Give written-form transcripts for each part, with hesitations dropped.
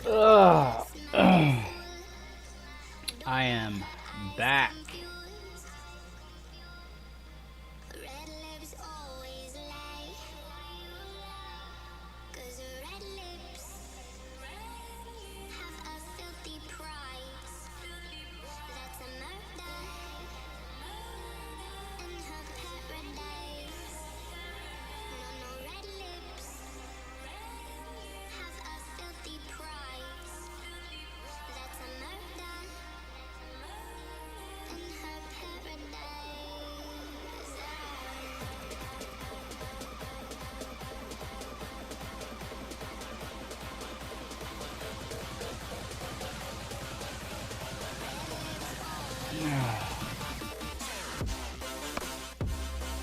Ugh. I am back.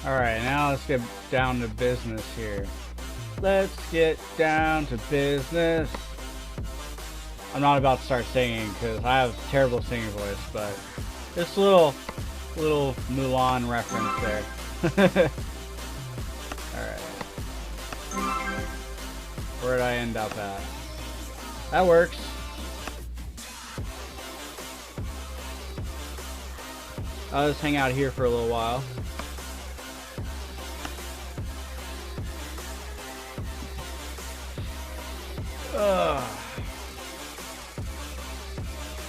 Alright, now let's get down to business here. Let's get down to business. I'm not about to start singing because I have a terrible singing voice, but just a little Mulan reference there. Alright. Where'd I end up at? That works. I'll just hang out here for a little while.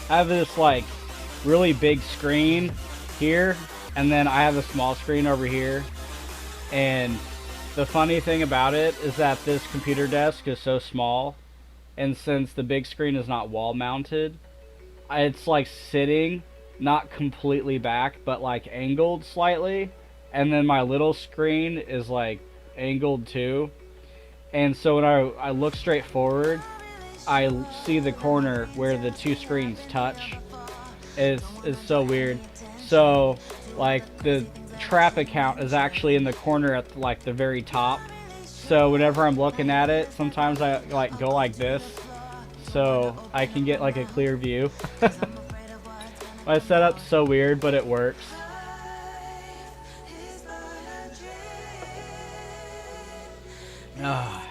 I have this like really big screen here, and then I have a small screen over here. And the funny thing about it is that this computer desk is so small, and since the big screen is not wall mounted, it's like sitting not completely back but like angled slightly, and then my little screen is like angled too. And so when I look straight forward, I see the corner where the two screens touch. It's so weird. So like the trap account is actually in the corner at like the very top. So whenever I'm looking at it, sometimes I like go like this so I can get like a clear view. My setup's so weird, but it works. Ah.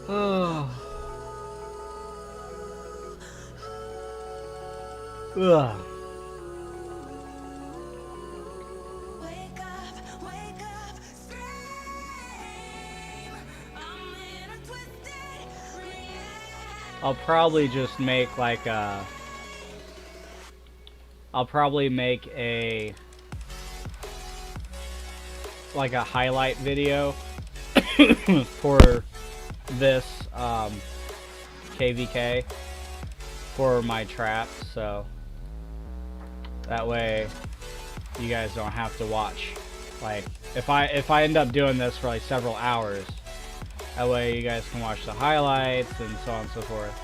Oh. Ugh. I'll probably just make like a... I'll probably make a... like a highlight video for this KVK for my trap, so that way you guys don't have to watch. Like if I end up doing this for like several hours, that way you guys can watch the highlights and so on and so forth.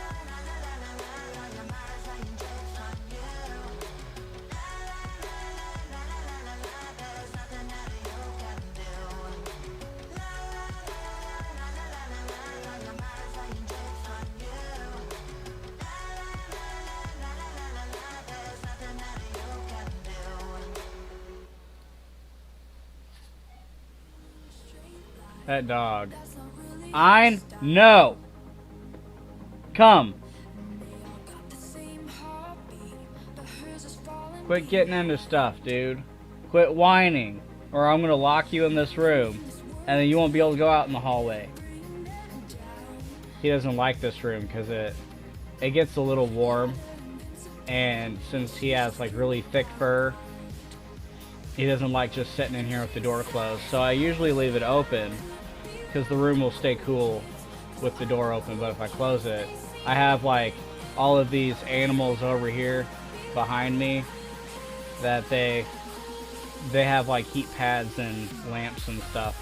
That dog. I know. Come. Quit getting into stuff, dude. Quit whining, or I'm gonna lock you in this room, and then you won't be able to go out in the hallway. He doesn't like this room because it gets a little warm, and since he has like really thick fur, he doesn't like just sitting in here with the door closed. So I usually leave it open because the room will stay cool with the door open, but if I close it, I have like all of these animals over here behind me that they have like heat pads and lamps and stuff,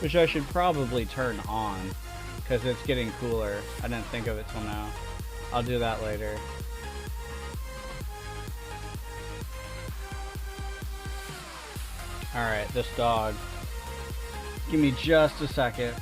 which I should probably turn on because it's getting cooler. I didn't think of it till now. I'll do that later. Alright, this dog. Give me just a second.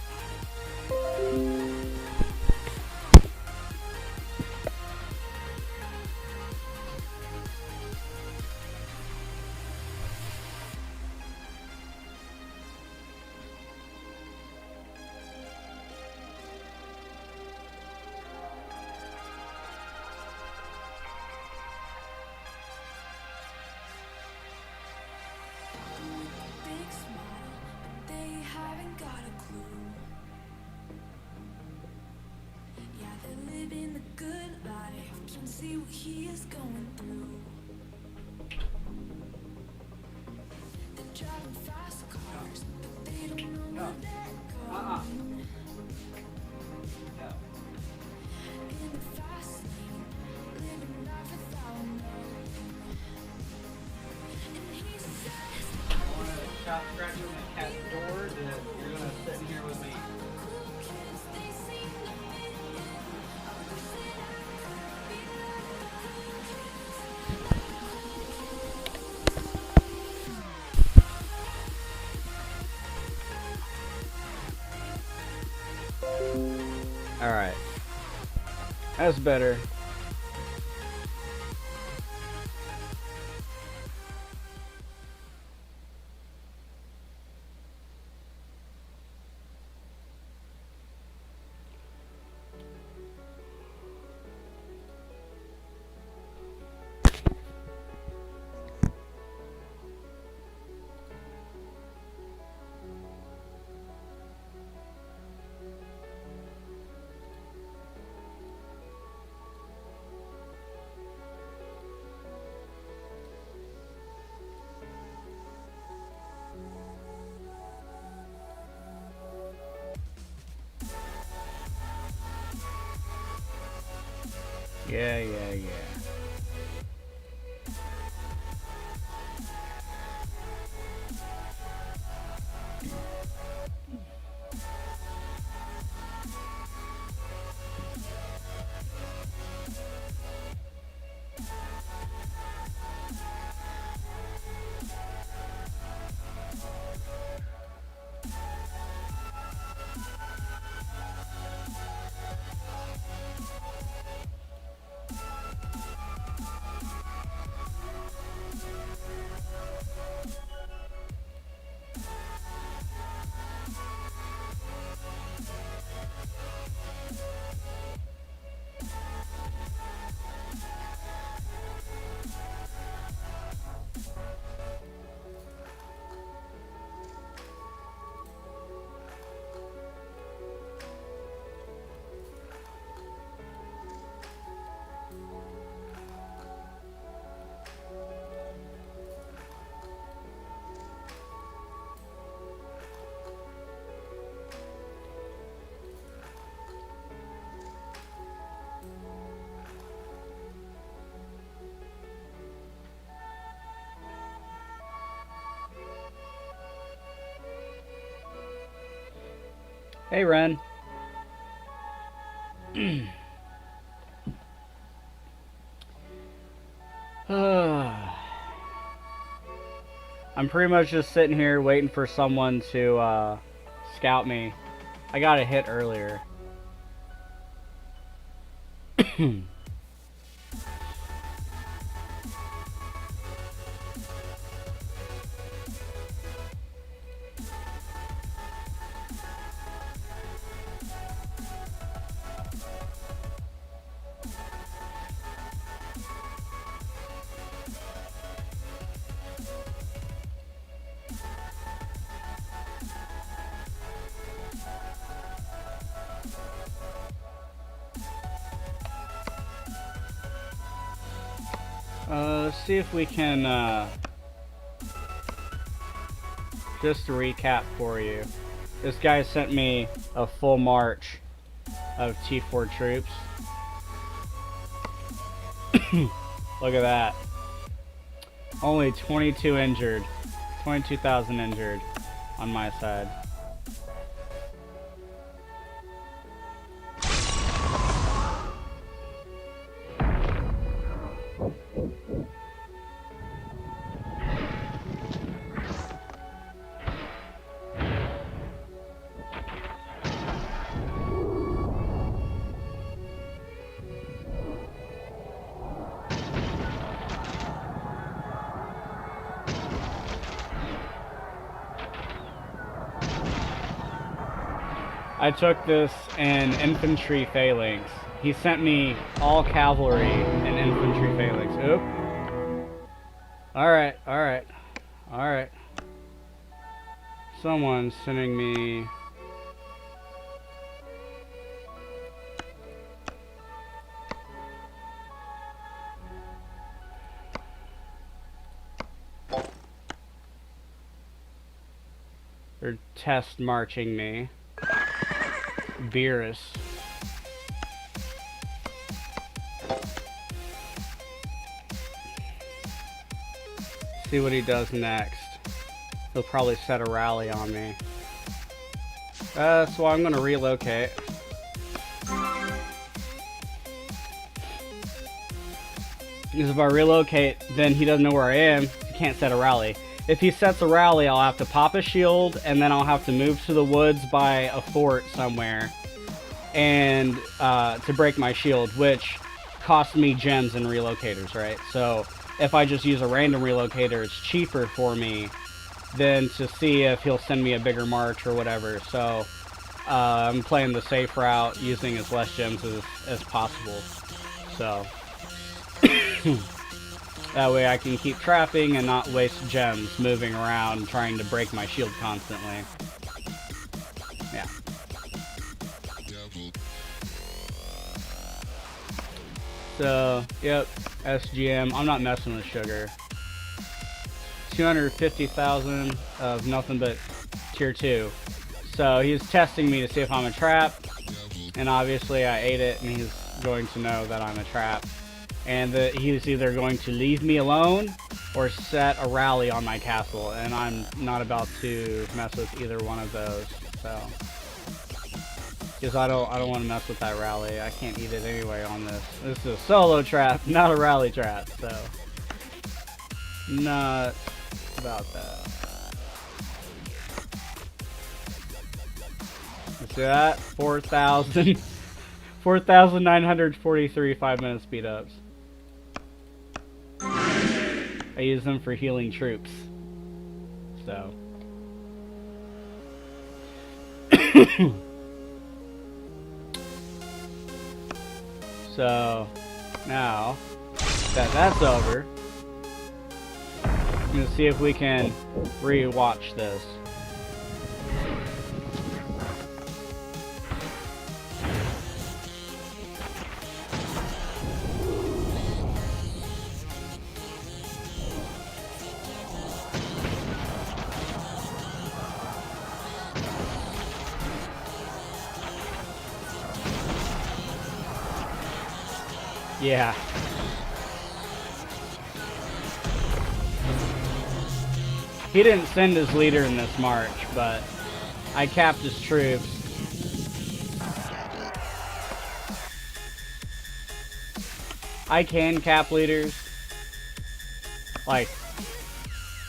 Stop scratching the cat's door. You're gonna sit in here with me. Alright. That's better. Yeah. Hey, Ren. I'm pretty much just sitting here waiting for someone to scout me. I got a hit earlier. Let's see if we can, just to recap for you. This guy sent me a full march of T4 troops. Look at that. Only 22 injured. 22,000 injured on my side. I took this in infantry phalanx. He sent me all cavalry and infantry phalanx. Oop. Alright, alright. Alright. Someone's sending me... They're test marching me. Beerus. See what he does next. He'll probably set a rally on me. So I'm gonna relocate. Because if I relocate, then he doesn't know where I am. He can't set a rally. If he sets a rally, I'll have to pop a shield, and then I'll have to move to the woods by a fort somewhere, and to break my shield, which costs me gems and relocators, right? So if I just use a random relocator, it's cheaper for me than to see if he'll send me a bigger march or whatever. So I'm playing the safe route, using as less gems as possible. So that way I can keep trapping and not waste gems moving around trying to break my shield constantly. Yeah. So, yep, SGM. I'm not messing with sugar. 250,000 of nothing but tier 2. So he's testing me to see if I'm a trap. And obviously I ate it, and he's going to know that I'm a trap. And that he's either going to leave me alone or set a rally on my castle, and I'm not about to mess with either one of those. So, because I don't want to mess with that rally. I can't eat it anyway on this. This is a solo trap, not a rally trap. So, not about that. You see that? 4,943 5-minute speed ups. I use them for healing troops. So. So, now that that's over, I'm gonna see if we can re-watch this. Yeah. He didn't send his leader in this march, but I capped his troops. I can cap leaders. Like,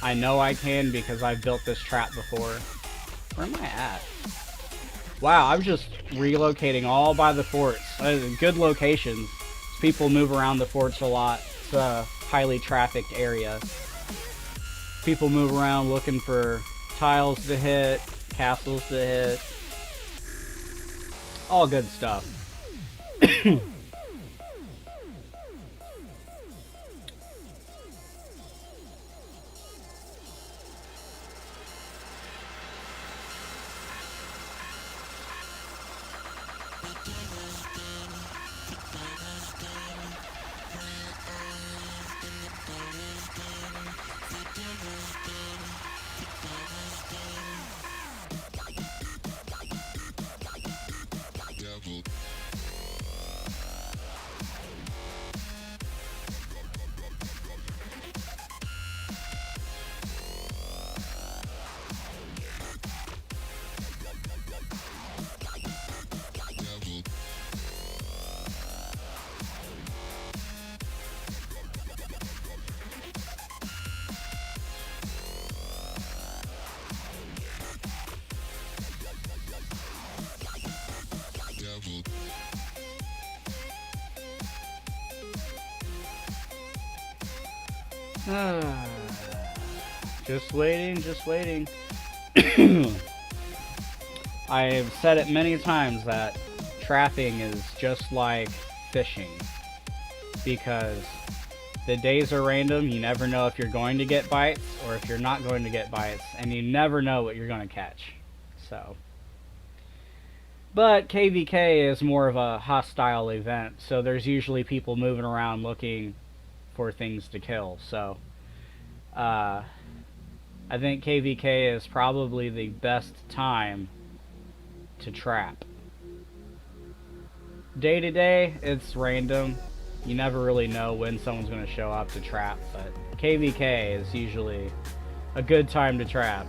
I know I can because I've built this trap before. Where am I at? Wow, I'm just relocating all by the forts. Good locations. People move around the forts a lot. It's a highly trafficked area. People move around looking for tiles to hit, castles to hit. All good stuff. Just waiting, just waiting. I've said it many times that trapping is just like fishing, because the days are random. You never know if you're going to get bites or if you're not going to get bites, and you never know what you're going to catch. So, but KVK is more of a hostile event, so there's usually people moving around looking for things to kill. So I think KVK is probably the best time to trap. Day to day, it's random. You never really know when someone's going to show up to trap, but KVK is usually a good time to trap.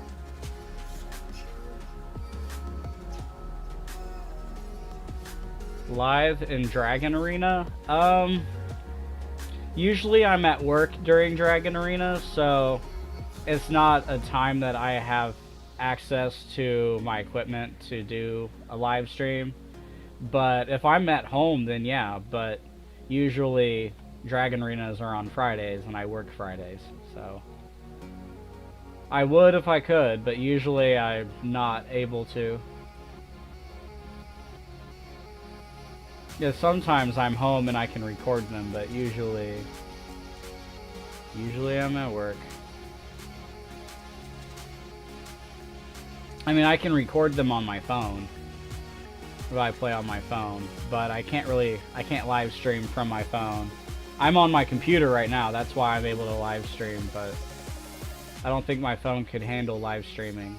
Live in Dragon Arena? Usually I'm at work during Dragon Arena, so it's not a time that I have access to my equipment to do a live stream. But if I'm at home, then yeah, but usually Dragon Arenas are on Fridays and I work Fridays, so I would if I could, but usually I'm not able to. Yeah, sometimes I'm home and I can record them, but usually I'm at work. I mean, I can record them on my phone if I play on my phone, but I can't live stream from my phone. I'm on my computer right now, that's why I'm able to live stream, but I don't think my phone could handle live streaming.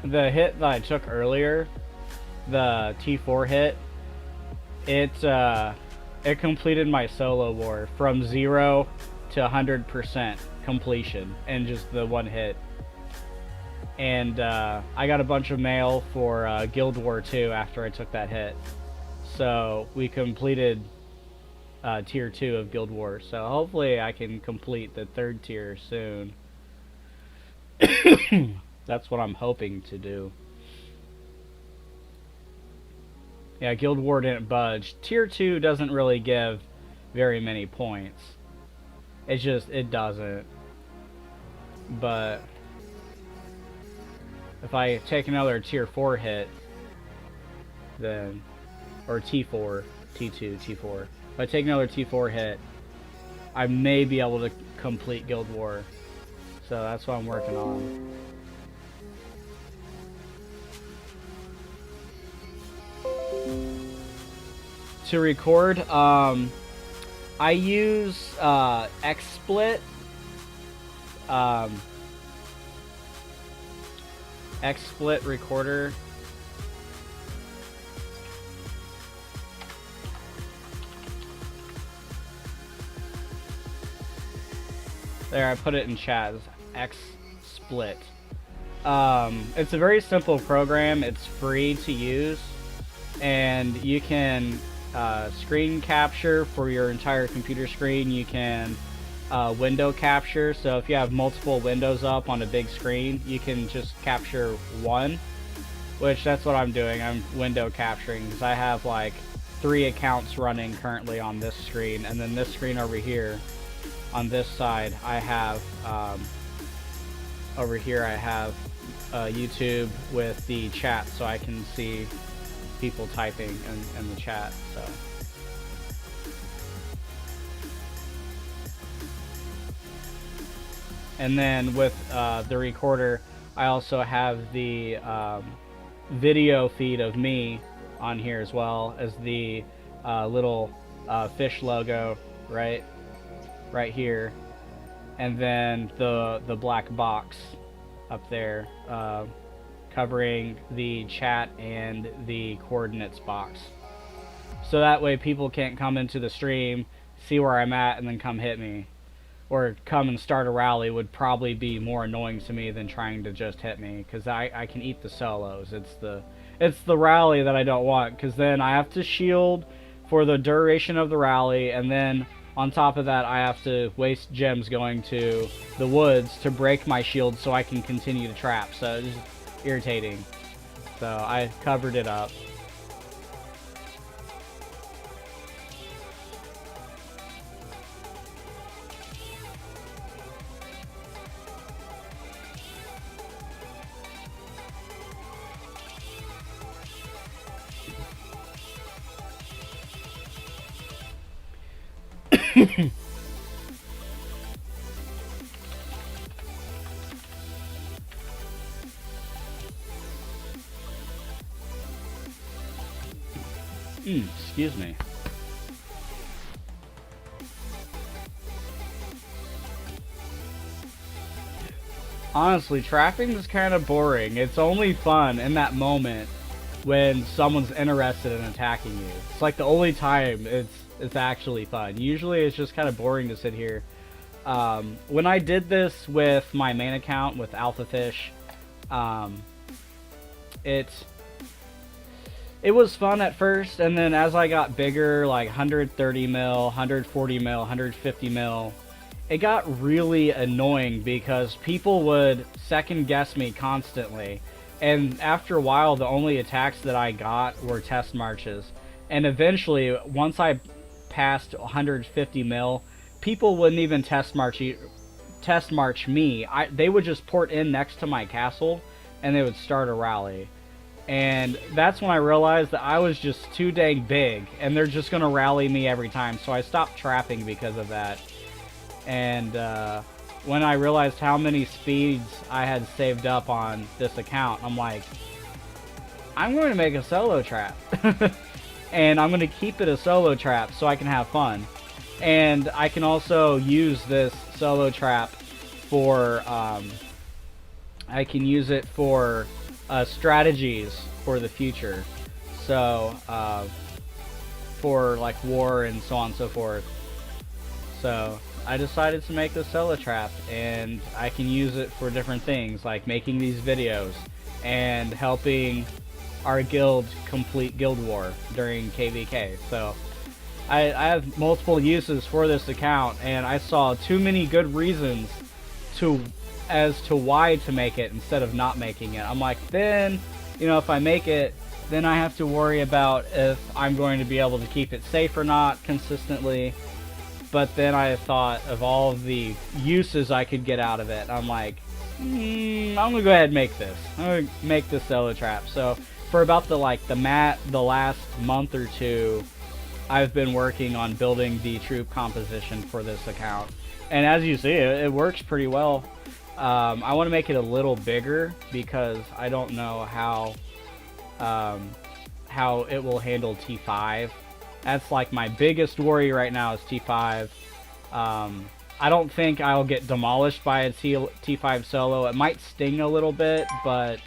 The hit that I took earlier, the T4 hit, it completed my solo war from 0 to 100% completion in just the one hit. And I got a bunch of mail for Guild War 2 after I took that hit. So we completed tier 2 of Guild War. So hopefully I can complete the 3rd tier soon. That's what I'm hoping to do. Yeah, Guild War didn't budge. Tier 2 doesn't really give very many points. It doesn't. But if I take another tier 4 hit, then, or T4, T2, T4. If I take another T4 hit, I may be able to complete Guild War. So that's what I'm working on. To record, I use XSplit. XSplit recorder. There, I put it in chat. XSplit. It's a very simple program. It's free to use, and you can screen capture for your entire computer screen. You can window capture, so if you have multiple windows up on a big screen, you can just capture one, which that's what I'm doing. I'm window capturing because I have like 3 accounts running currently on this screen, and then this screen over here on this side I have over here I have YouTube with the chat, so I can see people typing in the chat. So and then with the recorder, I also have the video feed of me on here, as well as the little fish logo, right? right here, and then the black box up there, covering the chat and the coordinates box. So that way people can't come into the stream, see where I'm at, and then come hit me. Or come and start a rally would probably be more annoying to me than trying to just hit me, because I can eat the solos. It's the rally that I don't want, because then I have to shield for the duration of the rally, and then on top of that I have to waste gems going to the woods to break my shield so I can continue to trap. So it's just irritating. So I covered it up. Excuse me. Honestly, trapping is kind of boring. It's only fun in that moment when someone's interested in attacking you. It's like the only time it's actually fun. Usually it's just kind of boring to sit here. When I did this with my main account with AlphaFish, it was fun at first, and then as I got bigger, like 130 mil, 140 mil, 150 mil, it got really annoying because people would second guess me constantly. And after a while, the only attacks that I got were test marches. And eventually, once I passed 150 mil, people wouldn't even test march me. They would just port in next to my castle, and they would start a rally. And that's when I realized that I was just too dang big, and they're just going to rally me every time. So I stopped trapping because of that. And when I realized how many speeds I had saved up on this account, I'm like, I'm going to make a solo trap. And I'm going to keep it a solo trap so I can have fun. And I can also use this solo trap for, I can use it for strategies for the future. So, for like war and so on and so forth. So I decided to make the solo trap, and I can use it for different things, like making these videos and helping our guild complete guild war during KVK. So I have multiple uses for this account, and I saw too many good reasons as to why to make it instead of not making it. I'm like, then, you know, if I make it, then I have to worry about if I'm going to be able to keep it safe or not consistently. But then I thought of all of the uses I could get out of it. I'm like, I'm gonna go ahead and make this. I'm gonna make this solo trap. So for about the last month or two, I've been working on building the troop composition for this account. And as you see, it works pretty well. I want to make it a little bigger because I don't know how it will handle T5. That's like my biggest worry right now is T5. I don't think I'll get demolished by a T5 solo. It might sting a little bit, but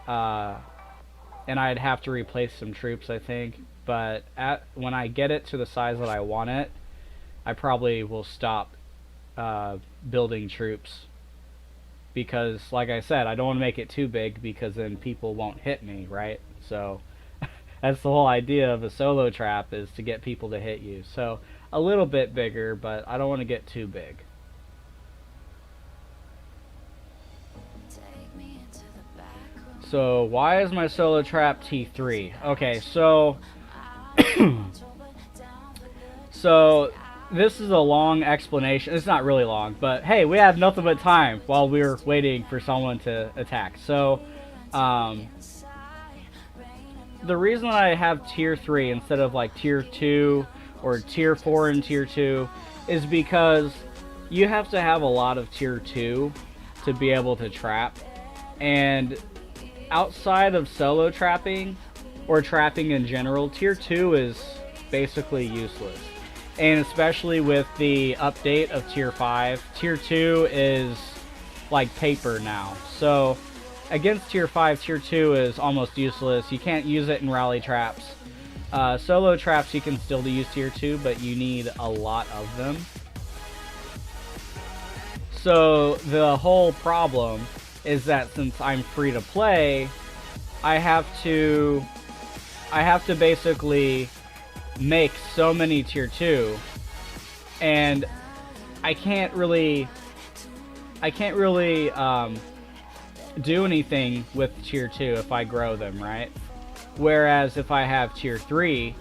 and I'd have to replace some troops, I think. But when I get it to the size that I want it, I probably will stop building troops. Because, like I said, I don't want to make it too big because then people won't hit me, right? So that's the whole idea of a solo trap, is to get people to hit you. So a little bit bigger, but I don't want to get too big. So why is my solo trap T3? Okay, so so this is a long explanation. It's not really long, but hey, we have nothing but time while we're waiting for someone to attack. So the reason I have tier 3 instead of like tier 2 or tier 4 and tier 2 is because you have to have a lot of tier 2 to be able to trap. And outside of solo trapping or trapping in general, tier 2 is basically useless. And especially with the update of Tier 5, Tier 2 is like paper now. So against Tier 5, Tier 2 is almost useless. You can't use it in rally traps. Solo traps you can still use Tier 2, but you need a lot of them. So the whole problem is that since I'm free to play, I have to basically make so many Tier 2, and I can't really do anything with Tier 2 if I grow them, right? Whereas if I have Tier 3,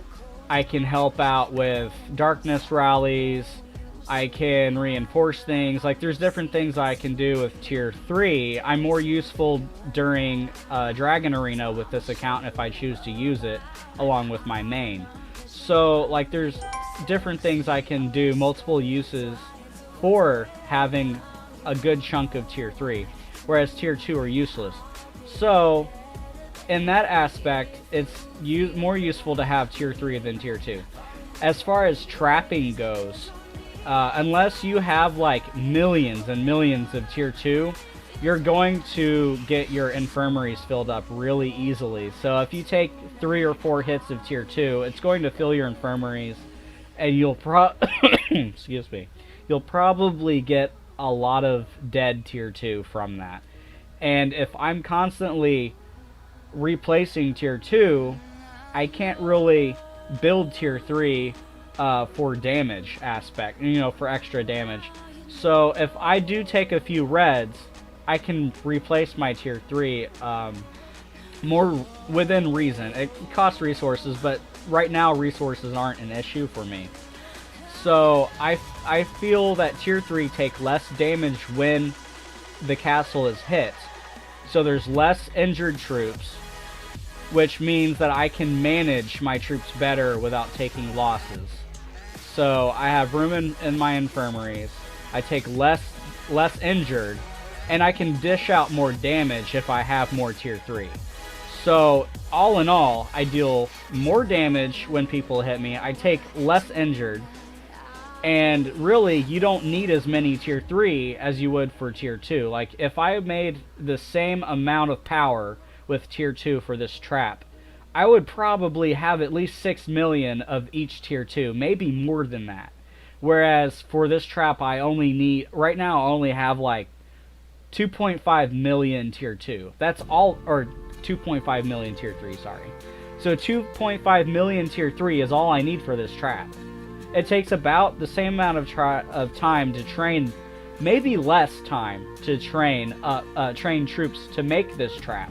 I can help out with darkness rallies, I can reinforce things, like there's different things I can do with Tier 3. I'm more useful during Dragon Arena with this account if I choose to use it, along with my main. So like there's different things I can do, multiple uses for having a good chunk of Tier 3, whereas Tier 2 are useless. So in that aspect, it's more useful to have Tier 3 than Tier 2. As far as trapping goes, unless you have like millions and millions of Tier 2, you're going to get your infirmaries filled up really easily. So if you take 3 or 4 hits of Tier 2, it's going to fill your infirmaries, and you'll excuse me, you'll probably get a lot of dead Tier 2 from that. And if I'm constantly replacing Tier 2, I can't really build Tier 3 for damage aspect, for extra damage. So if I do take a few reds, I can replace my Tier 3 more within reason. It costs resources, but right now resources aren't an issue for me. So I feel that Tier 3 take less damage when the castle is hit. So there's less injured troops, which means that I can manage my troops better without taking losses. So I have room in my infirmaries, I take less injured, and I can dish out more damage if I have more Tier 3. So all in all, I deal more damage when people hit me, I take less injured, and really you don't need as many Tier 3 as you would for Tier 2. Like if I made the same amount of power with Tier 2 for this trap, I would probably have at least 6 million of each Tier 2, maybe more than that. Whereas for this trap I only need, right now I only have like 2.5 million Tier 2. That's all, or 2.5 million Tier 3, sorry. So 2.5 million Tier 3 is all I need for this trap. It takes about the same amount of time to train, maybe less time to train troops to make this trap.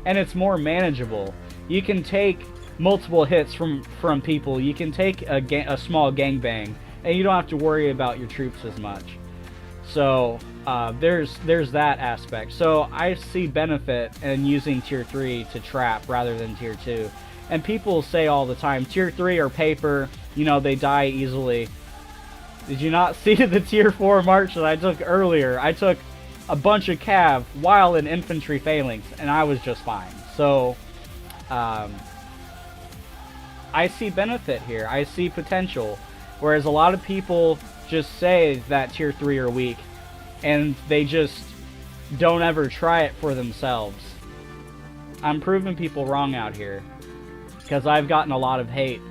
And it's more manageable. You can take multiple hits from people, you can take a small gangbang, and you don't have to worry about your troops as much. So there's that aspect. So I see benefit in using Tier 3 to trap rather than Tier 2. And people say all the time, Tier 3 are paper, they die easily. Did you not see the Tier 4 march that I took earlier? I took a bunch of cav while in infantry phalanx, and I was just fine. So I see benefit here. I see potential. Whereas a lot of people just say that Tier 3 are weak, and they just don't ever try it for themselves. I'm proving people wrong out here, because I've gotten a lot of hate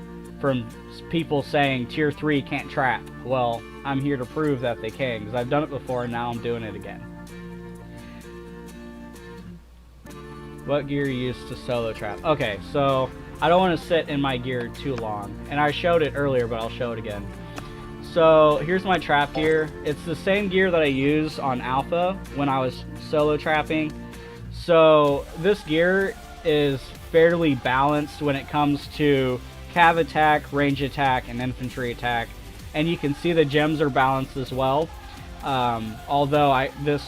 from people saying Tier 3 can't trap. Well, I'm here to prove that they can, because I've done it before and now I'm doing it again. What gear you use to solo trap? Okay, so I don't want to sit in my gear too long, and I showed it earlier, but I'll show it again. So here's my trap gear. It's the same gear that I used on Alpha when I was solo trapping. So this gear is fairly balanced when it comes to cav attack, range attack, and infantry attack. And you can see the gems are balanced as well. Although this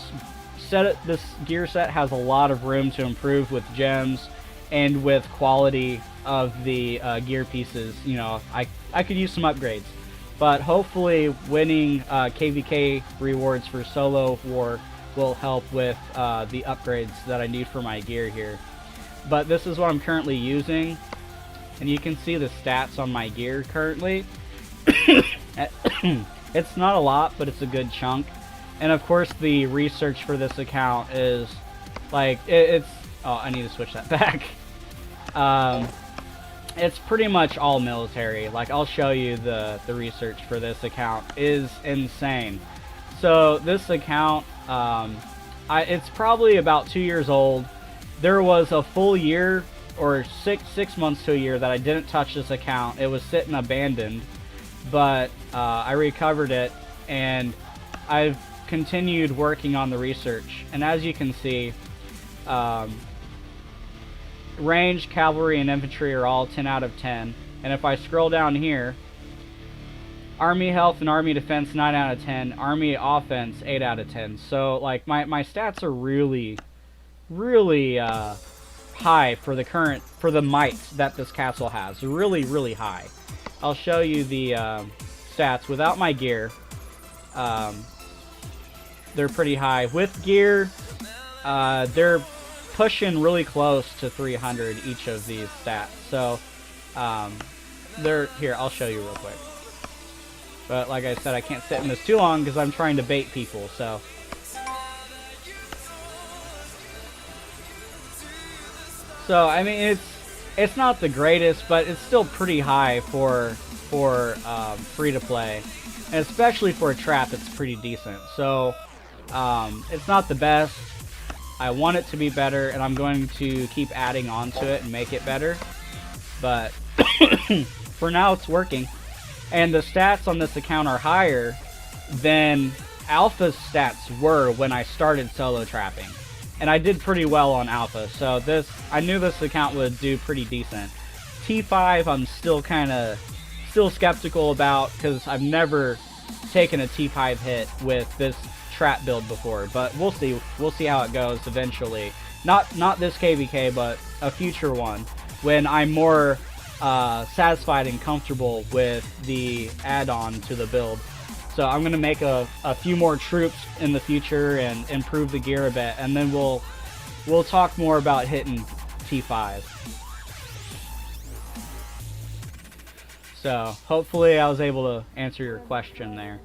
gear set has a lot of room to improve with gems and with quality of the gear pieces. I could use some upgrades. But hopefully winning KVK rewards for solo war will help with the upgrades that I need for my gear here. But this is what I'm currently using, and you can see the stats on my gear currently. It's not a lot, but it's a good chunk. And of course the research for this account is like it's oh, I need to switch that back. It's pretty much all military. Like, I'll show you the research for this account is insane. So this account, it's probably about 2 years old. There was a full year or six months to a year that I didn't touch this account. It was sitting abandoned, but I recovered it, and I've continued working on the research. And as you can see, range, cavalry, and infantry are all 10 out of 10. And if I scroll down here, army health and army defense 9 out of 10, army offense 8 out of 10. So like my stats are really high for the might that this castle has. Really high. I'll show you the stats without my gear. They're pretty high. With gear, they're pushing really close to 300 each of these stats. So they're here. I'll show you real quick. But like I said, I can't sit in this too long because I'm trying to bait people. So I mean, it's not the greatest, but it's still pretty high for free to play, and especially for a trap, it's pretty decent. So it's not the best. I want it to be better, and I'm going to keep adding on to it and make it better. But for now, it's working. And the stats on this account are higher than Alpha's stats were when I started solo trapping. And I did pretty well on Alpha, so I knew this account would do pretty decent. T5, I'm still skeptical about, because I've never taken a T5 hit with this trap build before, but we'll see how it goes eventually. Not this KVK, but a future one when I'm more satisfied and comfortable with the add-on to the build. So I'm gonna make a few more troops in the future and improve the gear a bit, and then we'll talk more about hitting T5. So hopefully I was able to answer your question there.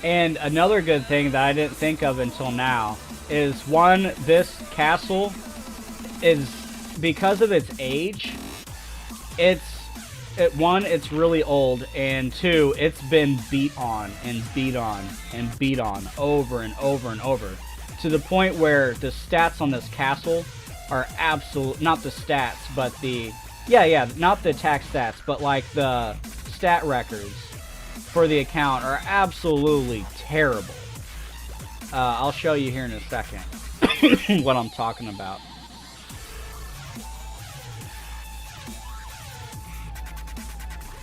And another good thing that I didn't think of until now is, one, this castle is, because of its age, it's really old, and two, it's been beat on and beat on and beat on over and over and over, to the point where the stats on this castle are absolute, not the stats, but the, not the attack stats, but like the stat records for the account are absolutely terrible. I'll show you here in a second what I'm talking about.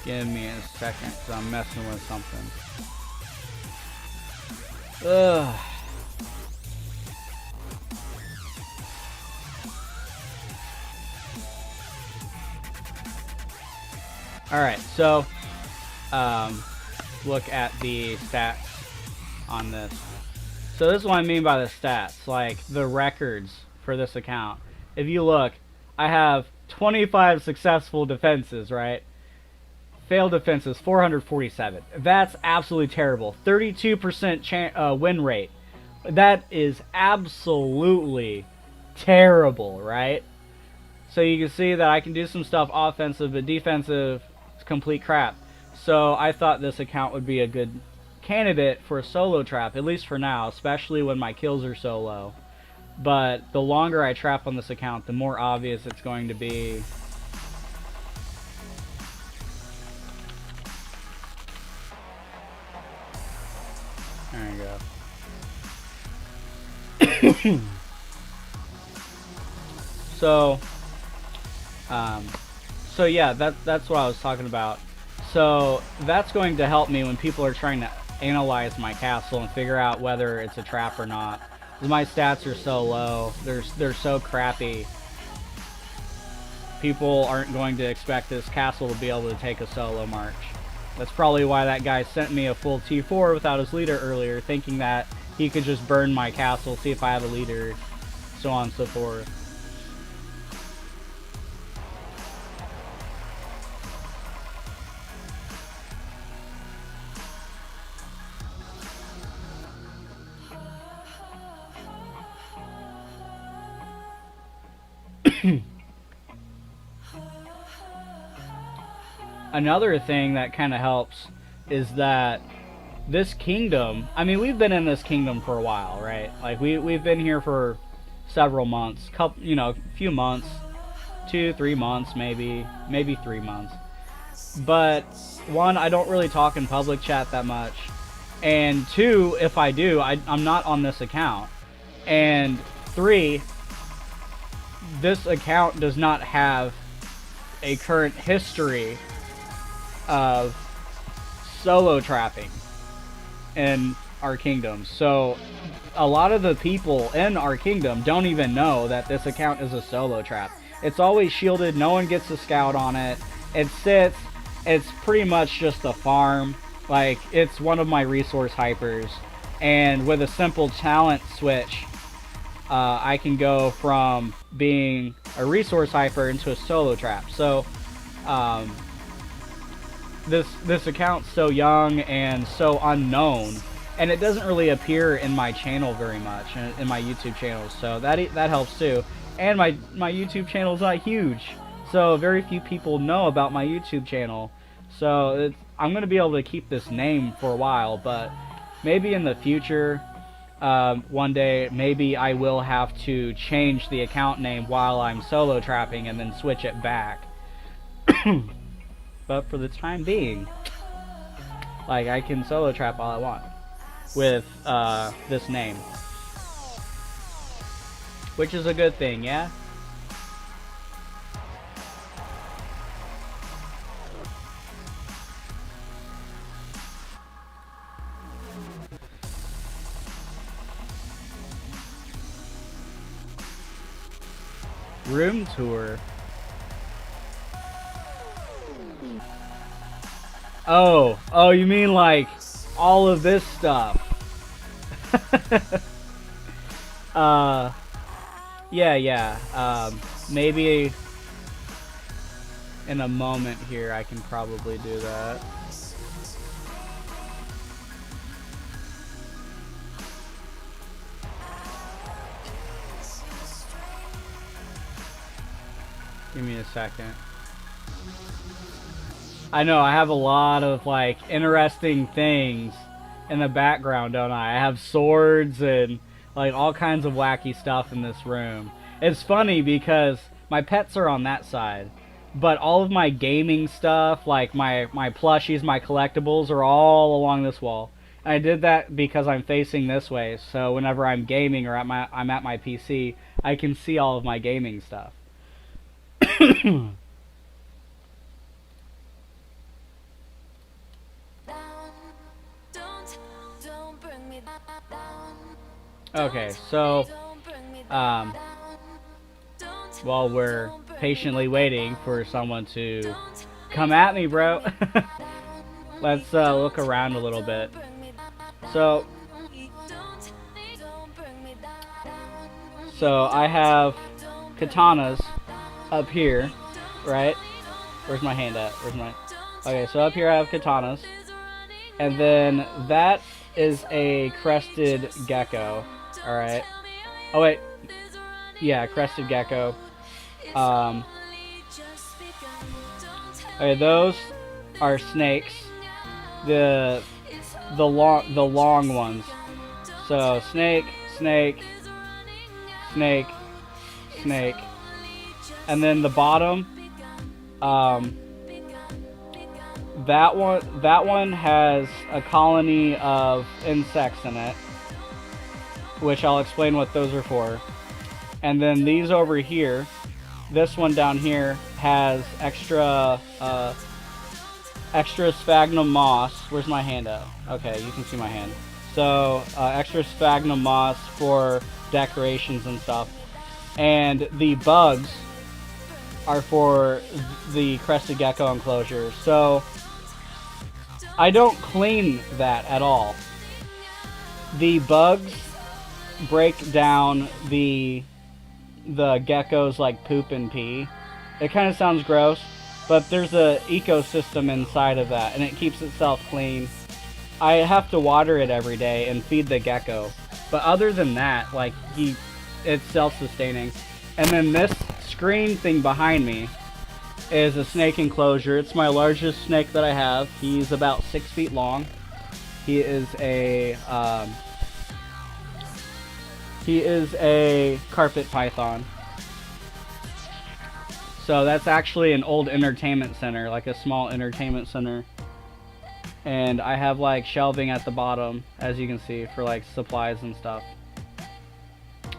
Give me a second, because I'm messing with something. Ugh. Alright, so look at the stats on this. So this is what I mean by the stats, like the records for this account. If you look, I have 25 successful defenses, right? Failed defenses, 447. That's absolutely terrible. 32% win rate. That is absolutely terrible, right? So you can see that I can do some stuff offensive, but defensive is complete crap. So I thought this account would be a good candidate for a solo trap, at least for now, especially when my kills are so low. But the longer I trap on this account, the more obvious it's going to be. There you go. So, so yeah, that's what I was talking about. So that's going to help me when people are trying to analyze my castle and figure out whether it's a trap or not. Because my stats are so low, they're so crappy. People aren't going to expect this castle to be able to take a solo march. That's probably why that guy sent me a full T4 without his leader earlier, thinking that he could just burn my castle, see if I have a leader, so on and so forth. Another thing that kind of helps is that this kingdom, I mean, we've been in this kingdom for a while, right? Like, we've been here for several months, a few months, 2-3 months, maybe 3 months. But one, I don't really talk in public chat that much, and two, if I do, I'm not on this account, and three, this account does not have a current history of solo trapping in our kingdom. So a lot of the people in our kingdom don't even know that this account is a solo trap. It's always shielded, no one gets a scout on it. It sits, it's pretty much just a farm. Like, it's one of my resource hypers, and with a simple talent switch, I can go from being a resource hyper into a solo trap. So this account's so young and so unknown, and it doesn't really appear in my channel very much, in my YouTube channel, so that helps too. And my YouTube channel is not huge, so very few people know about my YouTube channel. So I'm going to be able to keep this name for a while, but maybe in the future, one day, maybe I will have to change the account name while I'm solo trapping and then switch it back. But for the time being, like, I can solo trap all I want with this name, which is a good thing, yeah? Room tour. Oh, you mean like all of this stuff? Yeah. Maybe in a moment here I can probably do that. Give me a second. I know, I have a lot of, like, interesting things in the background, don't I? I have swords and, like, all kinds of wacky stuff in this room. It's funny because my pets are on that side, but all of my gaming stuff, like my plushies, my collectibles, are all along this wall. And I did that because I'm facing this way, so whenever I'm gaming or I'm at my PC, I can see all of my gaming stuff. Okay, so while we're patiently waiting for someone to come at me, bro, let's look around a little bit. So I have katanas up here, right? Where's my hand at? Okay, so up here I have katanas, and then that is a crested gecko. All right. Oh wait, yeah, crested gecko. Okay, those are snakes. The long ones. So snake, and then the bottom, that one has a colony of insects in it, which I'll explain what those are for. And then these over here, this one down here has extra sphagnum moss. Where's my hand at? Okay, you can see my hand. So extra sphagnum moss for decorations and stuff. And the bugs are for the crested gecko enclosure. So I don't clean that at all. The bugs break down the gecko's like poop and pee. It kind of sounds gross, but there's a ecosystem inside of that, and it keeps itself clean. I have to water it every day and feed the gecko, but other than that, like it's self-sustaining. And then this screen thing behind me is a snake enclosure. It's my largest snake that I have. He's about 6 feet long. He is a carpet python. So that's actually an old entertainment center, like a small entertainment center. And I have like shelving at the bottom, as you can see, for like supplies and stuff.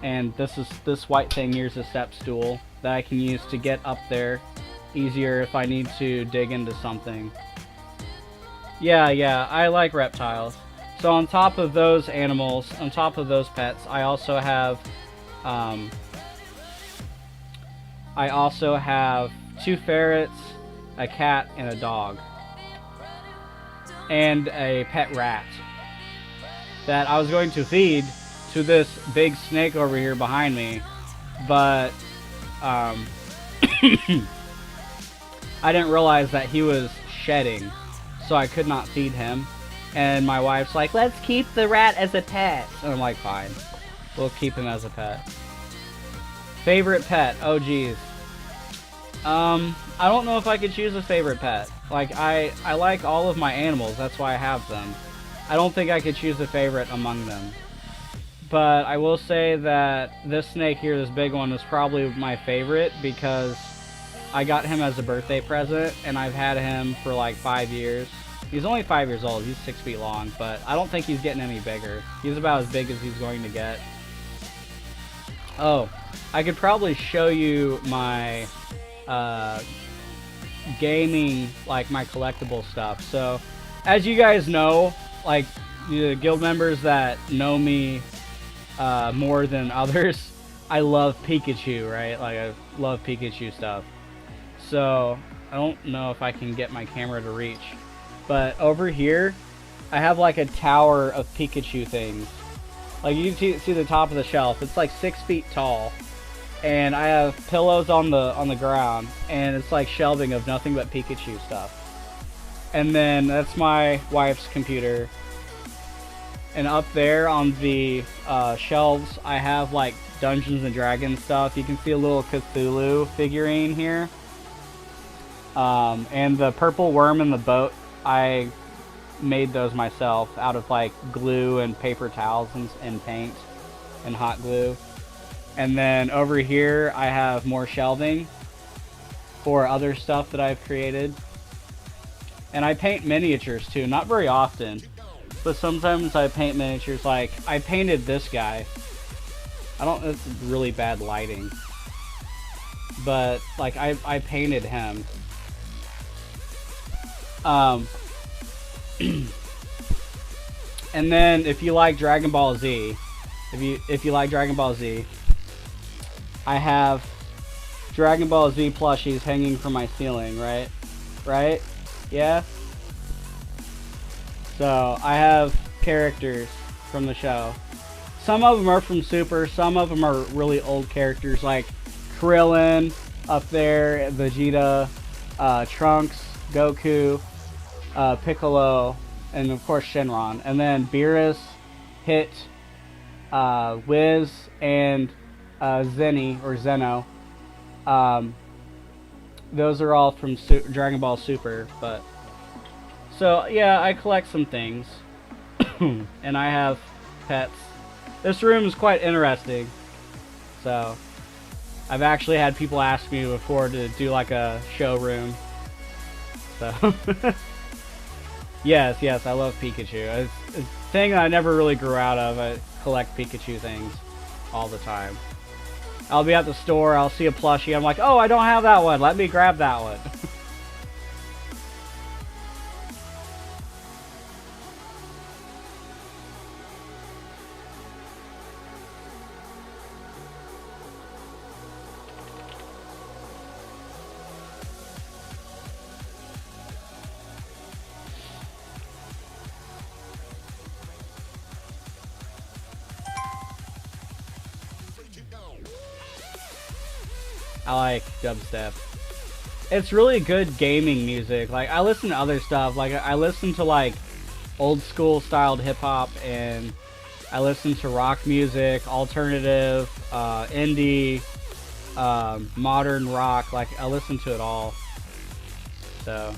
And this white thing here is a step stool that I can use to get up there easier if I need to dig into something. Yeah, I like reptiles. So on top of those animals, on top of those pets, I also have 2 ferrets, a cat, and a dog. And a pet rat that I was going to feed to this big snake over here behind me, but I didn't realize that he was shedding, so I could not feed him. And my wife's like, let's keep the rat as a pet. And I'm like, fine, we'll keep him as a pet. Favorite pet? Oh geez. I don't know if I could choose a favorite pet. Like, I like all of my animals, that's why I have them. I don't think I could choose a favorite among them. But I will say that this snake here, this big one, is probably my favorite because I got him as a birthday present, and I've had him for like 5 years. He's only 5 years old, he's 6 feet long, but I don't think he's getting any bigger. He's about as big as he's going to get. Oh, I could probably show you my gaming, like my collectible stuff. So as you guys know, like the guild members that know me more than others, I love Pikachu, right? Like I love Pikachu stuff. So I don't know if I can get my camera to reach, but over here I have like a tower of Pikachu things. Like you can see the top of the shelf. It's like 6 feet tall. And I have pillows on the ground, and it's like shelving of nothing but Pikachu stuff. And then that's my wife's computer. And up there on the shelves, I have like Dungeons and Dragons stuff. You can see a little Cthulhu figurine here. And the purple worm in the boat, I made those myself out of like glue and paper towels and paint and hot glue. And then over here I have more shelving for other stuff that I've created. And I paint miniatures too, not very often, but sometimes I paint miniatures. Like I painted this guy. It's really bad lighting, but like I painted him. And then if you like Dragon Ball Z, if you like Dragon Ball Z, I have Dragon Ball Z plushies hanging from my ceiling, right? Right? Yeah? So, I have characters from the show. Some of them are from Super, some of them are really old characters, like Krillin up there, Vegeta, Trunks, Goku, Piccolo, and of course Shenron. And then Beerus, Hit, Wiz, and Zenny or Zeno. Those are all from Dragon Ball Super. But so yeah, I collect some things. And I have pets. This room is quite interesting. So I've actually had people ask me before to do like a showroom. So Yes, yes, I love Pikachu. It's a thing I never really grew out of. I collect Pikachu things all the time. I'll be at the store, I'll see a plushie, I'm like, oh, I don't have that one, let me grab that one. I like dubstep. It's really good gaming music. Like, I listen to other stuff. Like, I listen to, like, old school styled hip-hop, and I listen to rock music, alternative, indie, modern rock. Like, I listen to it all. So,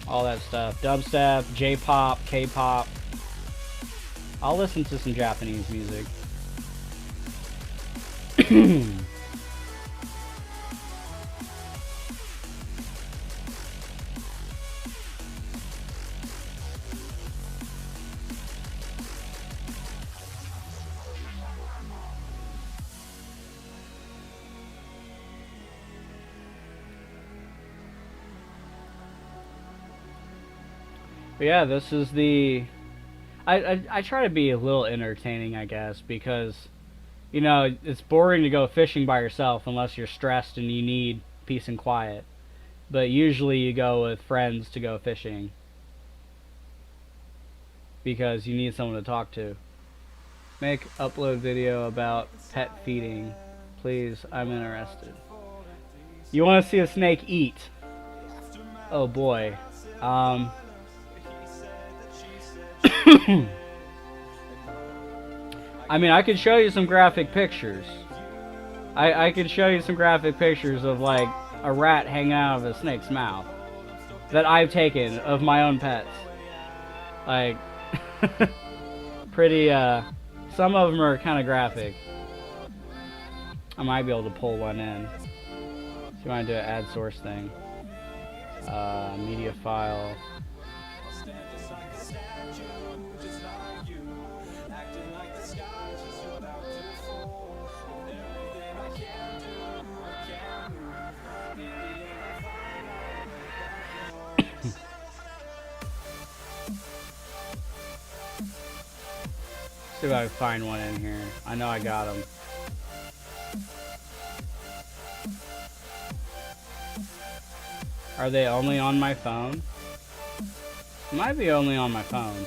all that stuff. Dubstep, J-pop, K-pop. I'll listen to some Japanese music. But yeah, this is the... I try to be a little entertaining, I guess, because, you know, it's boring to go fishing by yourself unless you're stressed and you need peace and quiet. But usually you go with friends to go fishing because you need someone to talk to. Make upload video about pet feeding. Please, I'm interested. You want to see a snake eat? Oh boy. I mean, I could show you some graphic pictures. I could show you some graphic pictures of, like, a rat hanging out of a snake's mouth that I've taken of my own pets. Like, pretty, some of them are kind of graphic. I might be able to pull one in. So you want to do an ad source thing. Media file. See if I can find one in here. I know I got them. Are they only on my phone? Might be only on my phone.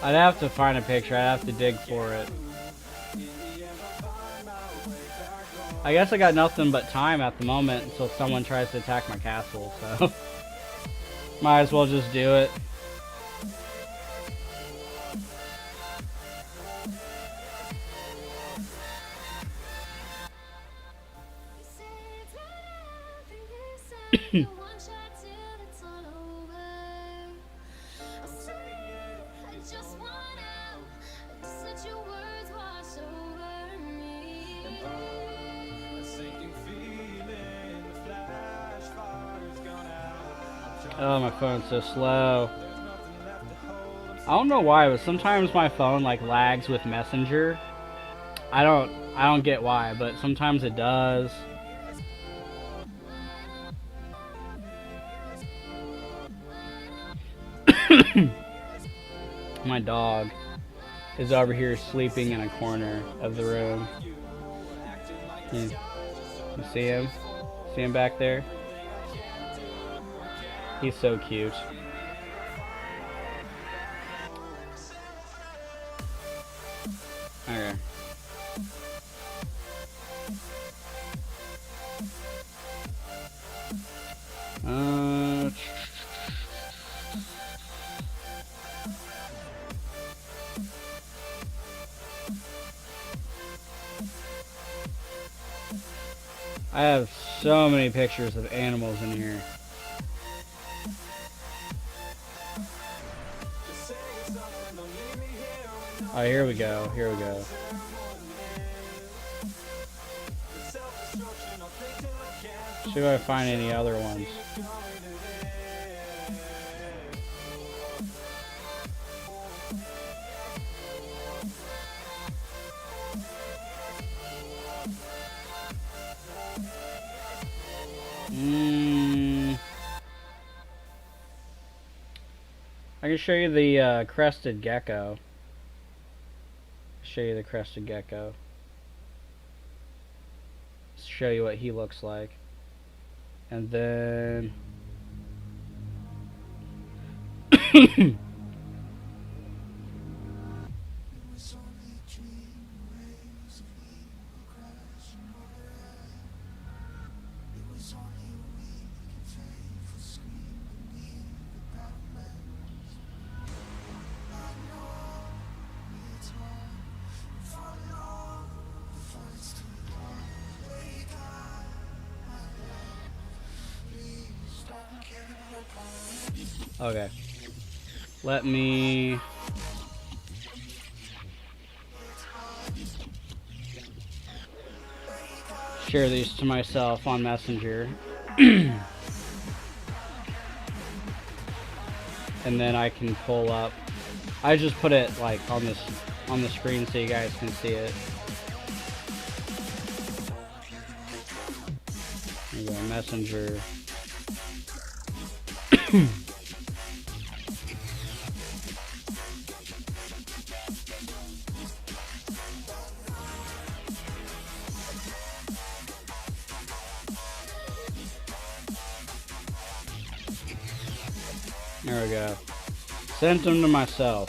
I'd have to find a picture. I'd have to dig for it. I guess I got nothing but time at the moment until someone tries to attack my castle, so might as well just do it. Oh, my phone's so slow. I don't know why, but sometimes my phone like lags with Messenger. I don't get why, but sometimes it does. My dog is over here sleeping in a corner of the room. You see him? See him back there? He's so cute. Okay. I have so many pictures of animals in here. Oh, here we go. Here we go. See if I find any other ones. I can show you the crested gecko. Show you the crested gecko. Show you what he looks like. And then okay. Let me share these to myself on Messenger. And then I can pull up. I just put it like on the screen so you guys can see it. There you go, Messenger. There we go. Sent them to myself.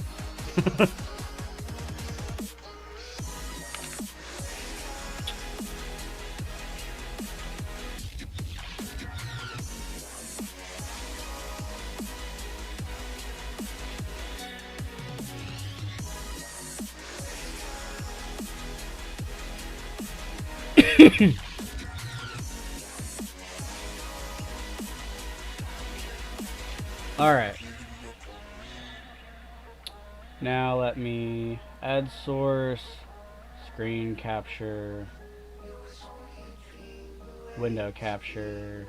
Alright. Now let me add source, screen capture, window capture.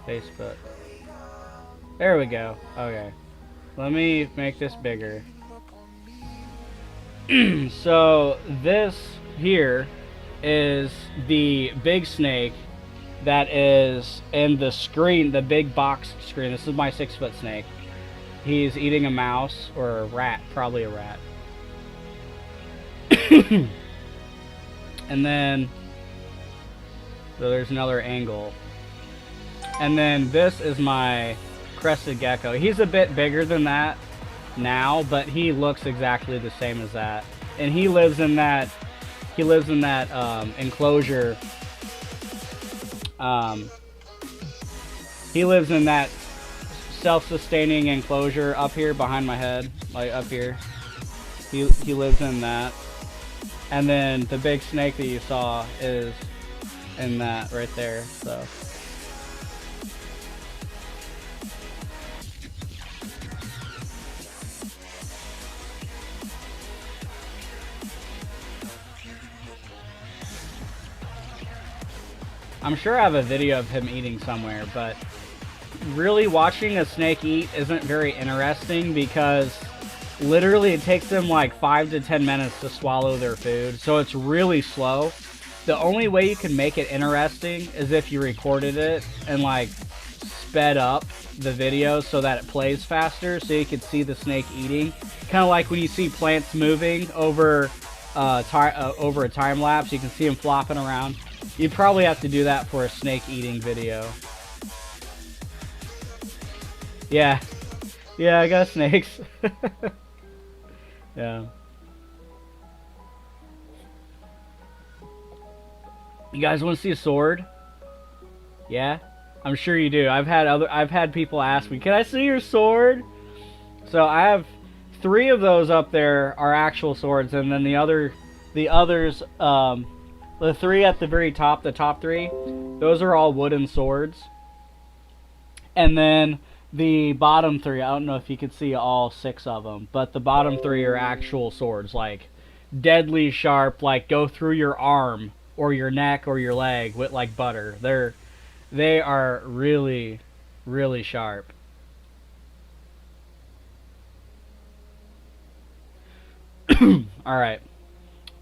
Facebook. There we go. Okay. Let me make this bigger. So this here is the big snake that is in the screen, the big box screen. This is my 6-foot snake. He's eating a mouse or a rat, probably a rat. And then so there's another angle. And then this is my crested gecko. He's a bit bigger than that now, but he looks exactly the same as that. And he lives in that enclosure. He lives in that self-sustaining enclosure up here behind my head, like up here. He lives in that. And then the big snake that you saw is in that right there. So I'm sure I have a video of him eating somewhere, but really watching a snake eat isn't very interesting because literally it takes them like 5 to 10 minutes to swallow their food, so it's really slow. The only way you can make it interesting is if you recorded it and like sped up the video so that it plays faster so you can see the snake eating. Kind of like when you see plants moving over a time lapse, you can see them flopping around. You'd probably have to do that for a snake eating video. Yeah. Yeah, I got snakes. Yeah. You guys want to see a sword? Yeah? I'm sure you do. I've had people ask me, "Can I see your sword?" So I have 3 of those up there are actual swords, and then the others, the 3 at the very top, the top 3, those are all wooden swords. And then the bottom 3, I don't know if you could see all 6 of them, but the bottom 3 are actual swords, like deadly sharp, like go through your arm or your neck or your leg with like butter. They are really, really sharp. Alright.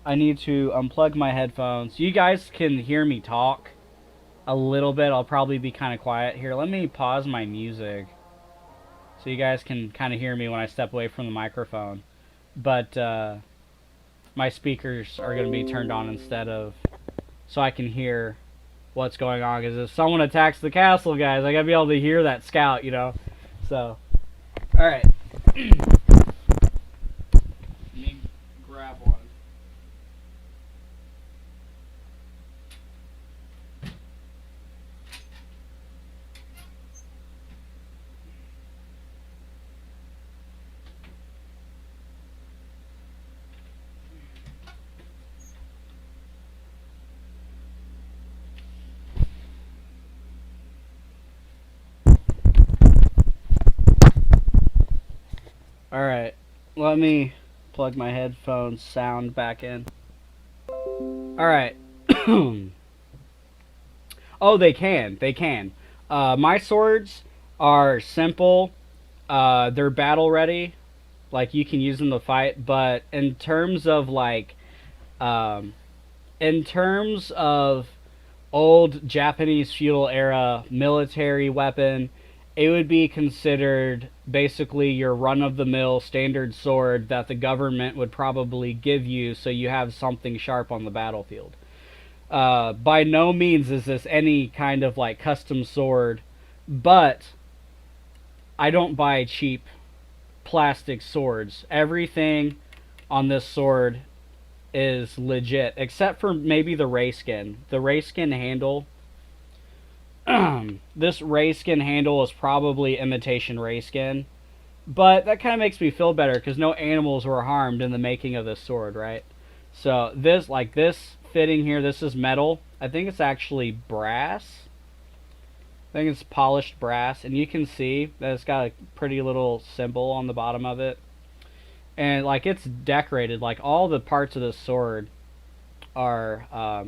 I need to unplug my headphones. You guys can hear me talk a little bit. I'll probably be kind of quiet here. Let me pause my music so you guys can kind of hear me when I step away from the microphone. But my speakers are going to be turned on instead of, so I can hear what's going on. Because if someone attacks the castle, guys, I got to be able to hear that scout, you know. So, alright. Let me grab one. Alright, let me plug my headphones sound back in. Alright. Oh, they can. My swords are simple. They're battle ready. Like, you can use them to fight. But in terms of, like, in terms of old Japanese feudal era military weapon, it would be considered basically your run-of-the-mill standard sword that the government would probably give you so you have something sharp on the battlefield. By no means is this any kind of like custom sword, but I don't buy cheap plastic swords. Everything on this sword is legit, except for maybe the ray skin. The ray skin handle, this ray skin handle is probably imitation ray skin, but that kind of makes me feel better because no animals were harmed in the making of this sword, right? So this, like this fitting here, this is metal. I think it's actually brass. I think it's polished brass, and you can see that it's got a pretty little symbol on the bottom of it, and like it's decorated. Like all the parts of this sword are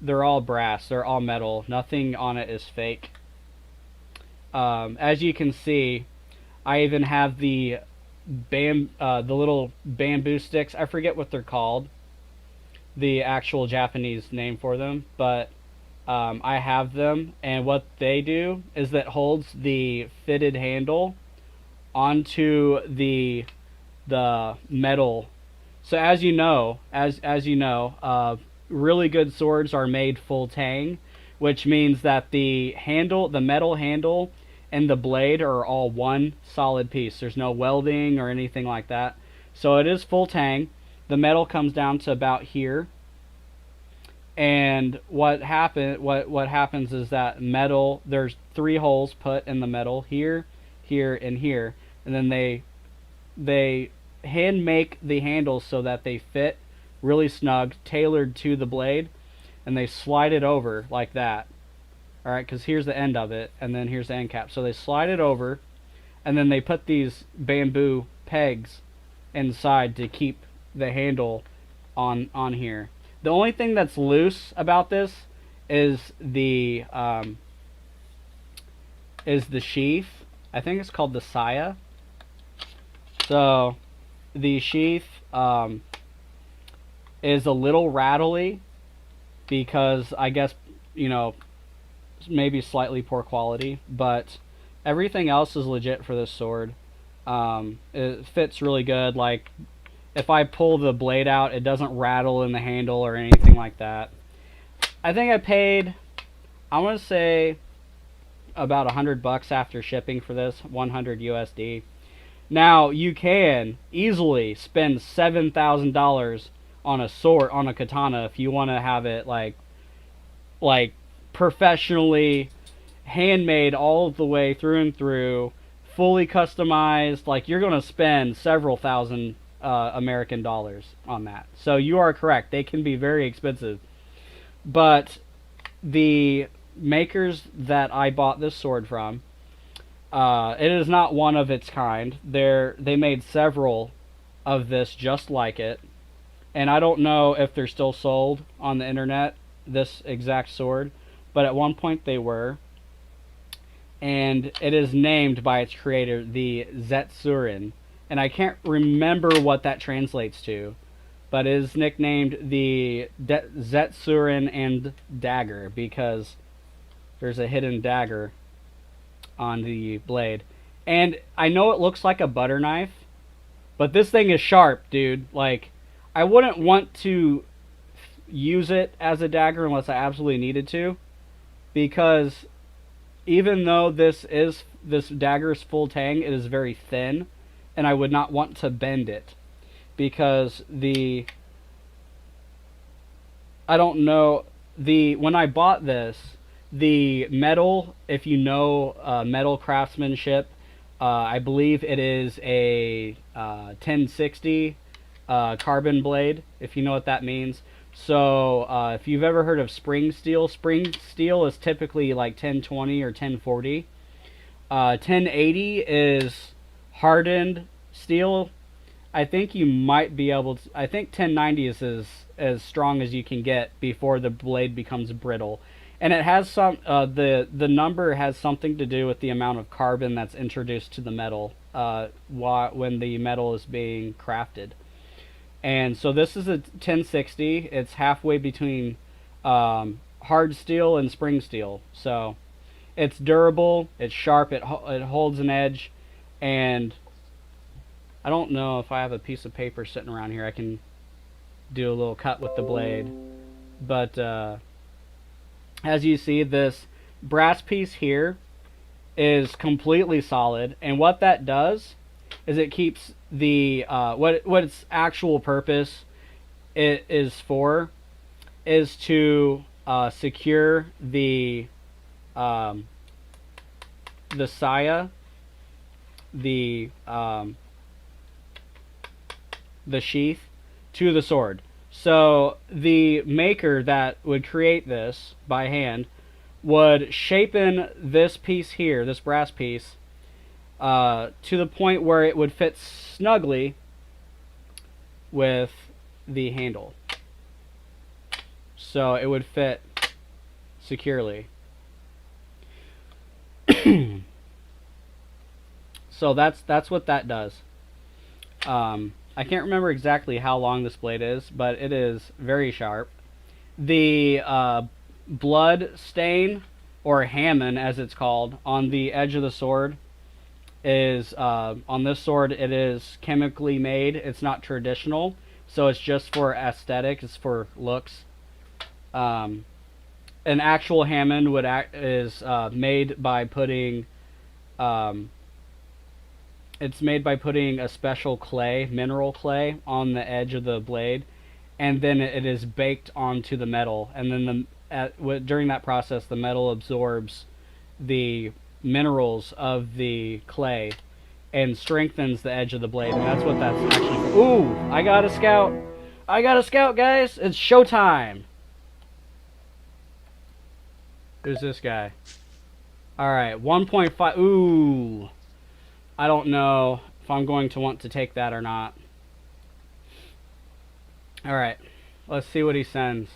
they're all brass, they're all metal, nothing on it is fake. As you can see, I even have the little bamboo sticks. I forget what they're called, the actual Japanese name for them, but I have them, and what they do is that holds the fitted handle onto the metal. So as you know, really good swords are made full tang, which means that the handle, the metal handle, and the blade are all one solid piece. There's no welding or anything like that. So it is full tang. The metal comes down to about here. And what happens is that metal, there's 3 holes put in the metal, here, here, and here. And then they hand make the handles so that they fit really snug, tailored to the blade, and they slide it over like that. Alright, because here's the end of it, and then here's the end cap. So they slide it over, and then they put these bamboo pegs inside to keep the handle on here. The only thing that's loose about this is the sheath. I think it's called the saya. So the sheath is a little rattly because I guess, you know, maybe slightly poor quality, but everything else is legit for this sword. It fits really good. Like, if I pull the blade out, it doesn't rattle in the handle or anything like that. I think I paid, I want to say, about $100 after shipping for this, 100 USD. Now, you can easily spend $7,000 on a sword, on a katana, if you want to have it like professionally handmade all the way through and through, fully customized. Like, you're going to spend several thousand American dollars on that. So you are correct. They can be very expensive. But the makers that I bought this sword from, it is not one of its kind. They made several of this just like it. And I don't know if they're still sold on the internet, this exact sword. But at one point they were. And it is named by its creator, the Zetsurin. And I can't remember what that translates to. But it is nicknamed the Zetsurin and Dagger because there's a hidden dagger on the blade. And I know it looks like a butter knife, but this thing is sharp, dude. Like, I wouldn't want to use it as a dagger unless I absolutely needed to, because even though this dagger is full tang, it is very thin, and I would not want to bend it because I don't know, when I bought this, the metal, if you know metal craftsmanship, I believe it is a 1060 carbon blade, if you know what that means. So if you've ever heard of spring steel is typically like 1020 or 1040. 1080 is hardened steel. I think you might be able to, I think 1090 is as strong as you can get before the blade becomes brittle. And it has some, the number has something to do with the amount of carbon that's introduced to the metal when the metal is being crafted. And so this is a 1060. It's halfway between hard steel and spring steel. So it's durable, it's sharp, it holds an edge, and I don't know if I have a piece of paper sitting around here I can do a little cut with the blade. But as you see, this brass piece here is completely solid, and what that does is it keeps the what its actual purpose is to secure the saya, the sheath, to the sword. So the maker that would create this by hand would shapen this piece here, this brass piece, to the point where it would fit snugly with the handle. So it would fit securely. So that's what that does. I can't remember exactly how long this blade is, but it is very sharp. The blood stain, or Hammond as it's called, on the edge of the sword is, on this sword, it is chemically made. It's not traditional, so it's just for aesthetic, it's for looks. An actual Hammond is made by putting it's made by putting a special clay, mineral clay, on the edge of the blade, and then it is baked onto the metal, and then during that process the metal absorbs the minerals of the clay and strengthens the edge of the blade, and that's what that's actually. Ooh, I got a scout! I got a scout, guys! It's showtime! Who's this guy? Alright, 1.5. Ooh. I don't know if I'm going to want to take that or not. Alright, let's see what he sends.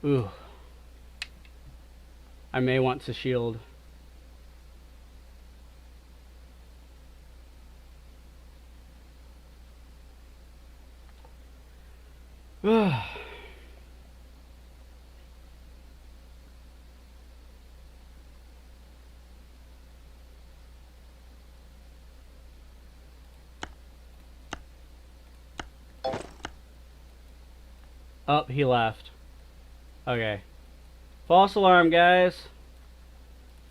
Ooh. I may want to shield. Oh, he left. Okay. False alarm, guys.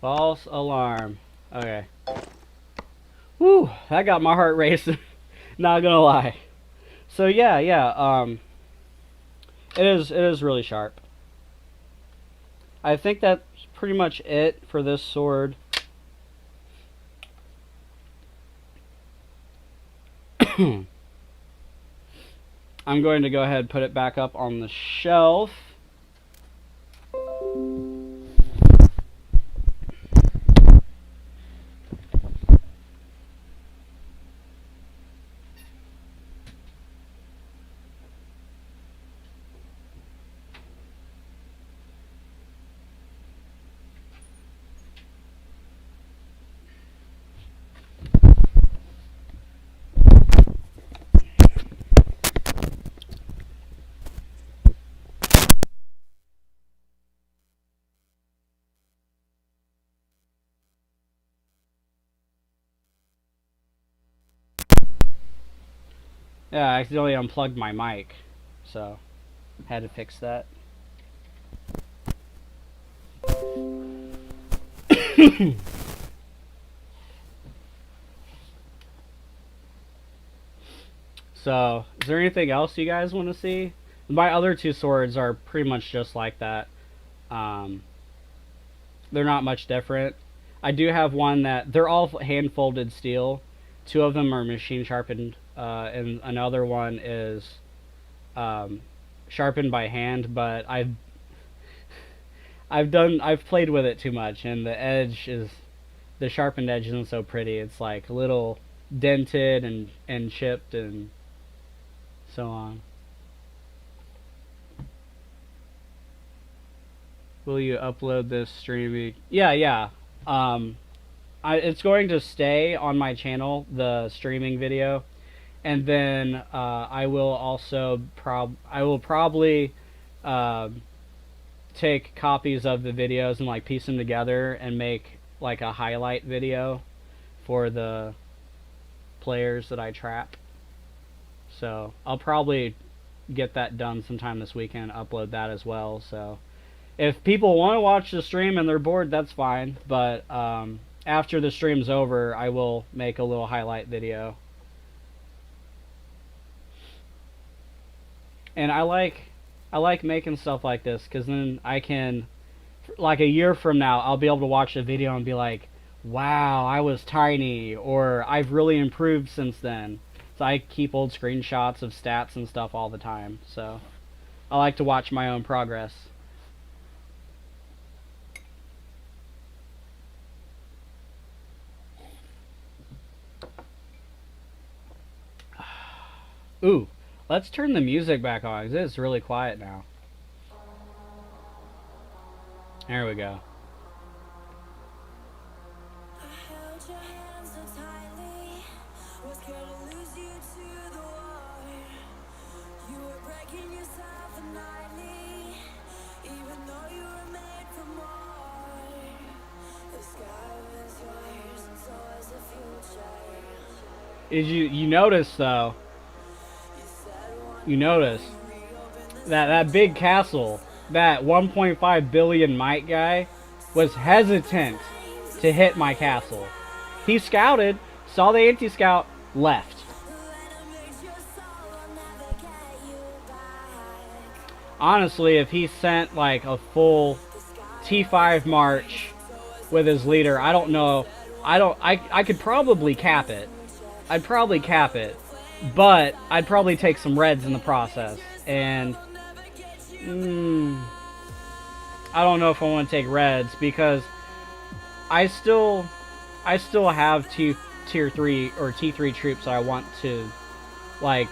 False alarm. Okay. Whew, that got my heart racing. Not gonna lie. So yeah, it is really sharp. I think that's pretty much it for this sword. I'm going to go ahead and put it back up on the shelf. Yeah, I accidentally unplugged my mic, so had to fix that. So, is there anything else you guys want to see? My other two swords are pretty much just like that. They're not much different. I do have one that they're all hand-folded steel. Two of them are machine sharpened, and another one is sharpened by hand. But I've played with it too much, and the sharpened edge isn't so pretty. It's like a little dented and chipped and so on. Will you upload this streaming? Yeah. It's going to stay on my channel, the streaming video, and then I will also probably take copies of the videos and like piece them together and make like a highlight video for the players that I trap. So I'll probably get that done sometime this weekend, upload that as well. So if people want to watch the stream and they're bored, that's fine. But after the stream's over, I will make a little highlight video. And I like making stuff like this, because then I can, like a year from now, I'll be able to watch a video and be like, wow, I was tiny, or I've really improved since then. So I keep old screenshots of stats and stuff all the time. So I like to watch my own progress. Ooh, let's turn the music back on, because it's really quiet now. There we go. You notice though? You notice that big castle, that 1.5 billion might guy, was hesitant to hit my castle. He scouted, saw the anti-scout, left. Honestly, if he sent like a full T5 march with his leader, I don't know. I could probably cap it. I'd probably cap it. But I'd probably take some reds in the process. And I don't know if I want to take reds, because I still have tier 3 or T3 troops I want to like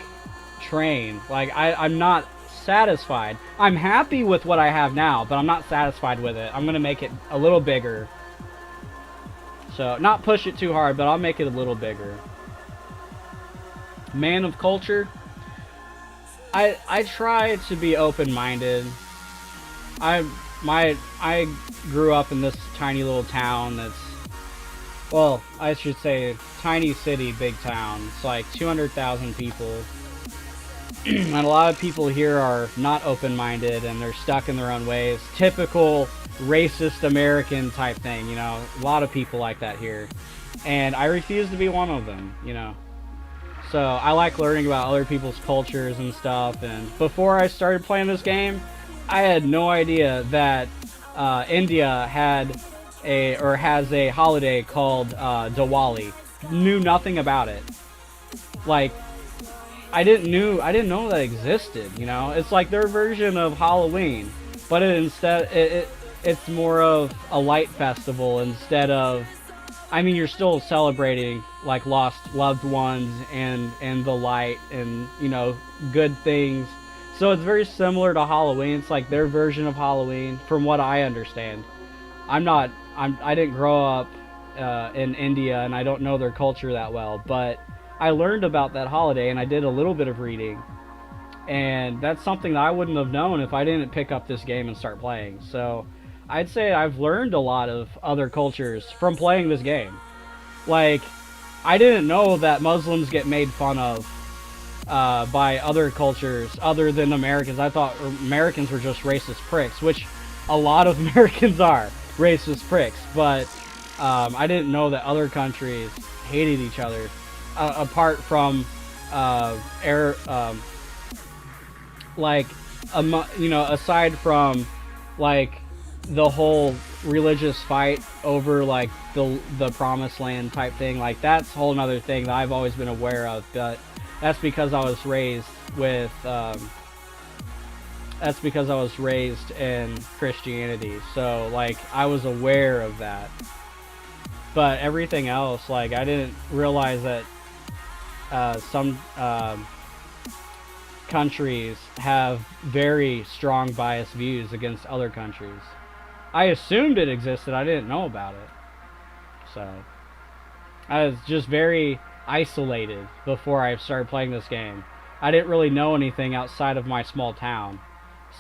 train. Like I'm not satisfied. I'm happy with what I have now, but I'm not satisfied with it. I'm gonna make it a little bigger. So not push it too hard, but I'll make it a little bigger. Man of culture. I try to be open-minded. I grew up in this tiny little town that's, well, I should say tiny city, big town. It's like 200,000 people. And a lot of people here are not open-minded, and they're stuck in their own ways. Typical racist American type thing, you know. A lot of people like that here. And I refuse to be one of them, you know. So I like learning about other people's cultures and stuff. And before I started playing this game, I had no idea that India has a holiday called Diwali. Knew nothing about it. Like, I didn't know that existed. You know, it's like their version of Halloween, but it's more of a light festival instead of. I mean, you're still celebrating like lost loved ones and the light and good things. So it's very similar to Halloween. It's like their version of Halloween, from what I understand. I didn't grow up in India, and I don't know their culture that well, but I learned about that holiday, and I did a little bit of reading, and that's something that I wouldn't have known if I didn't pick up this game and start playing. So I'd say I've learned a lot of other cultures from playing this game. Like, I didn't know that Muslims get made fun of by other cultures other than Americans. I thought Americans were just racist pricks, which a lot of Americans are racist pricks, but I didn't know that other countries hated each other, apart from like aside from like the whole religious fight over like the promised land type thing. Like, that's a whole nother thing that I've always been aware of, but that's because I was raised with that's because I was raised in Christianity, so like I was aware of that. But everything else, like, I didn't realize that some countries have very strong biased views against other countries. I assumed it existed, I didn't know about it. So I was just very isolated before I started playing this game. I didn't really know anything outside of my small town.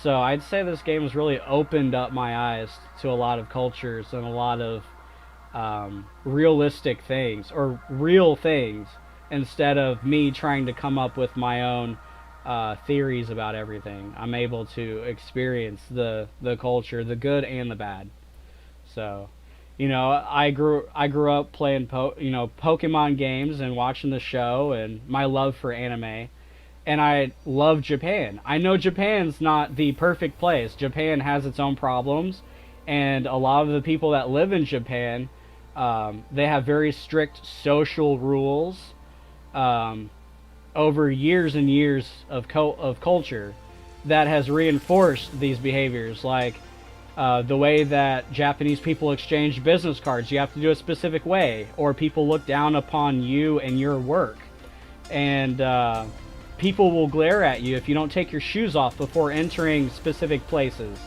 So I'd say this game has really opened up my eyes to a lot of cultures and a lot of realistic things, or real things, instead of me trying to come up with my own theories about everything. I'm able to experience the culture, the good and the bad. So, I grew up playing Pokemon games and watching the show, and my love for anime. And I love Japan. I know Japan's not the perfect place. Japan has its own problems, and a lot of the people that live in Japan, they have very strict social rules over years and years of culture that has reinforced these behaviors. Like the way that Japanese people exchange business cards, you have to do a specific way, or people look down upon you and your work. And people will glare at you if you don't take your shoes off before entering specific places.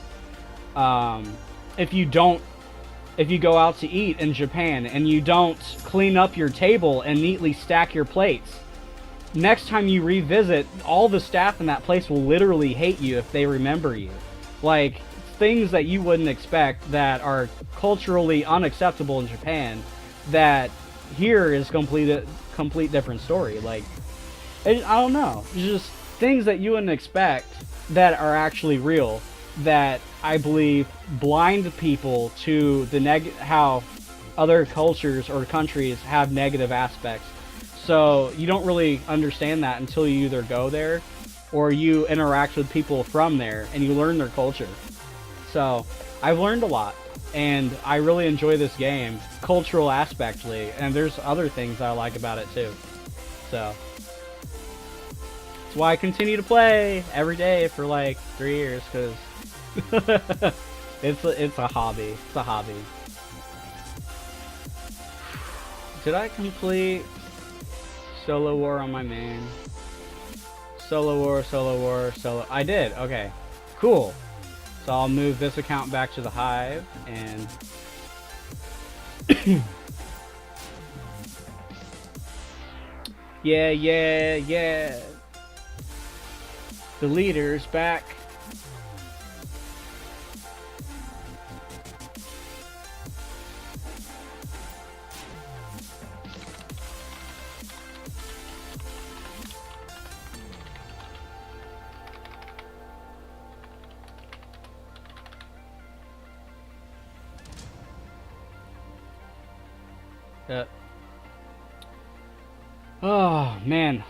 If you go out to eat in Japan and you don't clean up your table and neatly stack your plates, next time you revisit, all the staff in that place will literally hate you if they remember you. Like, things that you wouldn't expect that are culturally unacceptable in Japan, that here is complete different story. Like, I don't know. It's just things that you wouldn't expect that are actually real, that I believe blind people to how other cultures or countries have negative aspects. So you don't really understand that until you either go there or you interact with people from there and you learn their culture. So I've learned a lot, and I really enjoy this game, cultural aspectly, and there's other things I like about it too. So that's why I continue to play every day for like 3 years, because it's a hobby. It's a hobby. Did I complete Solo War on my main? Solo War. I did. Okay. Cool. So I'll move this account back to the Hive, and yeah. The leader's back. Oh man,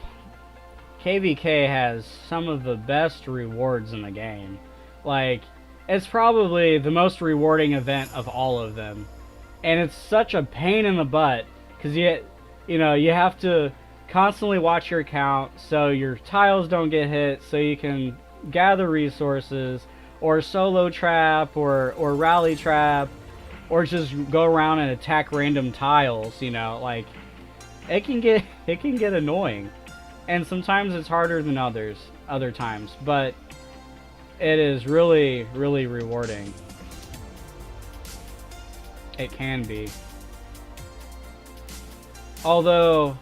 KVK has some of the best rewards in the game. Like, it's probably the most rewarding event of all of them, and it's such a pain in the butt because you have to constantly watch your account so your tiles don't get hit, so you can gather resources, or solo trap, or rally trap, or just go around and attack random tiles. You know, like it can get annoying, and sometimes it's harder than other times, but it is really rewarding. It can be. Although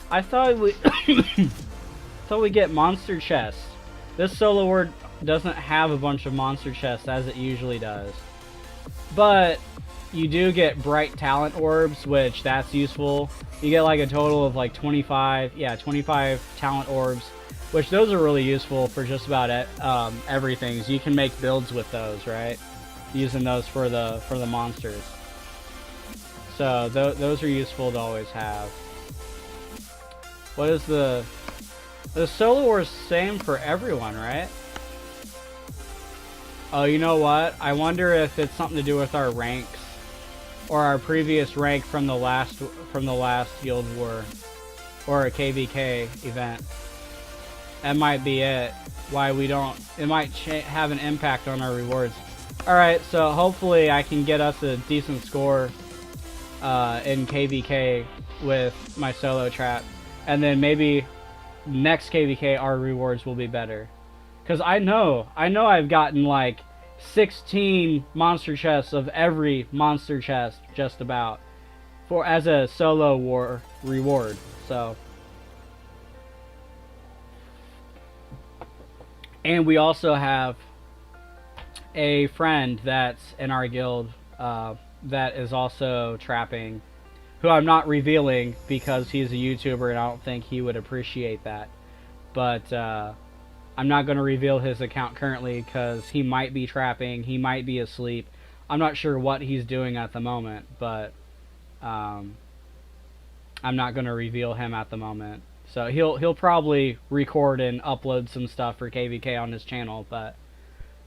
I thought we thought we get monster chests. This solo war doesn't have a bunch of monster chests as it usually does. But you do get bright talent orbs, which that's useful. You get like a total of like 25 talent orbs, which those are really useful for just about everything. So you can make builds with those, right? Using those for the monsters. So those are useful to always have. What is the solo war is same for everyone, right? Oh, you know what? I wonder if it's something to do with our ranks, or our previous rank from the last Guild War, or a KVK event. That might be it. Why we don't? It might have an impact on our rewards. All right, so hopefully I can get us a decent score in KVK with my solo trap, and then maybe next KVK our rewards will be better. Because I know I've gotten like 16 monster chests of every monster chest just about for as a solo war reward. So, and we also have a friend that's in our guild that is also trapping, who I'm not revealing because he's a YouTuber and I don't think he would appreciate that. But I'm not going to reveal his account currently because he might be trapping, he might be asleep. I'm not sure what he's doing at the moment, but I'm not going to reveal him at the moment. So he'll probably record and upload some stuff for KVK on his channel, but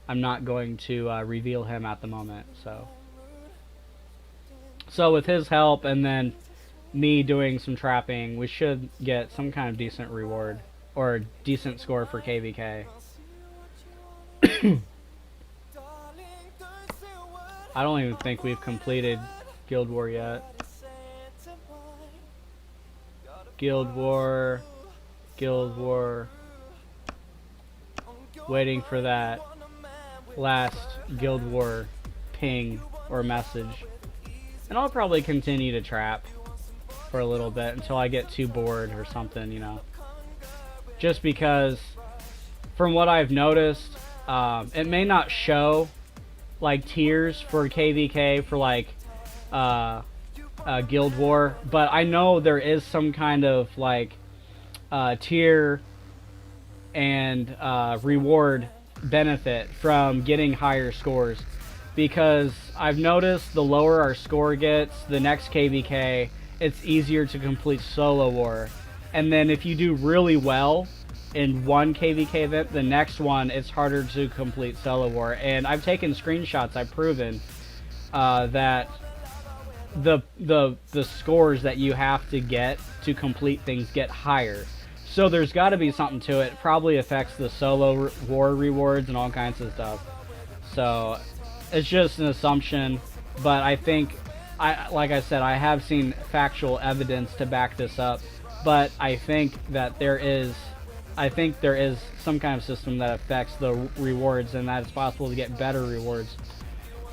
I'm not going to reveal him at the moment. So with his help and then me doing some trapping, we should get some kind of decent reward or decent score for KVK. I don't even think we've completed Guild War yet. Guild War. Waiting for that last Guild War ping or message. And I'll probably continue to trap for a little bit until I get too bored or something, you know. Just because, from what I've noticed, it may not show like tiers for KVK for like Guild War, but I know there is some kind of like tier and reward benefit from getting higher scores, because I've noticed the lower our score gets, the next KVK, it's easier to complete solo war. And then if you do really well in one KVK event, the next one it's harder to complete solo war. And I've taken screenshots, I've proven that the scores that you have to get to complete things get higher. So there's got to be something to it. It probably affects the solo war rewards and all kinds of stuff. So it's just an assumption, but I think, like I said, I have seen factual evidence to back this up. But I think that there is some kind of system that affects the rewards, and that it's possible to get better rewards.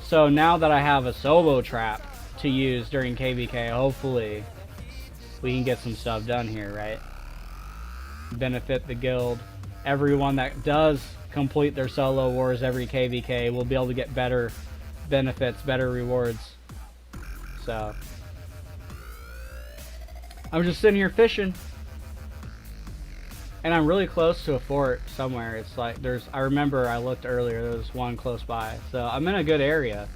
So now that I have a solo trap to use during KVK, hopefully we can get some stuff done here, right? Benefit the guild. Everyone that does complete their solo wars every KVK will be able to get better benefits, better rewards. So I'm just sitting here fishing, and I'm really close to a fort somewhere. It's like I remember I looked earlier, there was one close by, so I'm in a good area.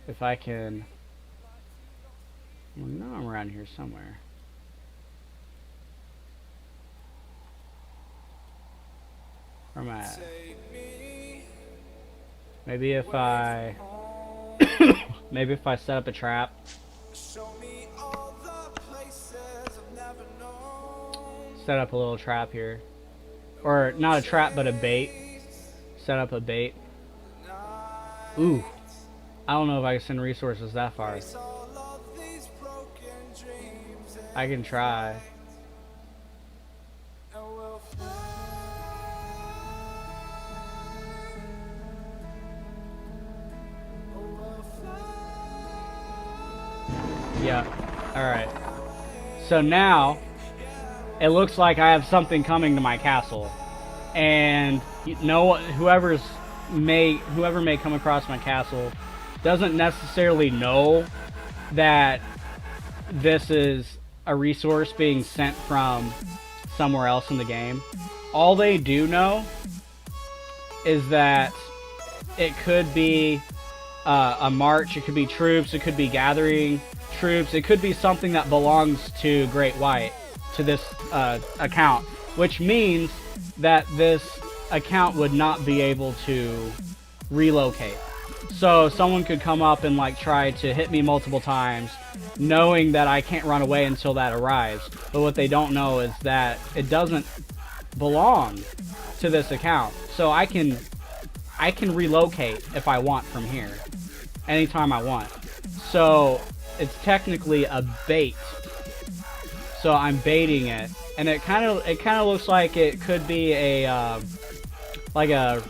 If I can Well, no, I'm around here somewhere. Where am I at? Maybe if I... maybe if I set up a trap. Set up a little trap here. Or, not a trap, but a bait. Set up a bait. Ooh. I don't know if I can send resources that far. I can try. Yeah. Alright. So now, it looks like I have something coming to my castle. And whoever may come across my castle doesn't necessarily know that this is a resource being sent from somewhere else in the game. All they do know is that it could be a march, it could be troops, it could be gathering troops, it could be something that belongs to Great White, to this account, which means that this account would not be able to relocate. So someone could come up and like try to hit me multiple times, knowing that I can't run away until that arrives. But what they don't know is that it doesn't belong to this account. So I can relocate if I want from here, anytime I want. So it's technically a bait. So I'm baiting it, and it kind of looks like it could be a like a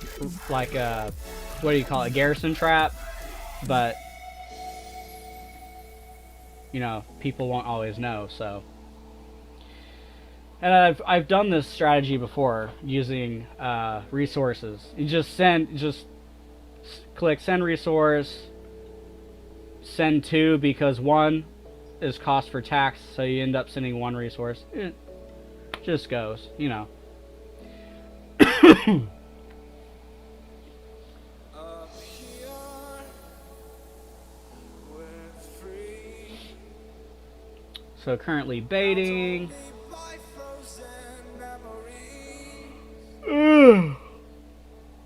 what do you call it, a garrison trap, but you know, people won't always know. So, and I've done this strategy before using resources. You just click send resource, send 2, because 1 is cost for tax, so you end up sending 1 resource. It just goes, you know. So currently baiting.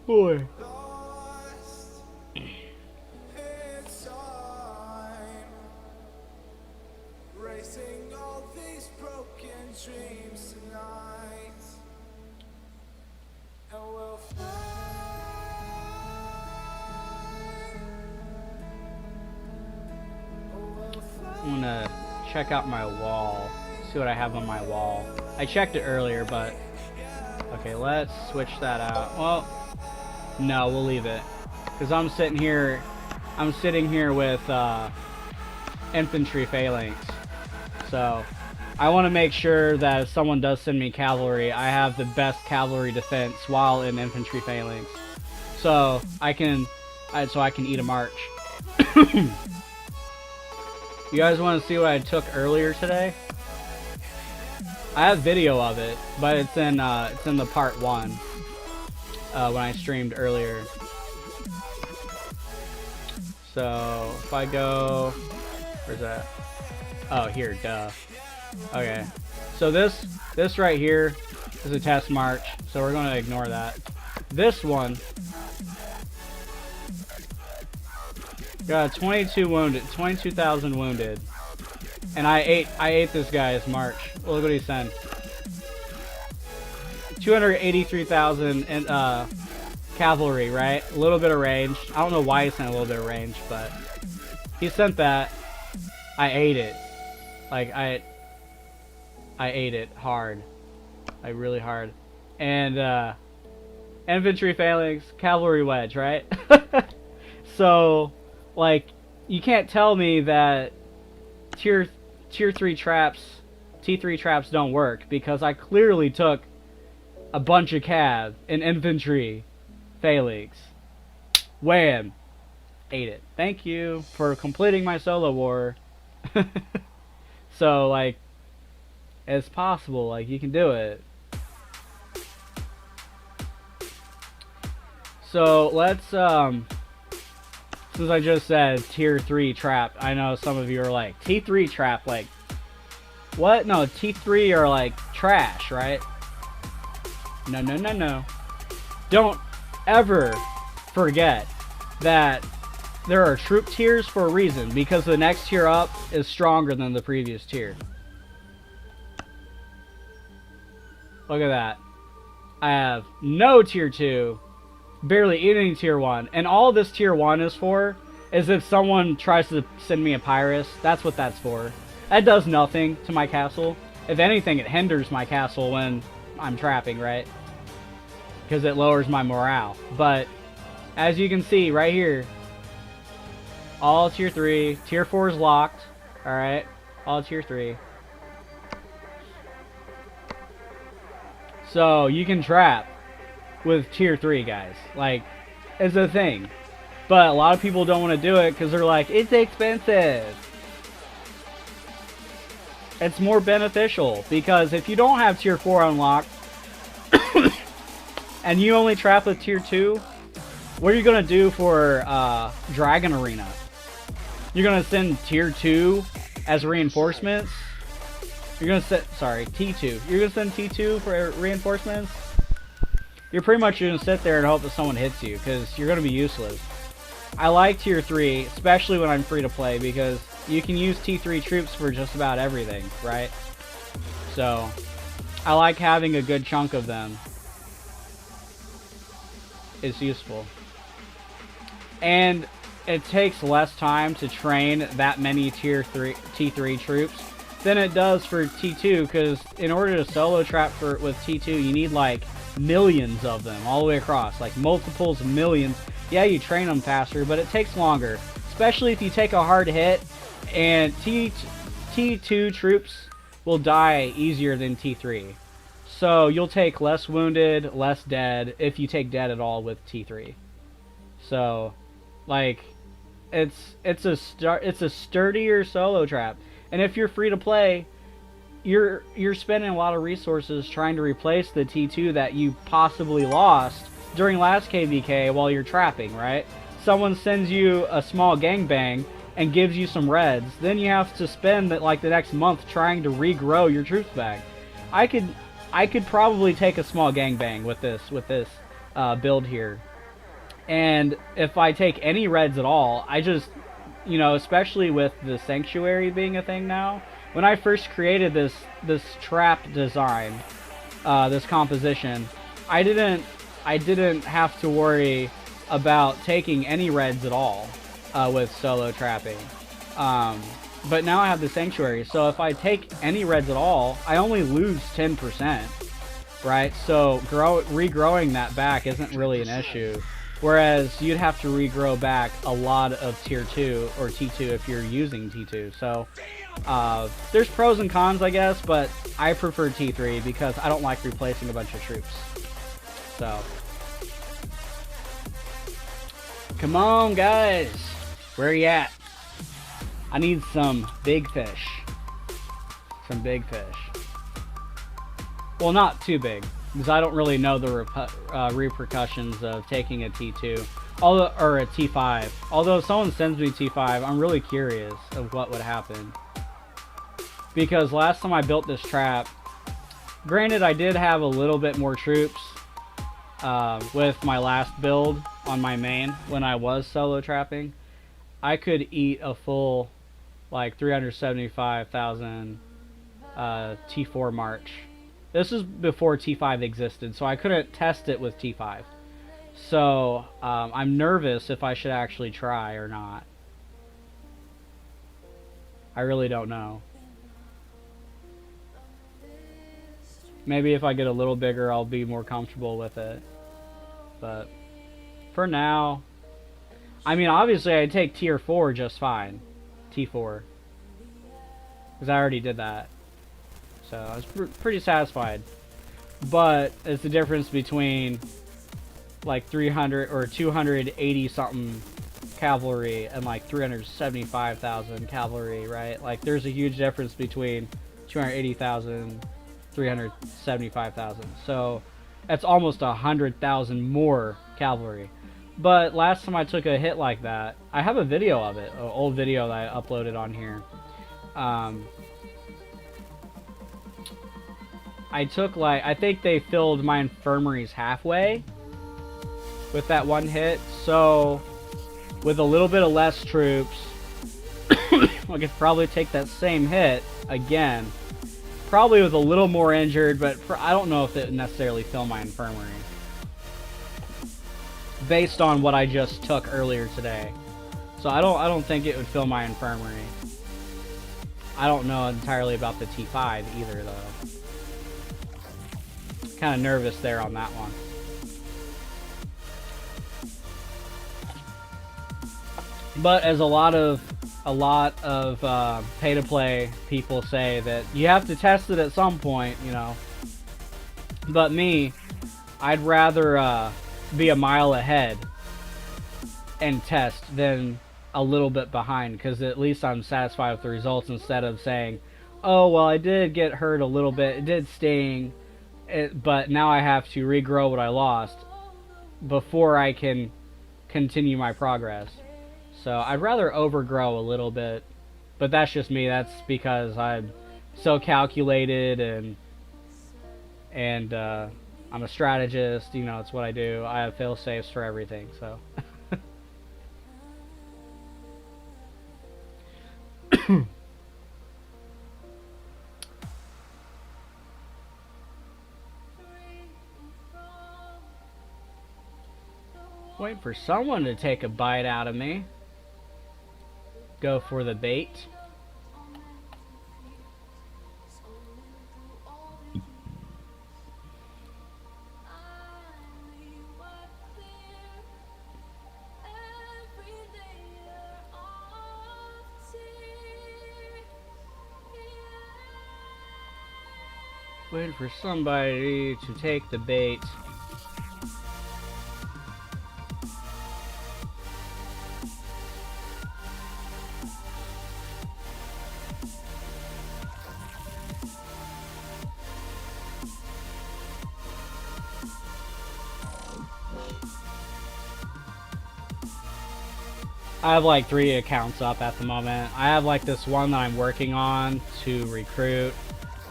Boy. I'm gonna check out my wall, see what I have on my wall. I checked it earlier, but okay, let's switch that out. Well, no, we'll leave it, because I'm sitting here with infantry phalanx, so I want to make sure that if someone does send me cavalry, I have the best cavalry defense while in infantry phalanx, so I can eat a march. You guys want to see what I took earlier today? I have video of it, but it's in the part 1 when I streamed earlier. So if I go, where's that? Oh, here, duh. Okay, so this right here is a test march, so we're going to ignore that. This one got 22 wounded, 22,000 wounded, and I ate this guy's march. Look what he sent. 283,000 and cavalry, right? A little bit of range. I don't know why he sent a little bit of range, but he sent that. I ate it. Like I ate it hard, like really hard. And infantry phalanx, cavalry wedge, right? So, like, you can't tell me that tier 3 traps, T3 traps don't work, because I clearly took a bunch of cav and infantry phalanx. Wham! Ate it. Thank you for completing my solo war. So, like, it's possible, like, you can do it. So let's since I just said tier 3 trap, I know some of you are like, T3 trap, like, what? No, T3 are like trash, right? No, no, no, no. Don't ever forget that there are troop tiers for a reason, because the next tier up is stronger than the previous tier. Look at that. I have no tier 2, barely any tier 1, and all this tier 1 is for is if someone tries to send me a Pyrus. That's what that's for. That does nothing to my castle. If anything, it hinders my castle when I'm trapping, right? Because it lowers my morale. But as you can see right here, all tier 3, tier 4 is locked. Alright, all tier 3. So you can trap with tier 3, guys. Like, it's a thing. But a lot of people don't want to do it because they're like, it's expensive. It's more beneficial because if you don't have tier 4 unlocked and you only trap with tier 2, what are you going to do for Dragon Arena? You're going to send tier 2 as reinforcements? You're going to send, sorry, T2. You're going to send T2 for reinforcements? You're pretty much going to sit there and hope that someone hits you because you're going to be useless. I like tier 3, especially when I'm free to play, because you can use T3 troops for just about everything, right? So, I like having a good chunk of them. It's useful. And it takes less time to train that many T3 troops than it does for T2, because in order to solo trap with T2, you need like millions of them all the way across, like multiples of millions. Yeah, you train them faster, but it takes longer, especially if you take a hard hit, and T2 troops will die easier than T3. So you'll take less wounded, less dead, if you take dead at all with T3. So, like, it's a sturdier solo trap. And if you're free to play, you're spending a lot of resources trying to replace the T2 that you possibly lost during last KVK while you're trapping, right? Someone sends you a small gangbang and gives you some reds, then you have to spend like the next month trying to regrow your troops back. I could probably take a small gangbang with this build here, and if I take any reds at all, I just, you know, especially with the sanctuary being a thing now. When I first created this trap design, this composition, I didn't have to worry about taking any reds at all with solo trapping. But now I have the sanctuary, so if I take any reds at all, I only lose 10%, right? So regrowing that back isn't really an issue. Whereas you'd have to regrow back a lot of tier 2 or T2 if you're using T2. So there's pros and cons, I guess, but I prefer T3 because I don't like replacing a bunch of troops. So, come on, guys. Where are you at? I need some big fish. Some big fish. Well, not too big, because I don't really know the repercussions of taking a T2, or a T5. Although if someone sends me T5, I'm really curious of what would happen. Because last time I built this trap, granted I did have a little bit more troops with my last build on my main when I was solo trapping. I could eat a full like 375,000 T4 march. This is before T5 existed, so I couldn't test it with T5. So I'm nervous if I should actually try or not. I really don't know. Maybe if I get a little bigger, I'll be more comfortable with it. But for now, I mean, obviously I'd take tier 4 just fine. T4. Because I already did that. So I was pretty satisfied. But it's the difference between like 300 or 280 something cavalry and like 375,000 cavalry, right? Like there's a huge difference between 280,000, 375,000. So that's almost 100,000 more cavalry. But last time I took a hit like that, I have a video of it, an old video that I uploaded on here. I took like, I think they filled my infirmaries halfway with that one hit. So with a little bit of less troops, I could probably take that same hit again. Probably with a little more injured, but I don't know if it would necessarily fill my infirmary. Based on what I just took earlier today. So I don't think it would fill my infirmary. I don't know entirely about the T5 either though. Kind of nervous there on that one. But as a lot of pay-to-play people say, that you have to test it at some point, you know. But me, I'd rather be a mile ahead and test than a little bit behind, because at least I'm satisfied with the results, instead of saying, oh, well, I did get hurt a little bit, it did sting, but now I have to regrow what I lost before I can continue my progress. So I'd rather overgrow a little bit, but that's just me. That's because I'm so calculated and I'm a strategist. You know, it's what I do. I have fail safes for everything. So. Wait for someone to take a bite out of me. Go for the bait. Waiting for somebody to take the bait. I have like 3 accounts up at the moment. I have like this one that I'm working on to recruit,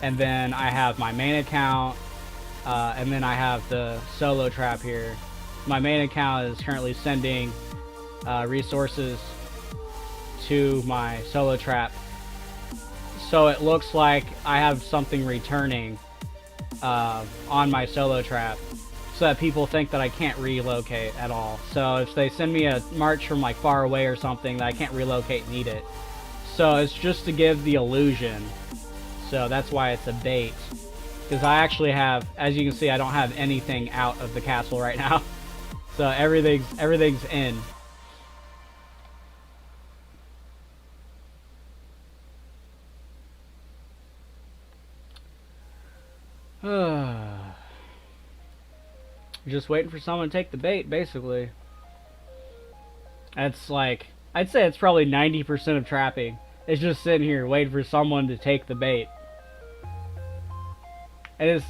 and then I have my main account, and then I have the solo trap here. My main account is currently sending resources to my solo trap, so it looks like I have something returning on my solo trap, so that people think that I can't relocate at all. So if they send me a march from like far away or something that I can't relocate and eat it. So it's just to give the illusion. So that's why it's a bait. Because I actually have, as you can see, I don't have anything out of the castle right now. So everything's in. Just waiting for someone to take the bait, basically. That's like, I'd say it's probably 90% of trapping. It's just sitting here waiting for someone to take the bait. It is,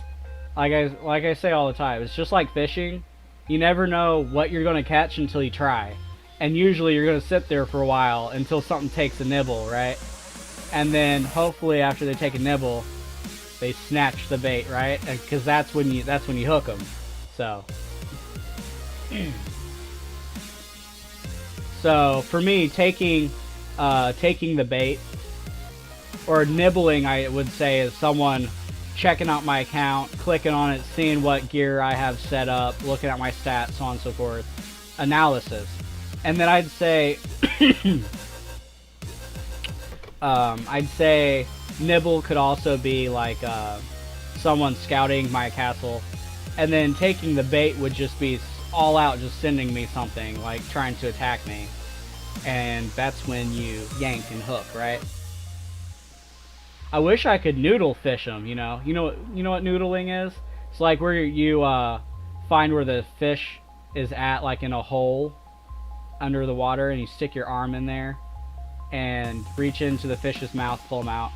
like I say all the time, it's just like fishing. You never know what you're going to catch until you try. And usually you're going to sit there for a while until something takes a nibble, right? And then hopefully after they take a nibble, they snatch the bait, right? Because that's when you hook them. So for me, taking the bait, or nibbling, I would say, is someone checking out my account, clicking on it, seeing what gear I have set up, looking at my stats, so on and so forth, analysis. And then I'd say nibble could also be like someone scouting my castle. And then taking the bait would just be all out, just sending me something, like trying to attack me. And that's when you yank and hook, right? I wish I could noodle fish them, you know? You know what noodling is? It's like where you find where the fish is at, like in a hole under the water, and you stick your arm in there and reach into the fish's mouth, pull them out.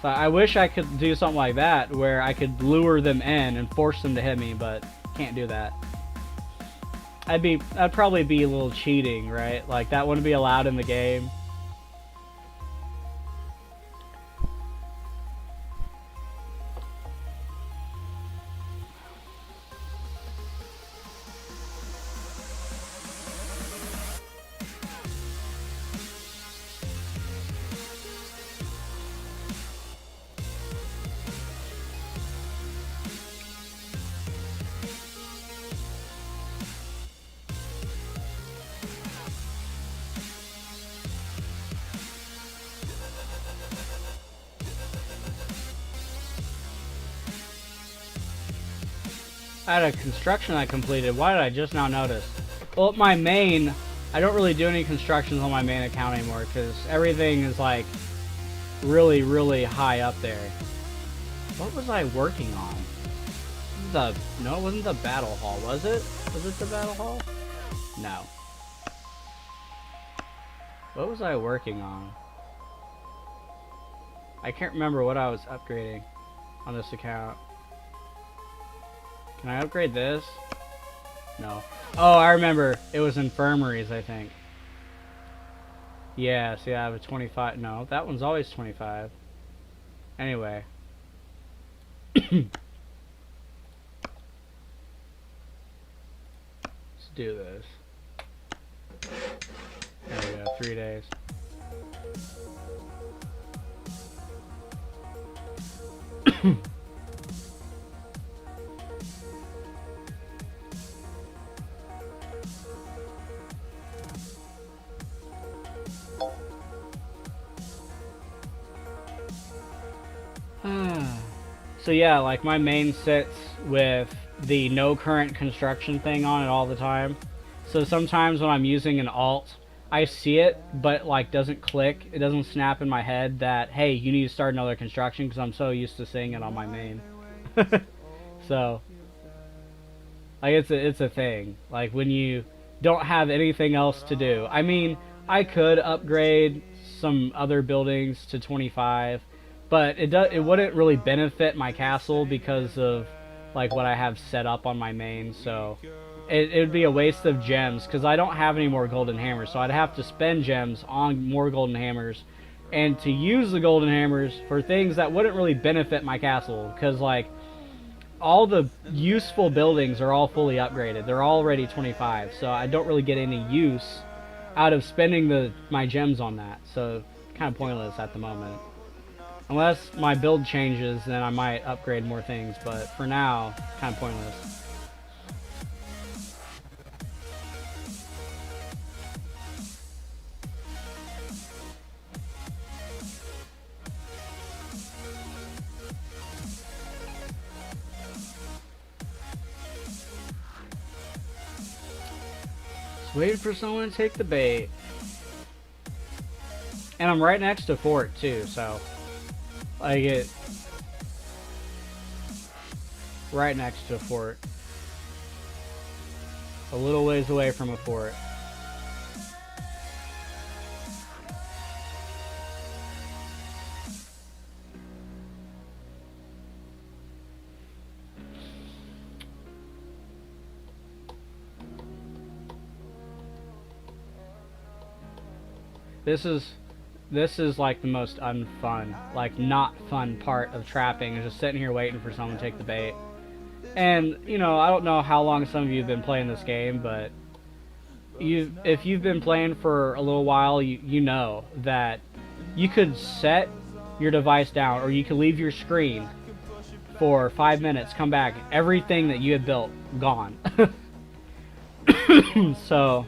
So I wish I could do something like that, where I could lure them in and force them to hit me, but can't do that. That'd probably be a little cheating, right? Like that wouldn't be allowed in the game. I had a construction I completed. Why did I just now notice? Well, my main, I don't really do any constructions on my main account anymore because everything is like really, really high up there. What was I working on? No, it wasn't the battle hall, was it? Was it the battle hall? No. What was I working on? I can't remember what I was upgrading on this account. Can I upgrade this? No. Oh, I remember. It was infirmaries, I think. Yeah, see, I have a 25. No, that one's always 25. Anyway. Let's do this. There we go, 3 days. So yeah, like my main sits with the no current construction thing on it all the time. So sometimes when I'm using an alt, I see it, but like doesn't click. It doesn't snap in my head that, hey, you need to start another construction because I'm so used to seeing it on my main. So, like it's a thing. Like when you don't have anything else to do. I mean, I could upgrade some other buildings to 25. But it wouldn't really benefit my castle because of like what I have set up on my main, so it would be a waste of gems because I don't have any more golden hammers, so I'd have to spend gems on more golden hammers and to use the golden hammers for things that wouldn't really benefit my castle because like all the useful buildings are all fully upgraded. They're already 25, so I don't really get any use out of spending my gems on that, so kind of pointless at the moment. Unless my build changes, then I might upgrade more things, but for now, kind of pointless. Just waiting for someone to take the bait. And I'm right next to fort too, so I get right next to a fort. A little ways away from a fort. This is like the most unfun, like not fun part of trapping, is just sitting here waiting for someone to take the bait. And, you know, I don't know how long some of you have been playing this game, but if you've been playing for a little while, you know that you could set your device down or you could leave your screen for 5 minutes, come back, everything that you had built, gone. So,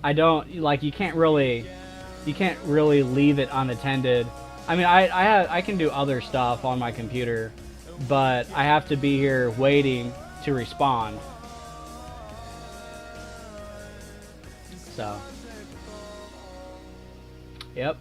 I don't, like, you can't really leave it unattended. I mean, I can do other stuff on my computer, but I have to be here waiting to respond. So, yep.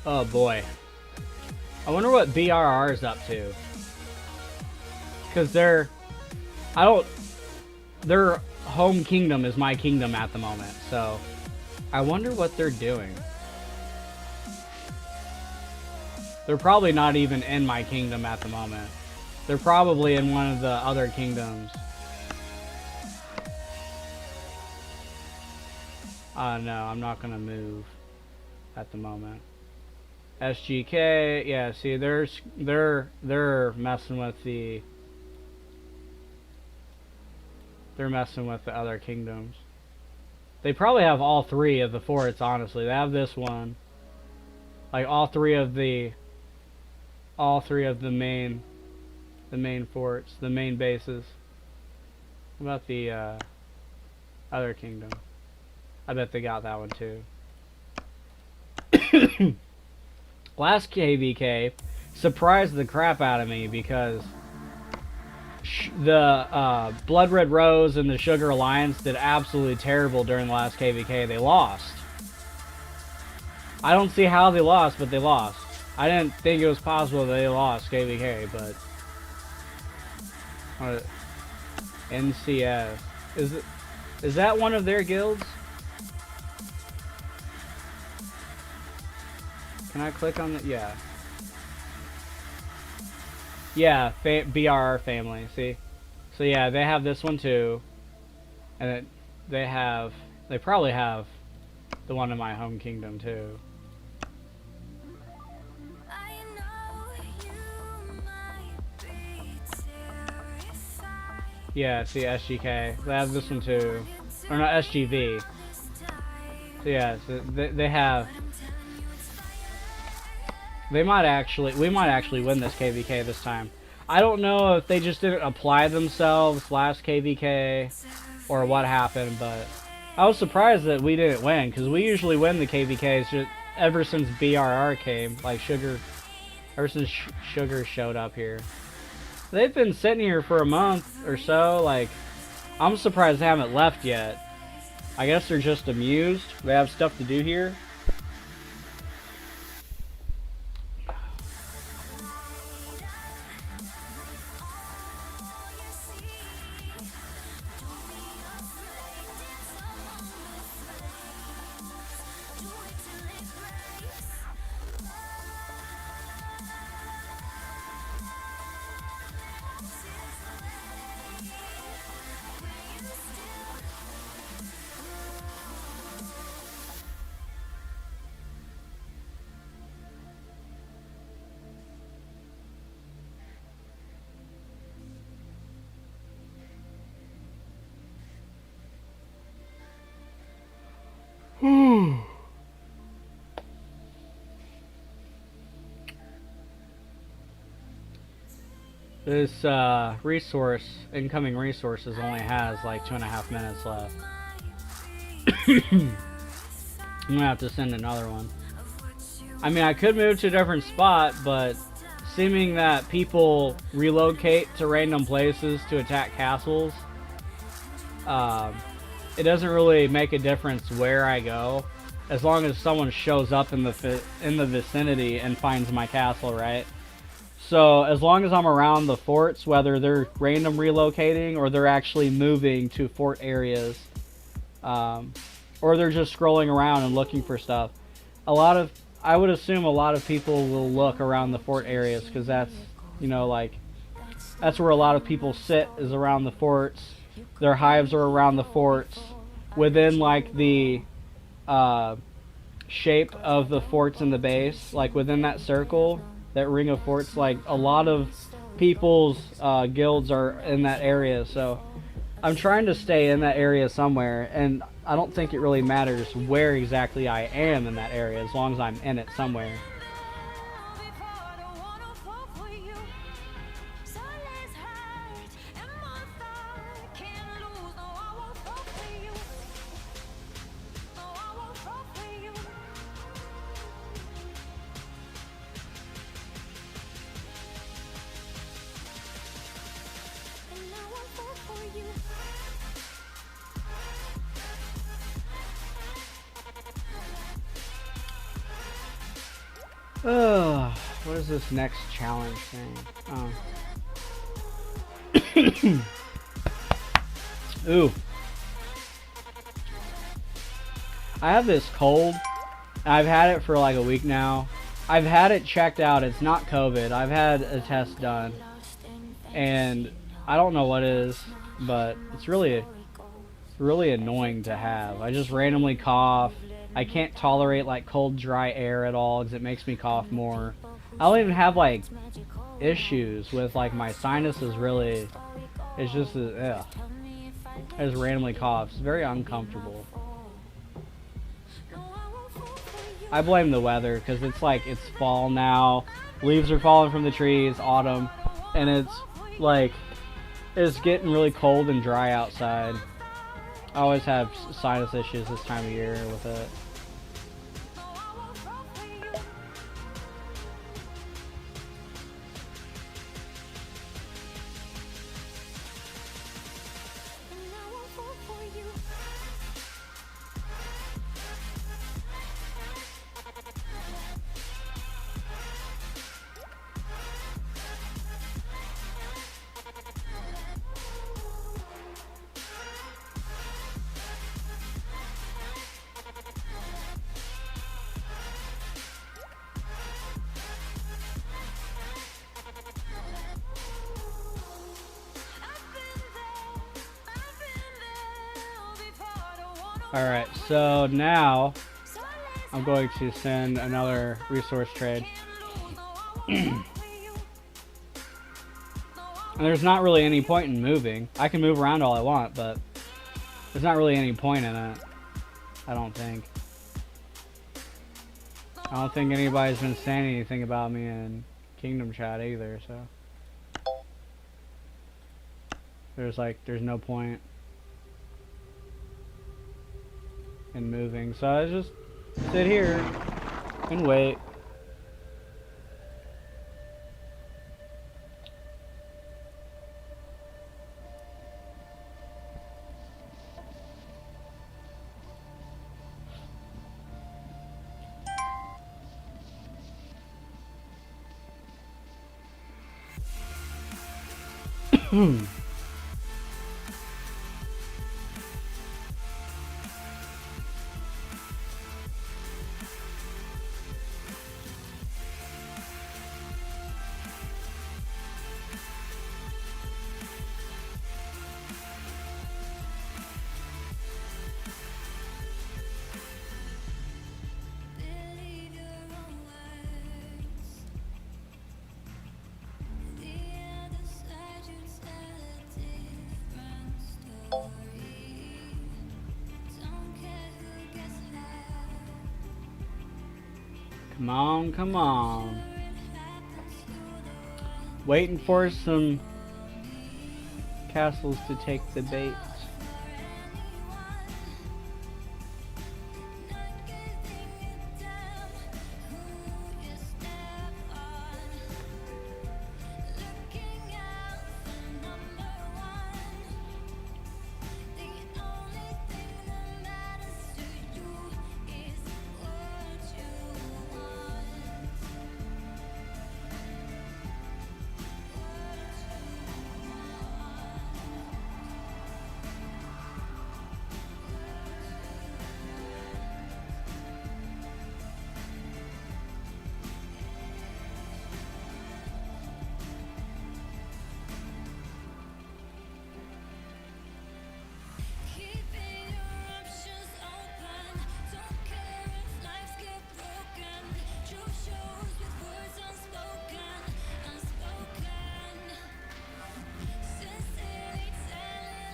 Oh boy. I wonder what BRR is up to. Because their home kingdom is my kingdom at the moment, so I wonder what they're doing. They're probably not even in my kingdom at the moment. They're probably in one of the other kingdoms. No, I'm not gonna move at the moment. SGK, yeah, see, they're messing with the other kingdoms. They probably have all three of the forts, honestly. They have this one. Like all three of the main forts, the main bases. What about the other kingdom? I bet they got that one too. Last KVK surprised the crap out of me because the Blood Red Rose and the Sugar Alliance did absolutely terrible during the last KVK. They lost. I don't see how they lost, but they lost. I didn't think it was possible that they lost KVK, but NCS is that one of their guilds? Can I click on it? Yeah. Yeah, BRR family, see? So yeah, they have this one too. And they probably have the one in my home kingdom too. Yeah, see, SGK. They have this one too. Or not, SGV. So yeah, so they have... we might actually win this KVK this time. I don't know if they just didn't apply themselves last KVK or what happened, but I was surprised that we didn't win, because we usually win the KVKs just ever since BRR came, like ever since Sugar showed up here. They've been sitting here for a month or so, like, I'm surprised they haven't left yet. I guess they're just amused. They have stuff to do here. This incoming resources only has like 2.5 minutes left. I'm gonna have to send another one. I mean, I could move to a different spot, but seeming that people relocate to random places to attack castles, it doesn't really make a difference where I go, as long as someone shows up in the vicinity and finds my castle, right? So as long as I'm around the forts, whether they're random relocating or they're actually moving to fort areas, or they're just scrolling around and looking for stuff, I would assume a lot of people will look around the fort areas, because that's, you know, like, that's where a lot of people sit, is around the forts. Their hives are around the forts, within like the shape of the forts in the base, like within that circle, that ring of forts. Like, a lot of people's guilds are in that area, so I'm trying to stay in that area somewhere, and I don't think it really matters where exactly I am in that area, as long as I'm in it somewhere. What is this next challenge thing? Oh. Ooh. I have this cold. I've had it for like a week now. I've had it checked out. It's not COVID. I've had a test done. And I don't know what it is, but it's really annoying to have. I just randomly cough. I can't tolerate like cold, dry air at all because it makes me cough more. I don't even have like issues with like my sinuses really. It's just, ugh. I just randomly cough. It's very uncomfortable. I blame the weather because it's like it's fall now. Leaves are falling from the trees, autumn, and it's like it's getting really cold and dry outside. I always have sinus issues this time of year with it. Alright, so now I'm going to send another resource trade. And there's not really any point in moving. I can move around all I want, but there's not really any point in it. I don't think. I don't think anybody's been saying anything about me in Kingdom Chat either, so. There's no point in moving, so I just sit here and wait. Come on, come on. Waiting for some castles to take the bait.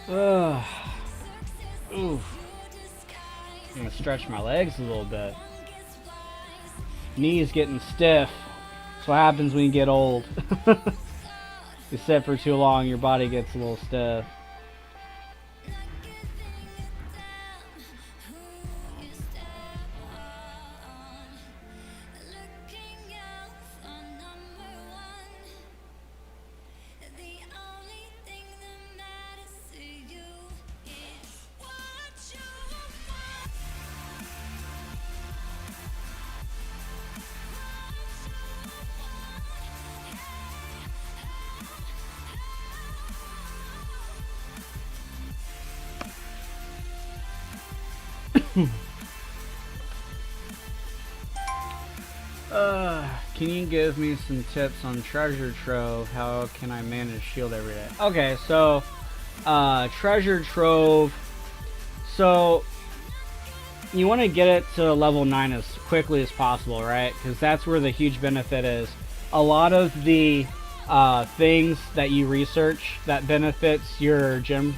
Ugh. Oof. I'm gonna stretch my legs a little bit. Knees getting stiff. That's what happens when you get old. You sit for too long, your body gets a little stiff. Can you give me some tips on treasure trove? How can I manage shield every day? Okay, so treasure trove. So you want to get it to level 9 as quickly as possible, right? Because that's where the huge benefit is. A lot of the things that you research that benefits your gem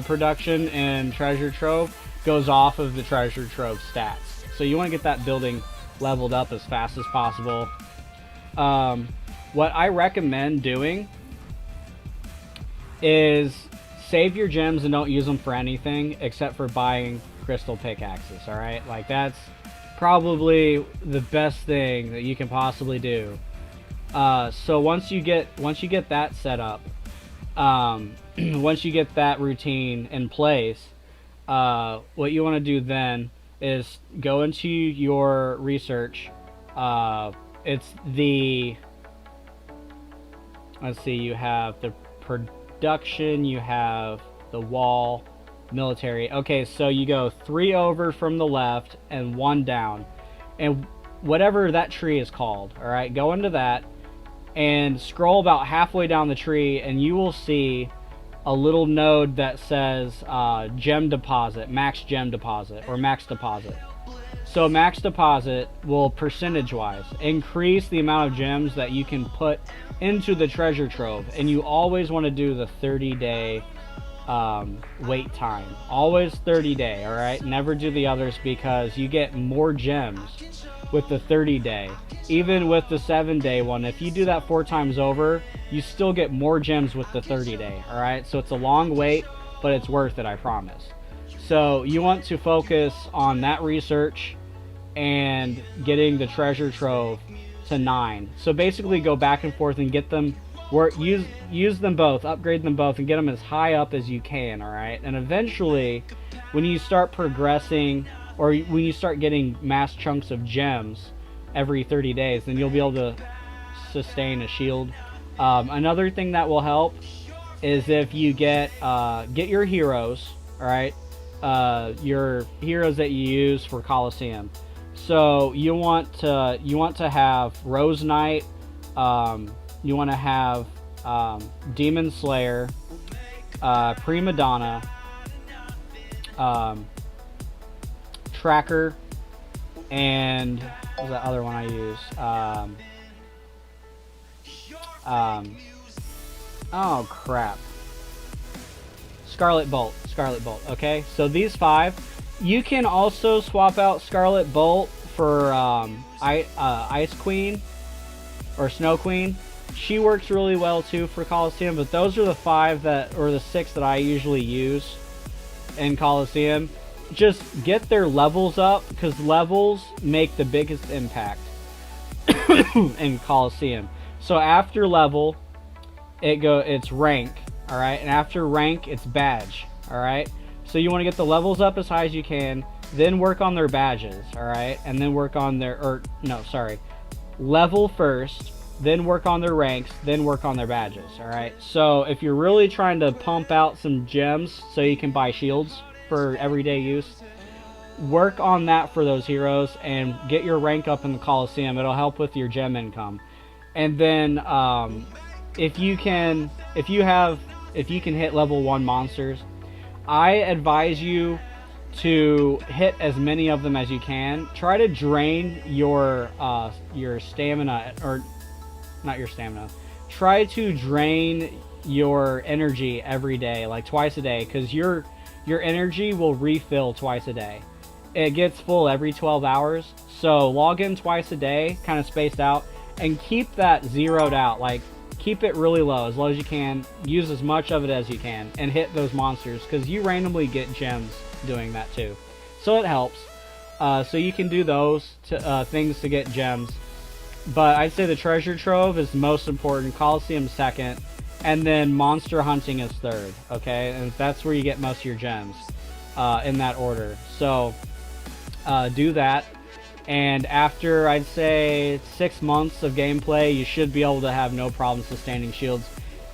production and treasure trove goes off of the treasure trove stats. So you want to get that building leveled up as fast as possible. What I recommend doing is save your gems and don't use them for anything except for buying crystal pickaxes. All right, like that's probably the best thing that you can possibly do. So once you get that set up, once you get that routine in place, what you want to do then is go into your research. It's the, let's see, you have the production, you have the wall, military. Okay, so you go 3 over from the left and 1 down, and whatever that tree is called, all right, go into that and scroll about halfway down the tree, and you will see a little node that says gem deposit, max gem deposit, or max deposit. So max deposit will percentage-wise increase the amount of gems that you can put into the treasure trove, and you always want to do the 30-day wait time. Always 30-day, all right? Never do the others, because you get more gems with the 30-day. Even with the 7-day one, if you do that 4 times over, you still get more gems with the 30-day, all right? So it's a long wait, but it's worth it, I promise. So you want to focus on that research and getting the treasure trove to 9. So basically go back and forth and get them, use them both, upgrade them both, and get them as high up as you can, all right? And eventually, when you start progressing, or when you start getting mass chunks of gems every 30 days, then you'll be able to sustain a shield. Another thing that will help is if you get your heroes, all right? Your heroes that you use for Coliseum. So you want to have Rose Knight, you want to have Demon Slayer, Prima Donna, Tracker, and what was that other one I use? Oh crap. Scarlet Bolt. Okay, so these 5. You can also swap out Scarlet Bolt for Ice Queen or Snow Queen. She works really well too for Coliseum, but those are the 5 that, or the 6 that I usually use in Coliseum. Just get their levels up, because levels make the biggest impact in Coliseum. So after level, it's rank, all right, and after rank, it's badge, all right. So you want to get the levels up as high as you can, then work on their badges, all right, and then work on their, level first, then work on their ranks, then work on their badges, all right. So if you're really trying to pump out some gems so you can buy shields for everyday use, work on that for those heroes and get your rank up in the Coliseum. It'll help with your gem income. And then if you can hit level 1 monsters, I advise you to hit as many of them as you can. Try to drain your stamina, or not your stamina. Try to drain your energy every day, like twice a day, because your energy will refill twice a day. It gets full every 12 hours. So log in twice a day, kind of spaced out, and keep that zeroed out. Like, keep it really low as you can. Use as much of it as you can, and hit those monsters, because you randomly get gems doing that too. So it helps. So you can do those things to get gems. But I'd say the treasure trove is most important, Coliseum second, and then monster hunting is third, okay? And that's where you get most of your gems, in that order. So do that. And after, I'd say, 6 months of gameplay, you should be able to have no problem sustaining shields.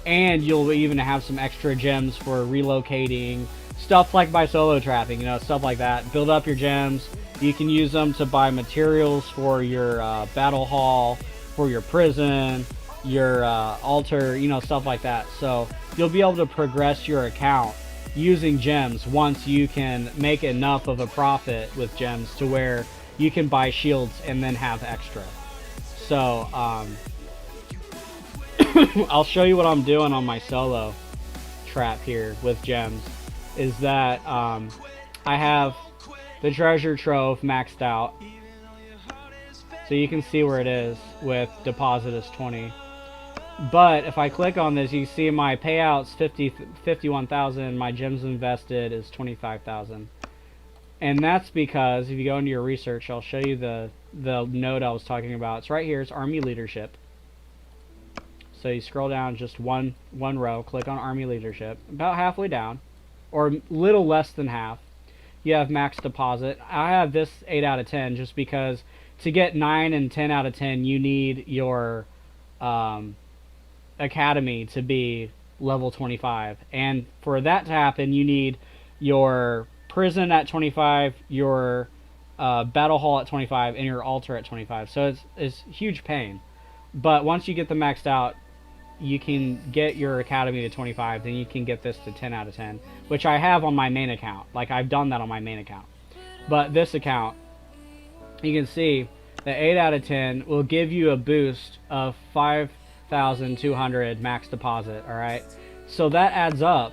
And you'll even have some extra gems for relocating, stuff like by solo trapping, you know, stuff like that. Build up your gems. You can use them to buy materials for your battle hall, for your prison, your altar, you know, stuff like that. So you'll be able to progress your account using gems once you can make enough of a profit with gems to where you can buy shields and then have extra. So I'll show you what I'm doing on my solo trap here with gems. Is that I have the treasure trove maxed out, so you can see where it is with deposit is 20. But if I click on this, you see my payouts 51,000. My gems invested is 25,000, and that's because if you go into your research, I'll show you the node I was talking about. It's right here. It's Army Leadership. So you scroll down just one row, click on Army Leadership, about halfway down, or a little less than half. You have max deposit. I have this 8 out of 10 just because to get 9 and 10 out of 10, you need your academy to be level 25. And for that to happen, you need your prison at 25, your battle hall at 25, and your altar at 25. So it's huge pain. But once you get them maxed out, you can get your academy to 25, then you can get this to 10 out of 10, which I have on my main account. Like, I've done that on my main account. But this account, you can see the 8 out of 10 will give you a boost of 5,200 max deposit, alright? So that adds up.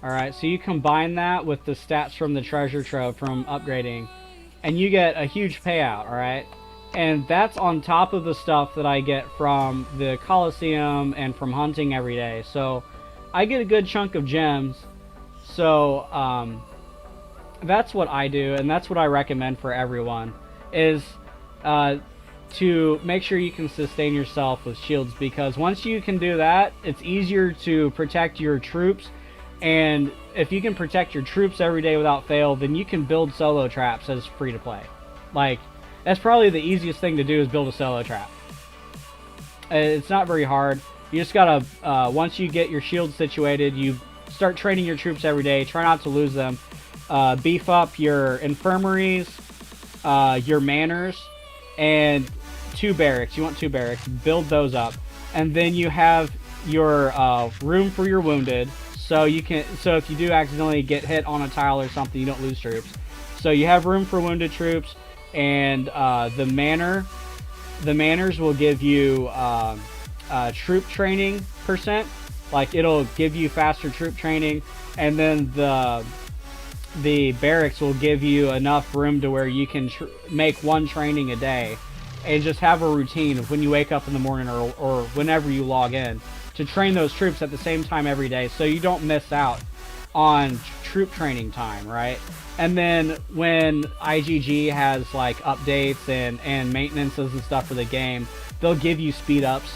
Alright, so you combine that with the stats from the treasure trove from upgrading, and you get a huge payout, alright? And that's on top of the stuff that I get from the Coliseum and from hunting every day. So I get a good chunk of gems. So that's what I do, and that's what I recommend for everyone, is to make sure you can sustain yourself with shields, because once you can do that, it's easier to protect your troops. And if you can protect your troops every day without fail, then you can build solo traps as free to play. Like, that's probably the easiest thing to do, is build a solo trap. It's not very hard. You just gotta, once you get your shield situated, you start training your troops every day. Try not to lose them. Beef up your infirmaries, your manors, and 2 barracks. You want 2 barracks. Build those up. And then you have your room for your wounded. So you can, so if you do accidentally get hit on a tile or something, you don't lose troops. So you have room for wounded troops. And the manors will give you troop training %. Like, it'll give you faster troop training, and then the barracks will give you enough room to where you can make 1 training a day, and just have a routine of when you wake up in the morning or whenever you log in to train those troops at the same time every day, so you don't miss out on troop training time, right? And then when IGG has like updates and maintenances and stuff for the game, they'll give you speed ups,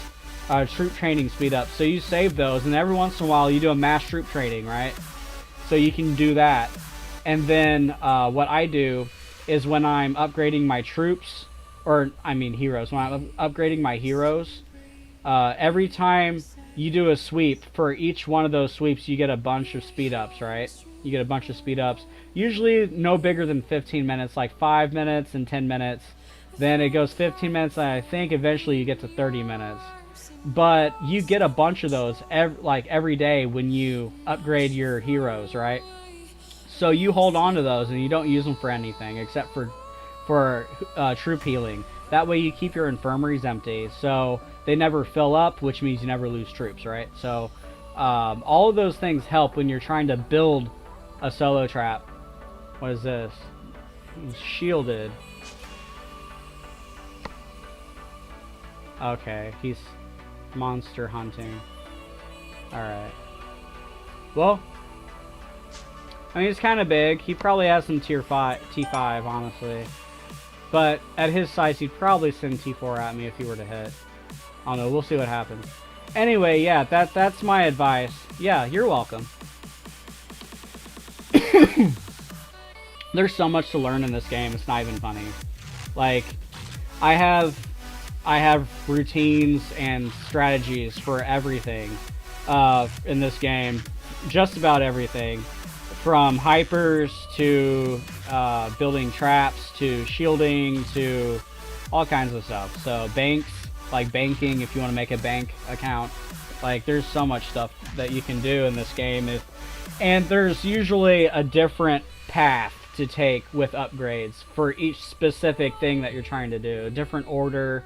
troop training speed ups. So you save those, and every once in a while you do a mass troop training, right? So you can do that. And then what I do is when I'm upgrading my troops, or I mean heroes, when I'm upgrading my heroes, every time you do a sweep, for each one of those sweeps you get a bunch of speed ups, right? You get a bunch of speed ups, usually no bigger than 15 minutes, like 5 minutes and 10 minutes. Then it goes 15 minutes, and I think eventually you get to 30 minutes. But you get a bunch of those every day when you upgrade your heroes, right? So you hold on to those and you don't use them for anything except for troop healing. That way you keep your infirmaries empty, so they never fill up, which means you never lose troops, right? So all of those things help when you're trying to build a solo trap. What is this? He's shielded. Okay, he's monster hunting. Alright. Well, I mean, he's kind of big. He probably has some T5, honestly. But at his size, he'd probably send T4 at me if he were to hit. I don't know, we'll see what happens. Anyway, yeah, that's my advice. Yeah, you're welcome. There's so much to learn in this game, it's not even funny. Like, I have routines and strategies for everything in this game. Just about everything. from hypers to building traps to shielding to all kinds of stuff. So banks, like banking, if you want to make a bank account, like there's so much stuff that you can do in this game. And there's usually a different path to take with upgrades for each specific thing that you're trying to do, a different order,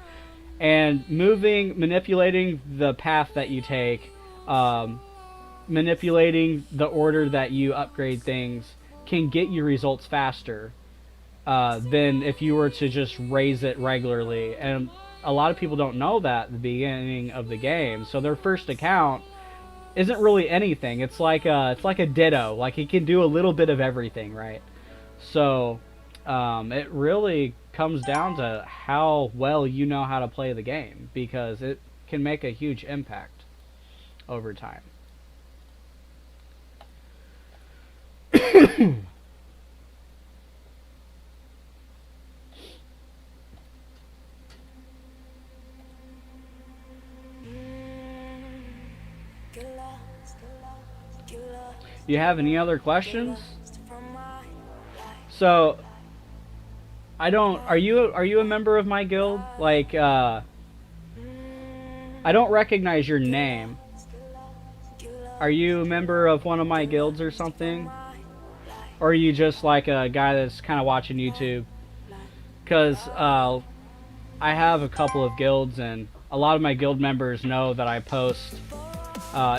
and manipulating the path that you take, manipulating the order that you upgrade things can get you results faster than if you were to just raise it regularly. And a lot of people don't know that at the beginning of the game, so their first account isn't really anything. It's like a ditto. Like it can do a little bit of everything, right? So it really comes down to how well you know how to play the game, because it can make a huge impact over time. You have any other questions? So, are you a member of my guild? Like, I don't recognize your name. Are you a member of one of my guilds or something? Or are you just like a guy that's kind of watching YouTube? Because, I have a couple of guilds, and a lot of my guild members know that I post,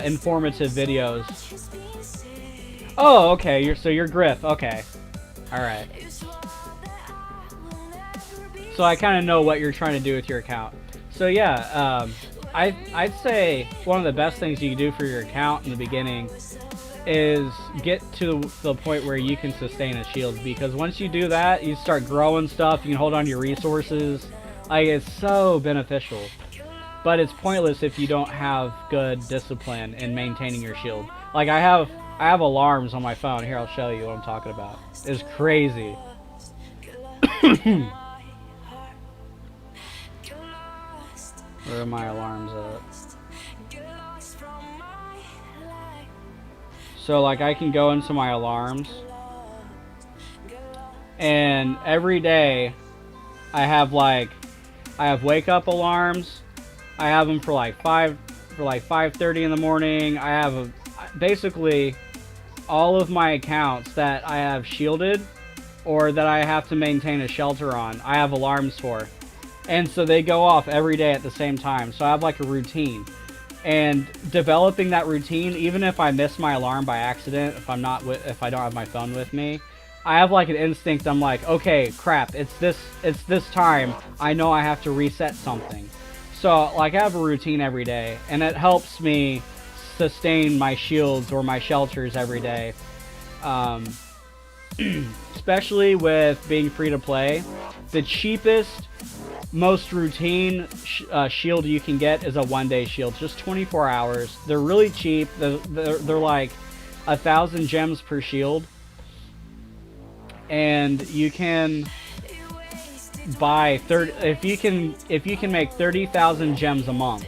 informative videos. Oh, okay, so you're Griff, okay. Alright. So I kind of know what you're trying to do with your account. So yeah, I'd say one of the best things you can do for your account in the beginning is get to the point where you can sustain a shield, because once you do that, you start growing stuff, you can hold on to your resources. Like, it's so beneficial. But it's pointless if you don't have good discipline in maintaining your shield. Like, I have alarms on my phone. Here, I'll show you what I'm talking about. It's crazy. Where are my alarms at? So, like, I can go into my alarms, and every day I have wake up alarms. I have them for like 5:30 in the morning. I have basically all of my accounts that I have shielded or that I have to maintain a shelter on, I have alarms for. And so they go off every day at the same time. So I have like a routine. And developing that routine, even if I miss my alarm by accident, if I don't have my phone with me, I have like an instinct. I'm like, okay, crap, it's this time. I know I have to reset something. So like I have a routine every day, and it helps me sustain my shields or my shelters every day. Especially with being free to play, the cheapest, most routine shield you can get is a 1-day shield, just 24 hours. They're really cheap. They're like 1,000 gems per shield, and you can buy if you can make 30,000 gems a month,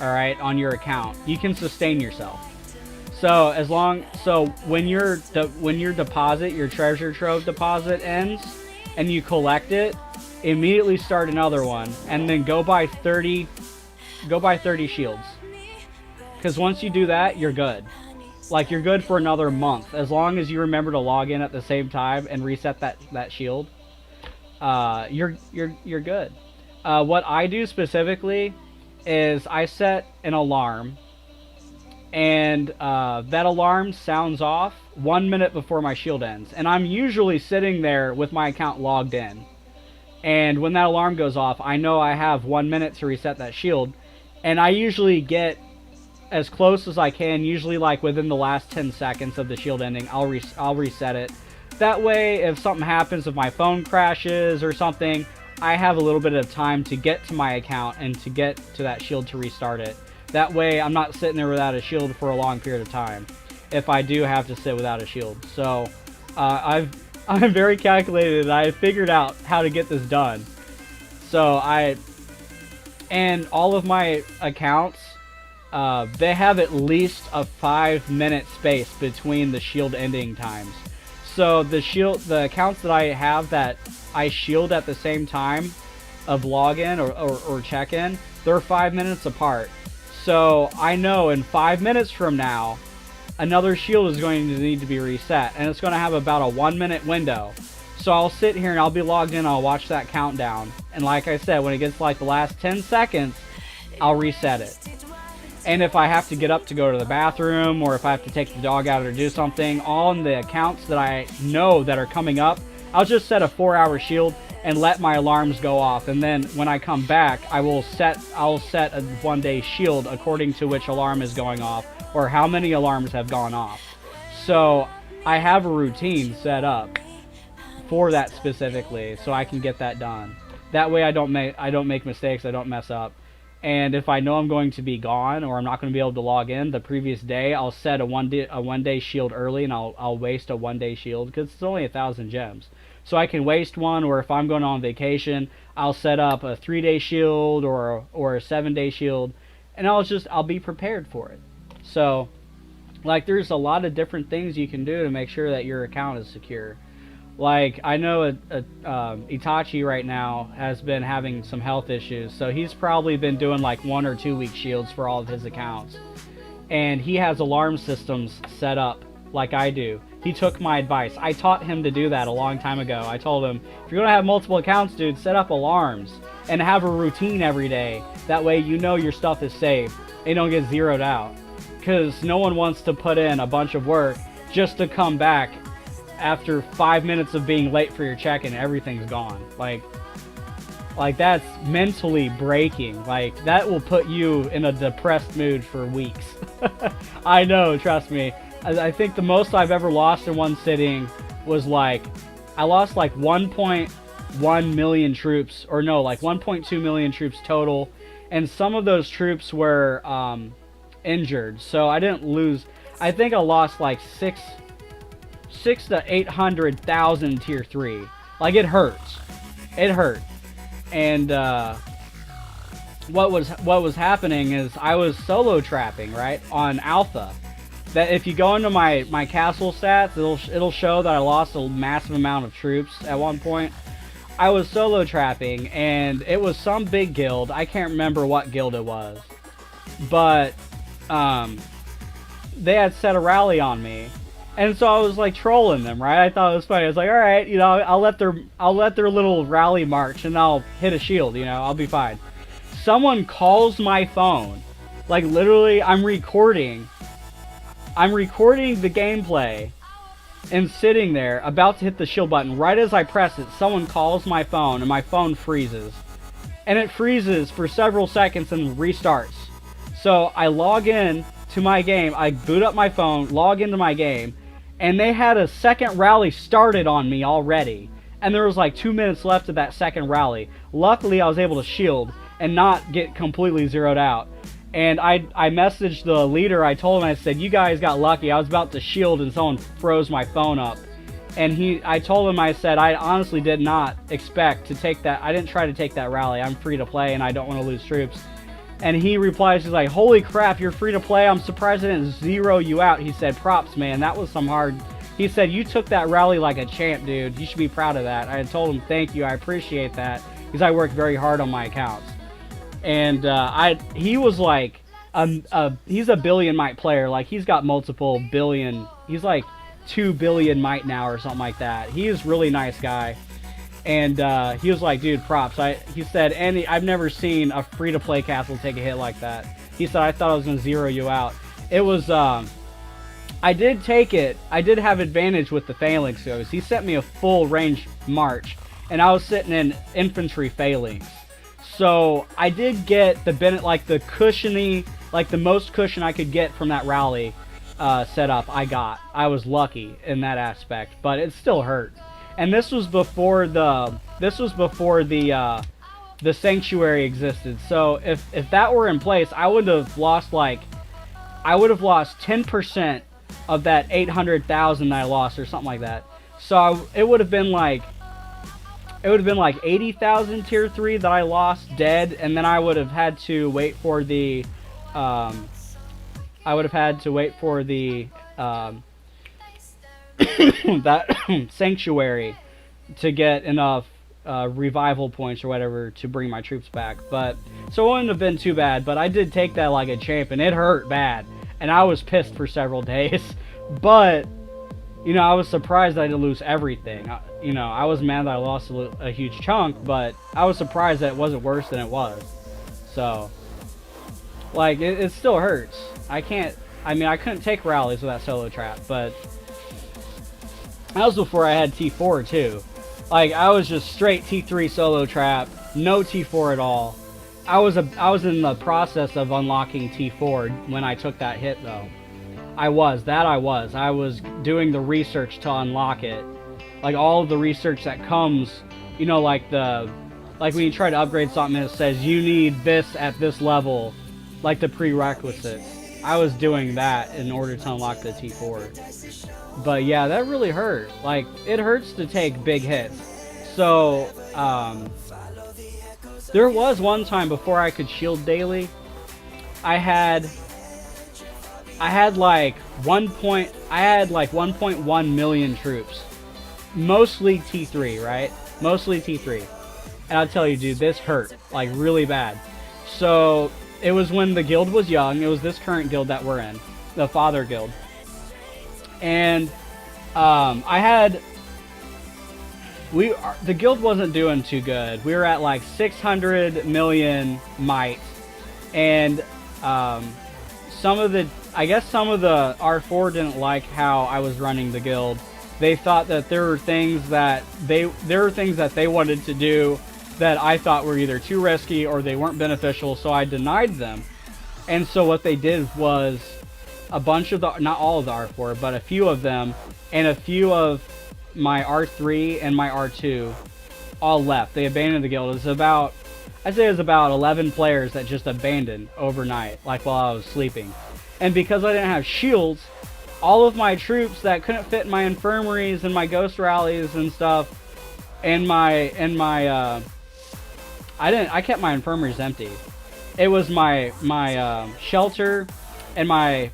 all right, on your account, you can sustain yourself. So when your deposit, your treasure trove deposit ends, and you collect it, immediately start another one, and then go buy 30 shields. Because once you do that, you're good. Like, you're good for another month, as long as you remember to log in at the same time and reset that shield. You're good. What I do specifically is I set an alarm, and that alarm sounds off 1 minute before my shield ends, and I'm usually sitting there with my account logged in. And when that alarm goes off, I know I have 1 minute to reset that shield, and I usually get as close as I can, usually like within the last 10 seconds of the shield ending. I'll reset it. That way, if something happens, if my phone crashes or something, I have a little bit of time to get to my account and to get to that shield to restart it. That way, I'm not sitting there without a shield for a long period of time, if I do have to sit without a shield. So, I'm very calculated, and I figured out how to get this done. So and all of my accounts they have at least a 5-minute space between the shield ending times. So the accounts that I have that I shield at the same time of login or check-in, they're 5 minutes apart. So I know in 5 minutes from now, another shield is going to need to be reset, and it's going to have about a 1-minute window. So I'll sit here and I'll be logged in, I'll watch that countdown, and like I said, when it gets like the last 10 seconds, I'll reset it. And if I have to get up to go to the bathroom, or if I have to take the dog out or do something, on the accounts that I know that are coming up, I'll just set a 4-hour shield and let my alarms go off. And then when I come back, I'll set a 1-day shield according to which alarm is going off, or how many alarms have gone off. So I have a routine set up for that specifically, so I can get that done. That way I don't make mistakes, I don't mess up. And if I know I'm going to be gone, or I'm not going to be able to log in the previous day, I'll set a one day shield early, and I'll waste a 1-day shield, because it's only 1,000 gems. So I can waste one, or if I'm going on vacation, I'll set up a 3-day shield or a 7-day shield, and I'll be prepared for it. So, like, there's a lot of different things you can do to make sure that your account is secure. Like, I know Itachi right now has been having some health issues, so he's probably been doing like 1 or 2 week shields for all of his accounts. And he has alarm systems set up like I do. He took my advice. I taught him to do that a long time ago. I told him, if you're going to have multiple accounts, dude, set up alarms and have a routine every day. That way you know your stuff is safe and you don't get zeroed out. Because no one wants to put in a bunch of work just to come back after 5 minutes of being late for your check-in, everything's gone. Like that's mentally breaking. Like, that will put you in a depressed mood for weeks. I know, trust me. I think the most I've ever lost in one sitting was like, I lost like 1.1 million troops, or no, like 1.2 million troops total, and some of those troops were injured, so I didn't lose. I think I lost like 6 to 800,000 tier 3. Like, it hurts. It hurt. And what was happening is I was solo trapping, right, on alpha. That if you go into my castle stats, it'll show that I lost a massive amount of troops at one point. I was solo trapping, and it was some big guild. I can't remember what guild it was, but they had set a rally on me. And so I was like trolling them, right? I thought it was funny. I was like, all right, you know, I'll let their little rally march, and I'll hit a shield, you know, I'll be fine. Someone calls my phone, like literally, I'm recording the gameplay, and sitting there about to hit the shield button. Right as I press it, someone calls my phone, and my phone freezes, and it freezes for several seconds and restarts. So I log in to my game, I boot up my phone, log into my game, and they had a second rally started on me already. And there was like 2 minutes left of that second rally. Luckily, I was able to shield and not get completely zeroed out. And I messaged the leader. I told him, I said, you guys got lucky. I was about to shield and someone froze my phone up. And I told him, I said, I honestly did not expect to take that. I didn't try to take that rally. I'm free to play and I don't want to lose troops. And he replies, he's like, holy crap, you're free to play. I'm surprised I didn't zero you out. He said, props, man. That was some hard. He said, you took that rally like a champ, dude. You should be proud of that. I told him, thank you. I appreciate that, because I worked very hard on my accounts. And he was like, he's a billion might player. Like, he's got multiple billion. He's like 2 billion might now or something like that. He is a really nice guy. And he was like, dude, props. He said, I've never seen a free-to-play castle take a hit like that. He said, I thought I was going to zero you out. It was, I did take it. I did have advantage with the phalanx goes. He sent me a full range march, and I was sitting in infantry phalanx. So I did get the like the cushiony, like the most cushion I could get from that rally setup. I was lucky in that aspect, but it still hurt. And this was before the sanctuary existed. So if that were in place, I would have lost 10% of that 800,000 I lost, or something like that. So it would have been like 80,000 tier 3 that I lost dead, and then I would have had to wait for the I would have had to wait for the that sanctuary to get enough revival points or whatever to bring my troops back. But so it wouldn't have been too bad. But I did take that like a champ, and it hurt bad, and I was pissed for several days. But you know, I was surprised I didn't lose everything. You know, I was mad that I lost a huge chunk, but I was surprised that it wasn't worse than it was. So, like, it still hurts. I couldn't take rallies with that solo trap, but that was before I had T4 too. Like, I was just straight T3 solo trap, no T4 at all. I was in the process of unlocking T4 when I took that hit though. I was doing the research to unlock it. Like all of the research that comes, you know, like when you try to upgrade something, it says you need this at this level, like the prerequisites. I was doing that in order to unlock the T4. But yeah, that really hurt. Like, it hurts to take big hits. So, there was one time before I could shield daily, I had like 1.1 million troops. Mostly T3, right? Mostly T3. And I'll tell you, dude, this hurt. Like, really bad. So, it was when the guild was young. It was this current guild that we're in. The Father Guild. And, the guild wasn't doing too good. We were at like 600 million might. And, some of the R4 didn't like how I was running the guild. They thought that there were things that they wanted to do that I thought were either too risky or they weren't beneficial, so I denied them. And so what they did was a bunch of not all of the R4, but a few of them, and a few of my R3 and my R2 all left. They abandoned the guild. I'd say it was about 11 players that just abandoned overnight, like while I was sleeping. And because I didn't have shields, all of my troops that couldn't fit in my infirmaries and my ghost rallies and stuff, I kept my infirmaries empty. It was my shelter and my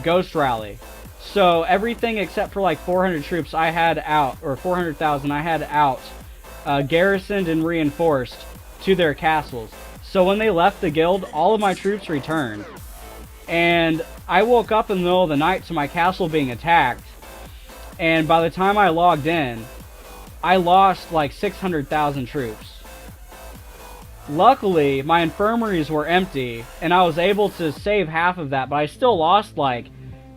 ghost rally. So everything except for like 400 troops I had out, or 400,000 I had out, garrisoned and reinforced to their castles. So when they left the guild, all of my troops returned. And I woke up in the middle of the night to my castle being attacked. And by the time I logged in, I lost like 600,000 troops. Luckily, my infirmaries were empty, and I was able to save half of that, but I still lost like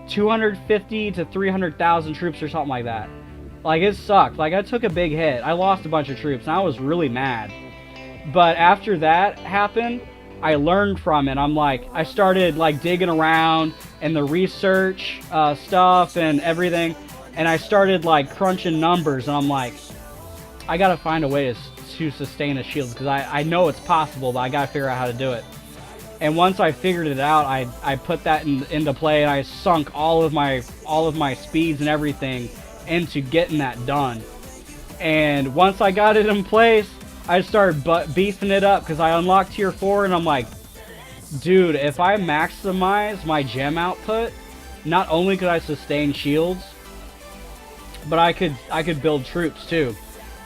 250 to 300,000 troops or something like that. Like, it sucked. Like, I took a big hit. I lost a bunch of troops, and I was really mad. But after that happened, I learned from it. I started like digging around and the research stuff and everything, and I started like crunching numbers, and I'm like, I gotta find a way to sustain a shield, because I know it's possible, but I gotta figure out how to do it. And once I figured it out, I put that into play, and I sunk all of my speeds and everything into getting that done. And once I got it in place, I started beefing it up, because I unlocked tier 4, and I'm like, dude, if I maximize my gem output, not only could I sustain shields, but I could build troops too.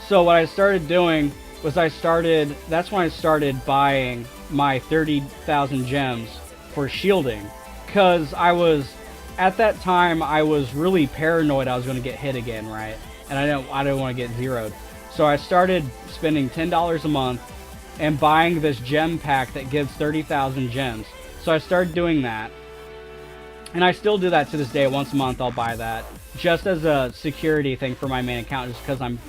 So what I started doing was that's when I started buying my 30,000 gems for shielding, because at that time I was really paranoid I was going to get hit again, right? And I didn't want to get zeroed. So I started spending $10 a month and buying this gem pack that gives 30,000 gems. So I started doing that. And I still do that to this day. Once a month I'll buy that, just as a security thing for my main account, just because I'm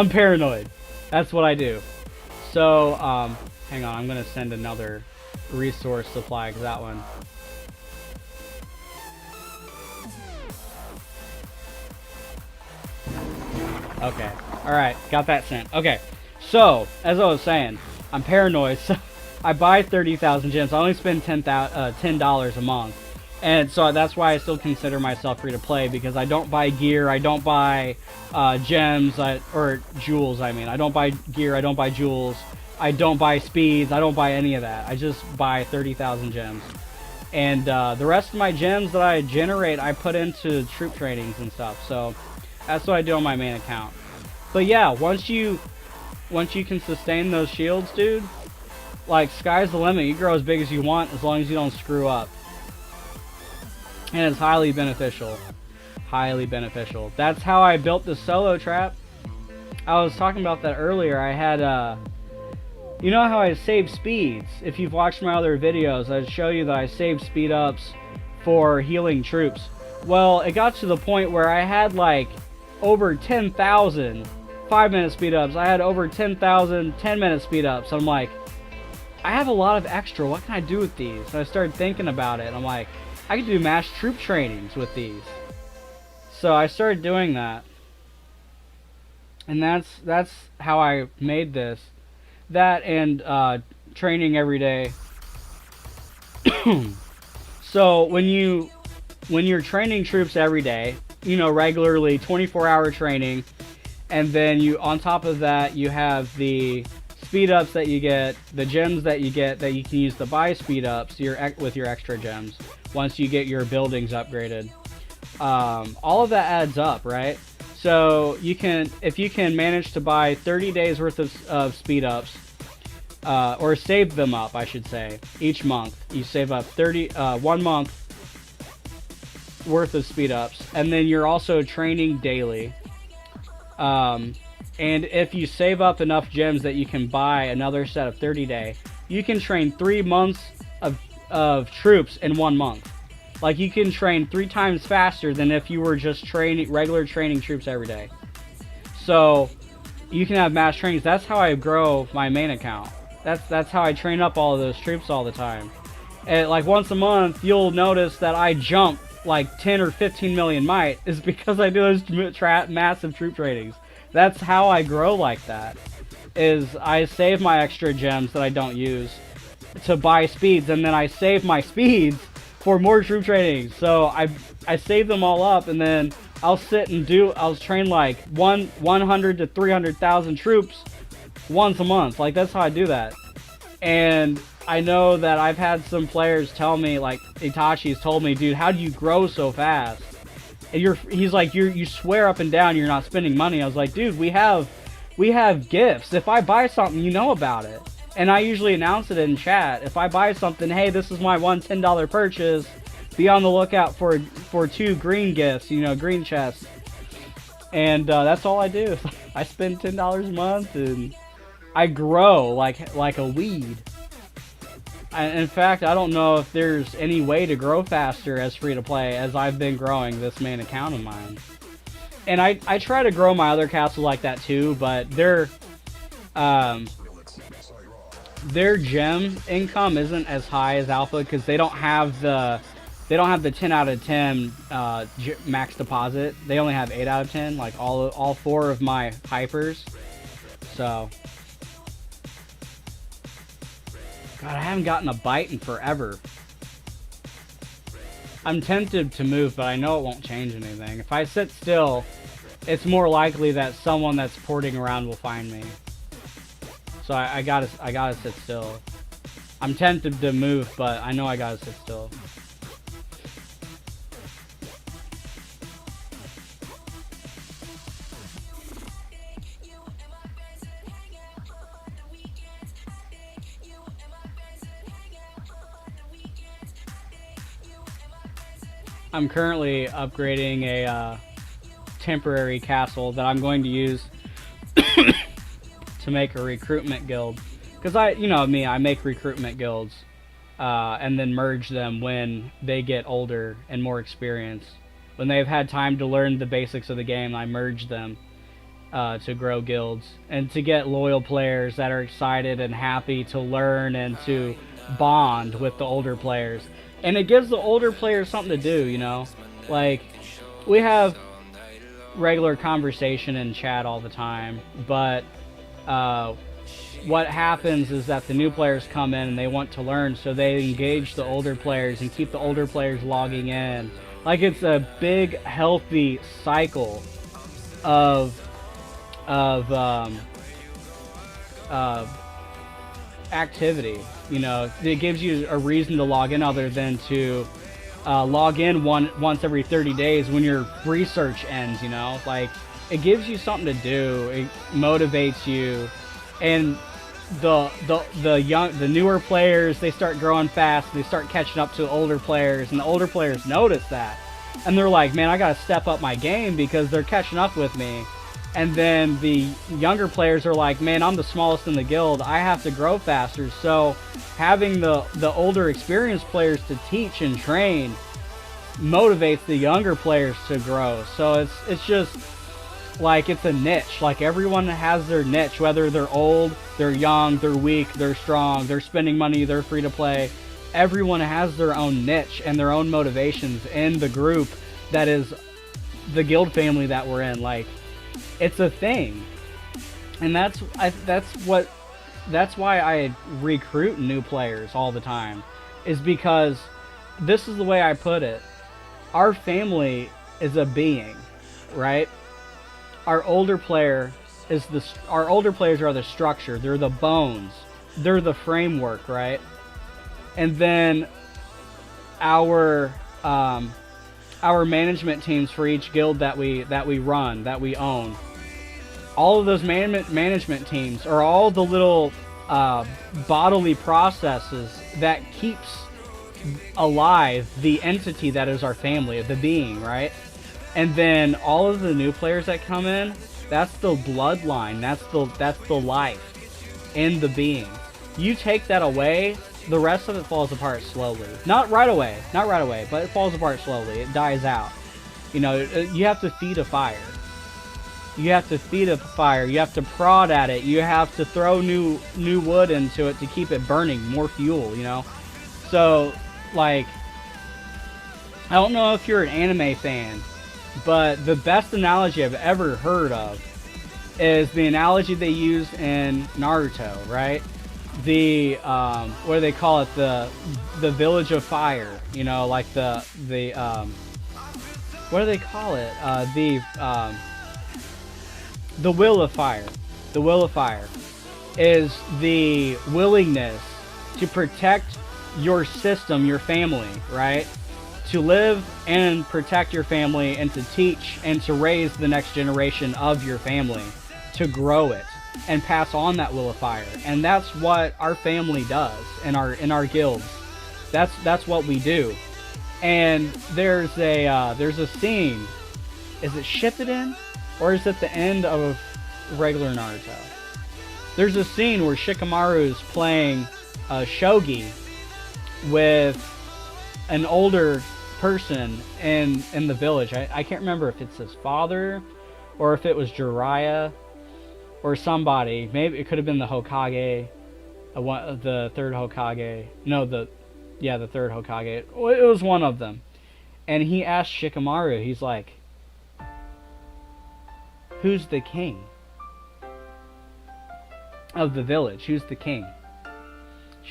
paranoid. That's what I do. So, hang on, I'm going to send another resource supply, because that one... Okay. Alright, got that sent. Okay. So, as I was saying, I'm paranoid, so I buy 30,000 gems. I only spend $10 a month. And so that's why I still consider myself free to play, because I don't buy gear, I don't buy gems, or jewels, I mean. I don't buy gear, I don't buy jewels, I don't buy speeds. I don't buy any of that. I just buy 30,000 gems. And the rest of my gems that I generate, I put into troop trainings and stuff. So that's what I do on my main account. But yeah, once you can sustain those shields, dude, like, sky's the limit. You grow as big as you want as long as you don't screw up. And it's highly beneficial. Highly beneficial. That's how I built the solo trap. I was talking about that earlier. I had, you know how I save speeds? If you've watched my other videos, I'd show you that I saved speed ups for healing troops. Well, it got to the point where I had like over 10,000 5-minute speed ups. I had over 10,000 10-minute speed ups. I'm like, I have a lot of extra. What can I do with these? And I started thinking about it. And I'm like, I could do mass troop trainings with these. So I started doing that. And that's how I made this. That and training every day. So when you're training troops every day, you know, regularly, 24-hour training, and then you, on top of that, you have the speed ups that you get, the gems that you get that you can use to buy speed ups with your extra gems once you get your buildings upgraded. All of that adds up, right? So you can, if you can manage to buy 30 days worth of speed ups, or save them up, I should say, each month. You save up 1 month worth of speed ups, and then you're also training daily. And if you save up enough gems that you can buy another set of 30-day, you can train 3 months of troops in 1 month. Like, you can train 3 times faster than if you were just regular training troops every day. So you can have mass trainings. That's how I grow my main account. That's how I train up all of those troops all the time. And like once a month, you'll notice that I jump like 10 or 15 million might is because I do those massive troop trainings. That's how I grow like that. Is I save my extra gems that I don't use to buy speeds, and then I save my speeds for more troop trainings. So I save them all up, and then I'll sit and I'll train like 100 to 300,000 troops once a month. Like, that's how I do that. And I know that I've had some players tell me, like Itachi's told me, dude, how do you grow so fast? And he's like, you swear up and down you're not spending money. I was like, dude, we have gifts. If I buy something, you know about it. And I usually announce it in chat. If I buy something, hey, this is my one $10 purchase. Be on the lookout for 2 green gifts, you know, green chests. And that's all I do. I spend $10 a month, and I grow like a weed. In fact, I don't know if there's any way to grow faster as free-to-play as I've been growing this main account of mine. And I try to grow my other castles like that too, but their gem income isn't as high as Alpha because they don't have the 10 out of 10 max deposit. They only have 8 out of 10, like all 4 of my hypers. So, God, I haven't gotten a bite in forever. I'm tempted to move, but I know it won't change anything. If I sit still, it's more likely that someone that's porting around will find me. So I gotta sit still. I'm tempted to move, but I know I gotta sit still. I'm currently upgrading a temporary castle that I'm going to use to make a recruitment guild. Because you know me, I make recruitment guilds and then merge them when they get older and more experienced. When they've had time to learn the basics of the game, I merge them to grow guilds and to get loyal players that are excited and happy to learn and to bond with the older players. And it gives the older players something to do, you know? Like, we have regular conversation in chat all the time, but what happens is that the new players come in and they want to learn, so they engage the older players and keep the older players logging in. Like, it's a big, healthy cycle of activity. You know, it gives you a reason to log in other than to log in once every 30 days when your research ends. You know, like it gives you something to do. It motivates you, and the newer players, they start growing fast. They start catching up to the older players, and the older players notice that, and they're like, man, I gotta step up my game because they're catching up with me. And then the younger players are like, man, I'm the smallest in the guild, I have to grow faster. So having the older experienced players to teach and train motivates the younger players to grow. So it's just like, it's a niche. Like, everyone has their niche, whether they're old, they're young, they're weak, they're strong, they're spending money, they're free to play. Everyone has their own niche and their own motivations in the group that is the guild family that we're in. Like, it's a thing, and that's why I recruit new players all the time, is because this is the way I put it. Our family is a being, right? Our older players are the structure, they're the bones, they're the framework, right? And then our management teams for each guild that we run, that we own, all of those management teams are all the little bodily processes that keeps alive the entity that is our family, the being, right? And then all of the new players that come in, that's the bloodline, that's the life in the being. You take that away, the rest of it falls apart slowly. Not right away, but it falls apart slowly. It dies out. You know, you have to feed a fire. You have to feed a fire. You have to prod at it. You have to throw new wood into it to keep it burning, more fuel, you know? So, like, I don't know if you're an anime fan, but the best analogy I've ever heard of is the analogy they use in Naruto, right? The what do they call it? The village of fire, you know, like the what do they call it? The will of fire. The will of fire is the willingness to protect your system, your family, right? To live and protect your family, and to teach and to raise the next generation of your family, to grow it and pass on that will of fire. And that's what our family does in our guilds. That's what we do. And there's a scene. Is it Shippuden, or is it the end of regular Naruto? There's a scene where Shikamaru's playing shogi with an older person in the village. I can't remember if it's his father or if it was Jiraiya or somebody. Maybe it could have been the Hokage, the third Hokage. No, the third Hokage. It was one of them. And he asked Shikamaru, he's like, who's the king of the village? Who's the king?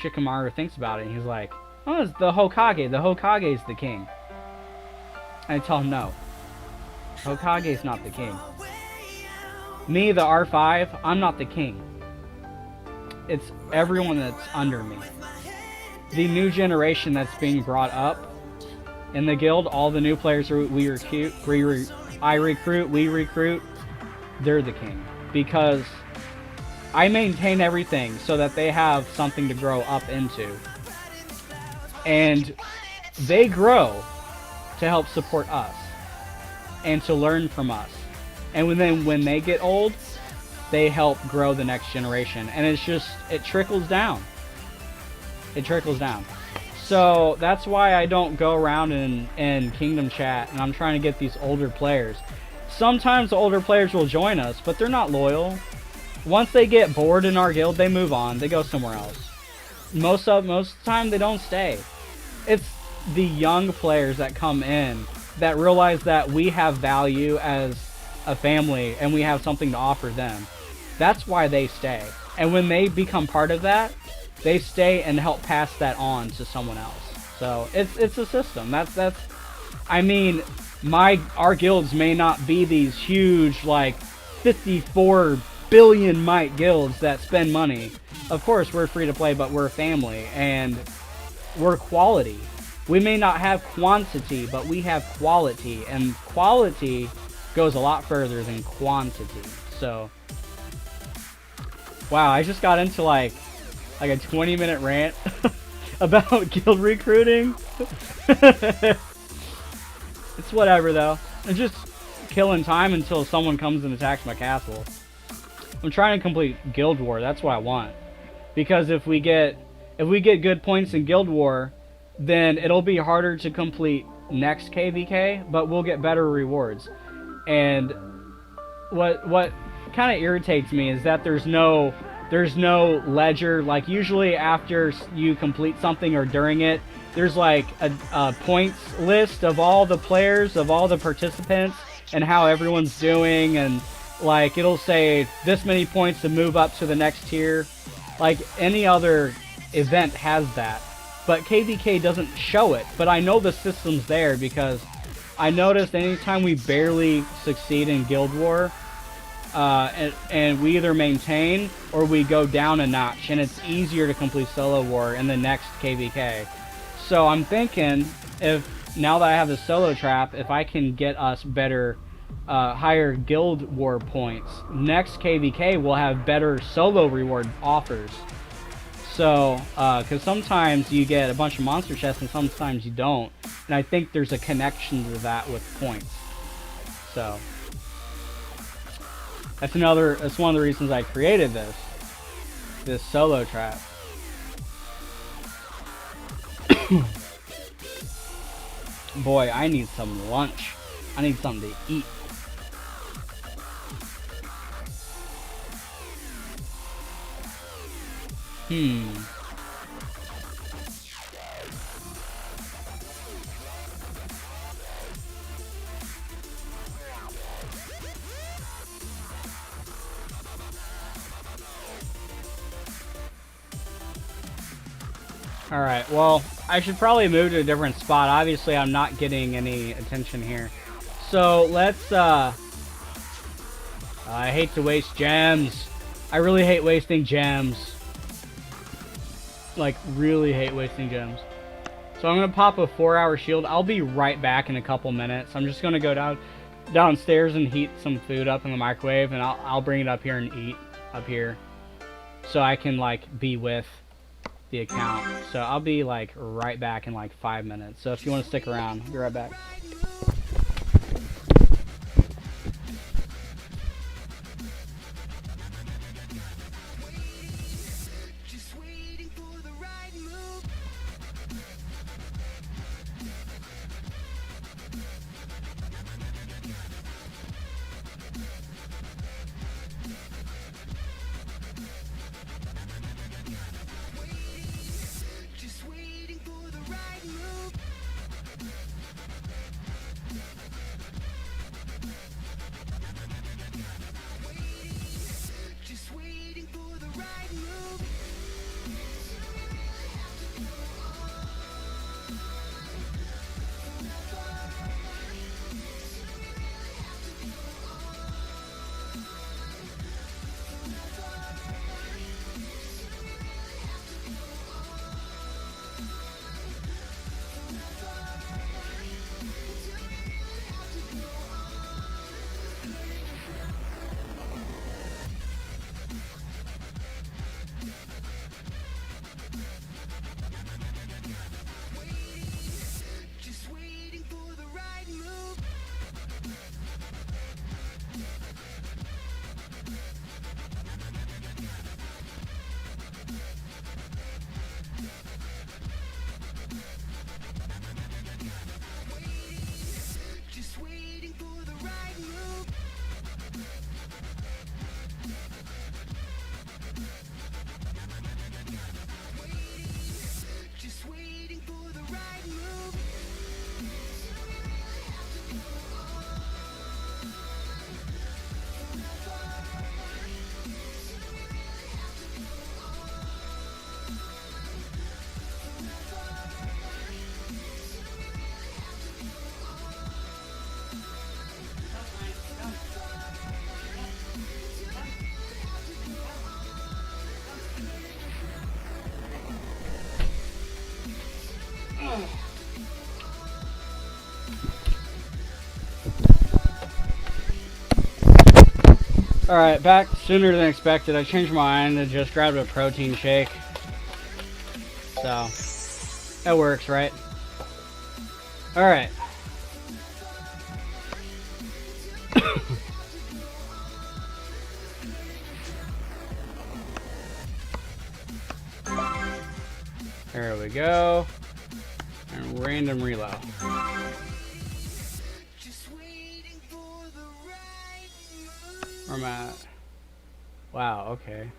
Shikamaru thinks about it, and he's like, oh, it's the Hokage. The Hokage's the king. And I tell him, no. Hokage's not the king. Me, the R5, I'm not the king. It's everyone that's under me. The new generation that's being brought up in the guild, all the new players we recruit, we recruit, they're the king. Because I maintain everything so that they have something to grow up into. And they grow to help support us and to learn from us. And when they get old, they help grow the next generation. And it trickles down. It trickles down. So that's why I don't go around in Kingdom Chat and I'm trying to get these older players. Sometimes the older players will join us, but they're not loyal. Once they get bored in our guild, they move on. They go somewhere else. Most of the time, they don't stay. It's the young players that come in that realize that we have value as a family and we have something to offer them. That's why they stay. And when they become part of that, they stay and help pass that on to someone else. So it's a system. That's I mean, our guilds may not be these huge, like 54 billion mite guilds that spend money. of course, we're free to play, but we're family, and we're quality. We may not have quantity, but we have quality, and quality goes a lot further than quantity. So, wow, I just got into like a 20-minute rant about guild recruiting. It's whatever though. It's just killing time until someone comes and attacks my castle. I'm trying to complete Guild War. That's what I want. Because if we get good points in Guild War, then it'll be harder to complete next KVK, but we'll get better rewards. And what kind of irritates me is that there's no ledger. Like usually after you complete something or during it, there's like a points list of all the players, of all the participants, and how everyone's doing, and like it'll say this many points to move up to the next tier. Like any other event has that, but KVK doesn't show it. But I know the system's there because I noticed anytime we barely succeed in Guild War, and we either maintain or we go down a notch, and it's easier to complete Solo War in the next KVK. So I'm thinking, if now that I have the Solo Trap, if I can get us better, higher Guild War points, next KVK will have better solo reward offers. So, because sometimes you get a bunch of monster chests and sometimes you don't, and I think there's a connection to that with points. So that's one of the reasons I created this Solo Trap. Boy, I need some lunch. I need something to eat. Alright, well, I should probably move to a different spot. Obviously, I'm not getting any attention here. So, let's, I hate to waste gems. I really hate wasting gems. Like, really hate wasting gems. So, I'm gonna pop a 4-hour shield. I'll be right back in a couple minutes. I'm just gonna go downstairs and heat some food up in the microwave, and I'll bring it up here and eat up here. So I can, like, be with the account. So I'll be like right back in like 5 minutes. So if you want to stick around, I'll be right back. Alright, back sooner than expected. I changed my mind and just grabbed a protein shake. So, that works, right? Alright. There we go. And random reload. Where am I at? Wow, okay.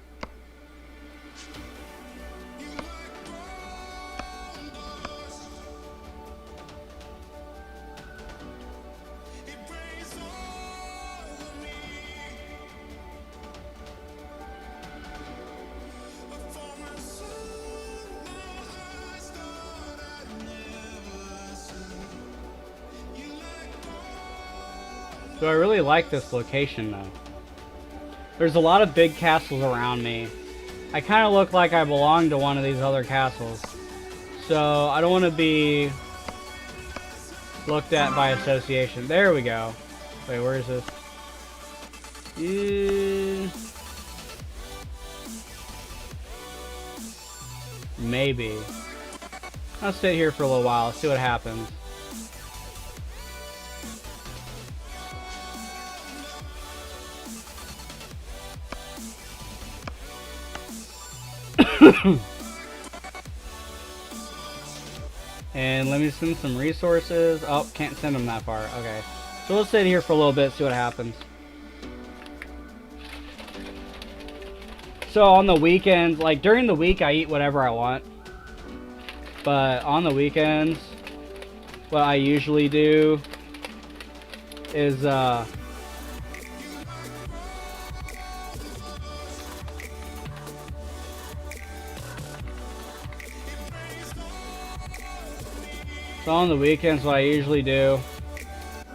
So I really like this location though. There's a lot of big castles around me. I kind of look like I belong to one of these other castles. So I don't want to be looked at by association. There we go. Wait, where is this? Maybe. I'll sit here for a little while, see what happens. And let me send some resources. Oh, can't send them that far. Okay. So we'll sit here for a little bit, see what happens. So on the weekends, like during the week I eat whatever I want. But on the weekends, what I usually do is so on the weekends what I usually do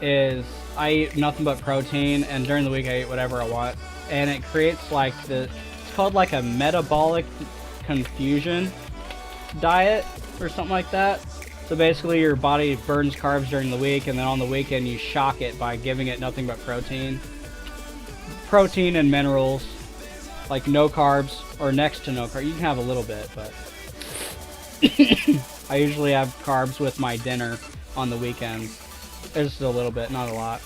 is I eat nothing but protein, and during the week I eat whatever I want. And it creates like it's called like a metabolic confusion diet or something like that. So basically your body burns carbs during the week, and then on the weekend you shock it by giving it nothing but protein. Protein and minerals, like no carbs or next to no carbs. You can have a little bit, but I usually have carbs with my dinner on the weekends. Just a little bit, not a lot.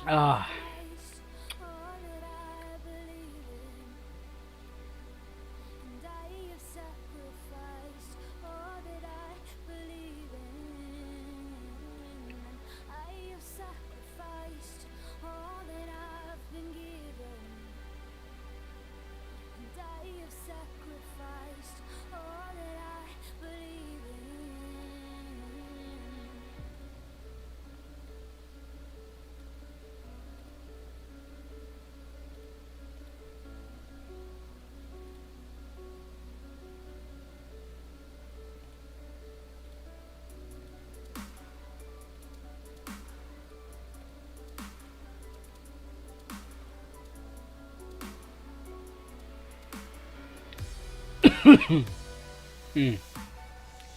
Ah.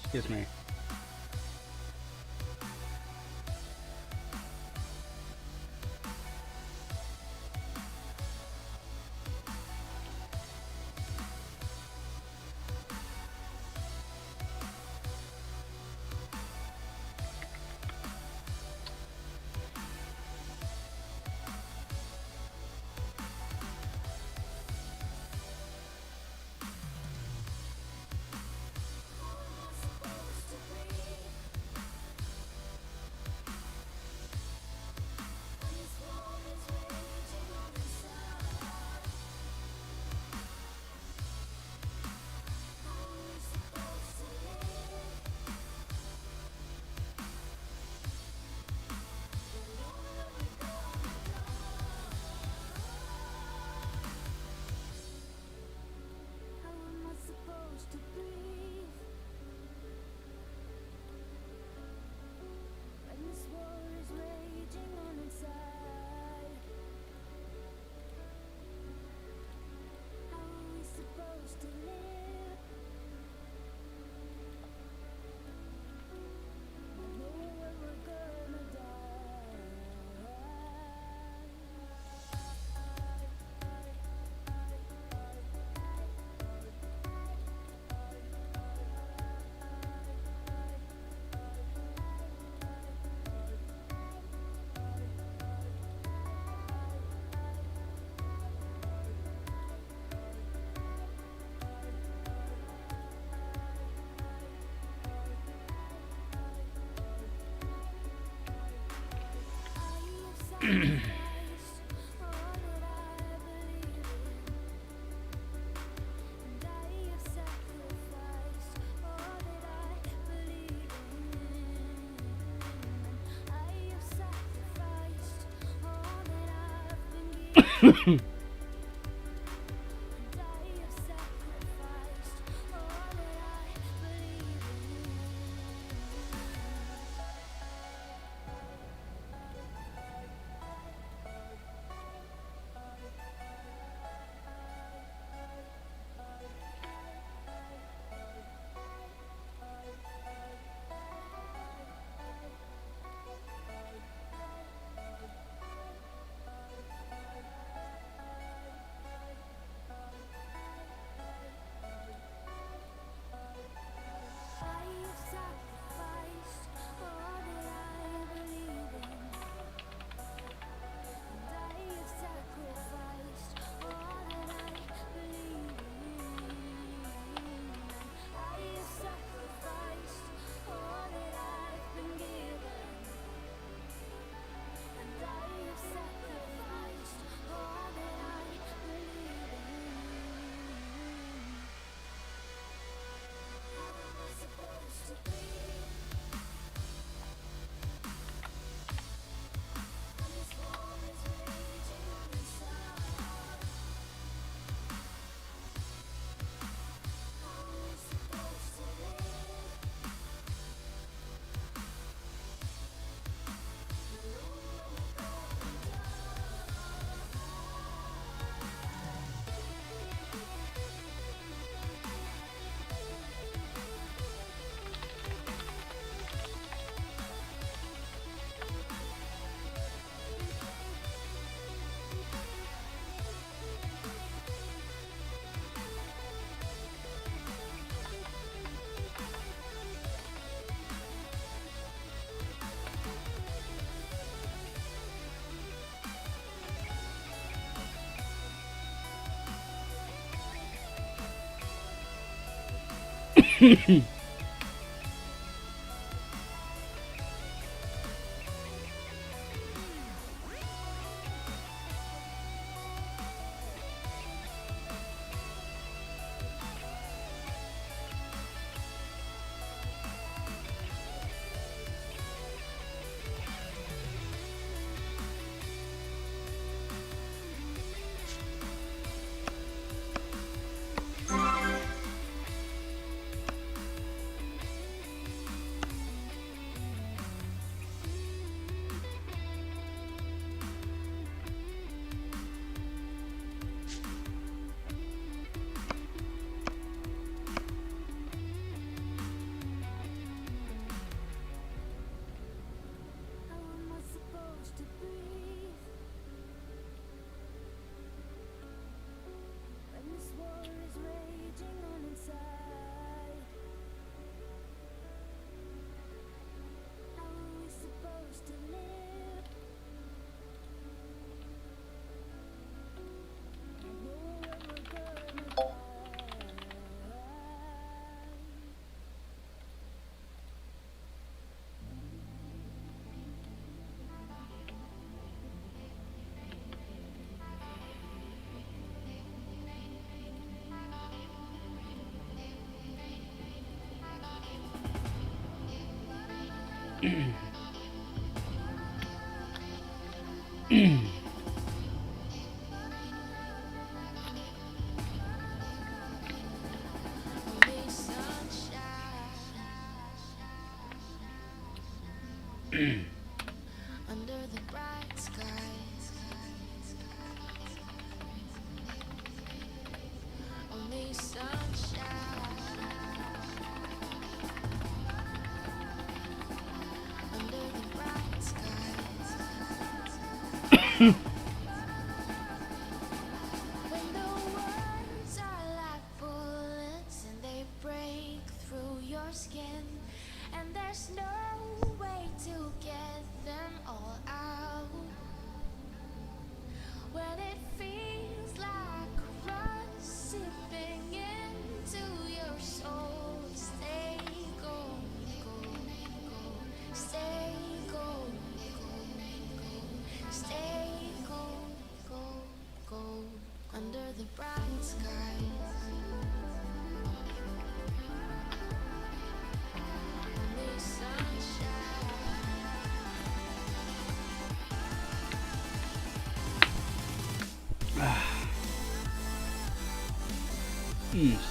Excuse me.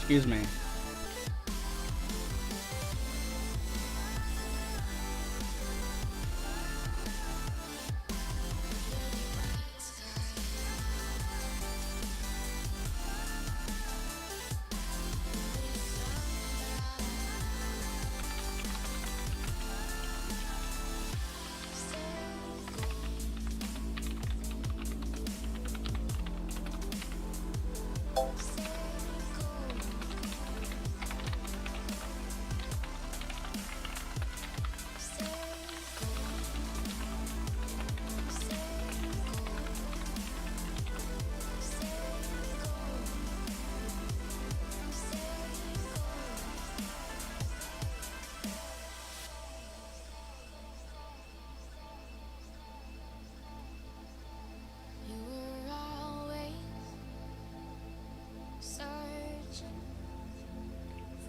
Excuse me.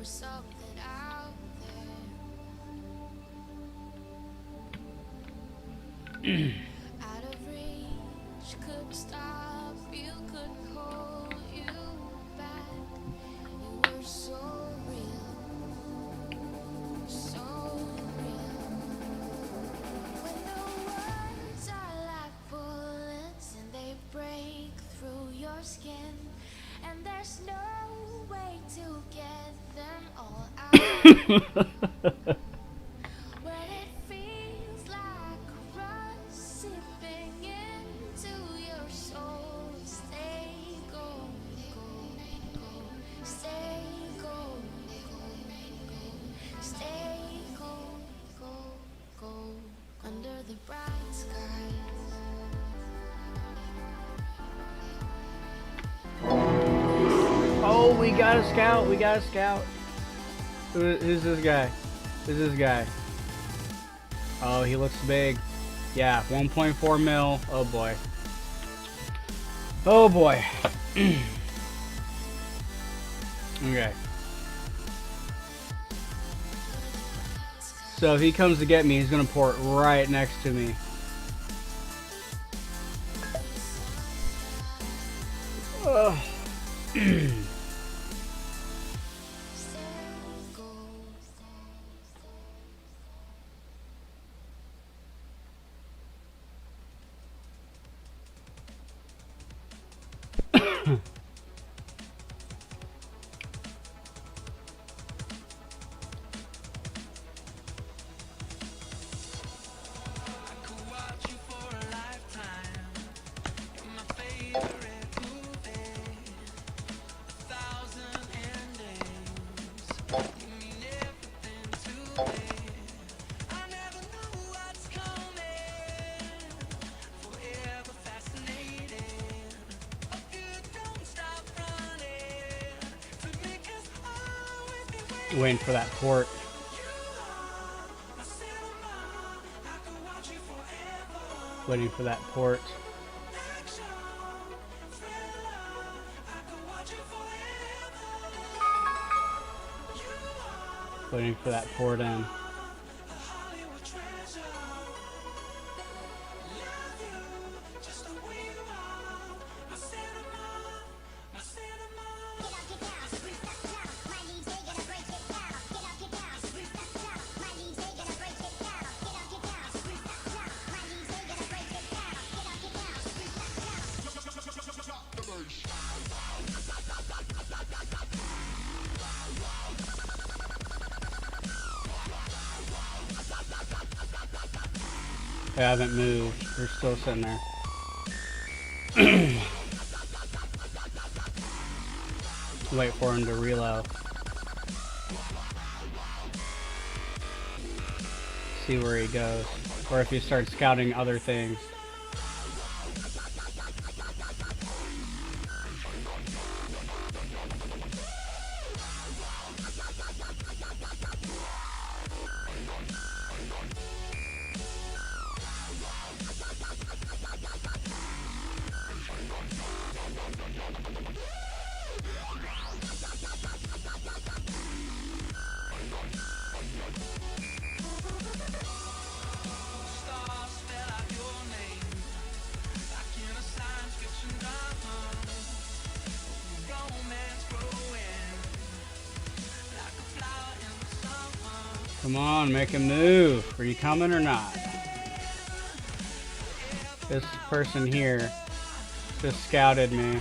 Something out there. Out of reach, couldn't stop you, couldn't hold you back. You were so real, so real. When the words are like bullets and they break through your skin, and there's no way to get them all out. When it feels like rust sipping into your soul, stay gold, stay gold, stay gold, under the bright skies. Oh, we got a scout. We got a scout. Who's this guy? Who's this guy? Oh, he looks big. Yeah, 1.4 mil. Oh boy. Oh boy. Okay. So if he comes to get me, he's gonna port right next to me. Ugh. Waiting for that port. Waiting for that port. Waiting for that port in. They haven't moved. They're still sitting there. Wait for him to reload. See where he goes. Or if he starts scouting other things. Come on, make him move. Are you coming or not? This person here just scouted me.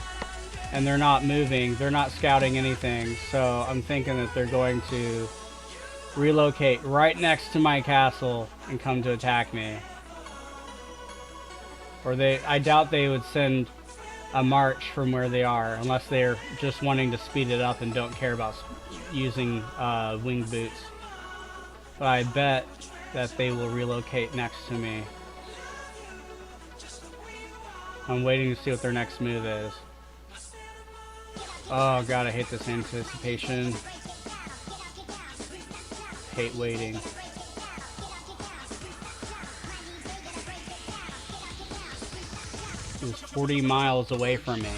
And they're not moving. They're not scouting anything. So I'm thinking that they're going to relocate right next to my castle and come to attack me. Or I doubt they would send a march from where they are, unless they're just wanting to speed it up and don't care about using winged boots. But I bet that they will relocate next to me. I'm waiting to see what their next move is. Oh god, I hate this anticipation. Hate waiting. It was 40 miles away from me.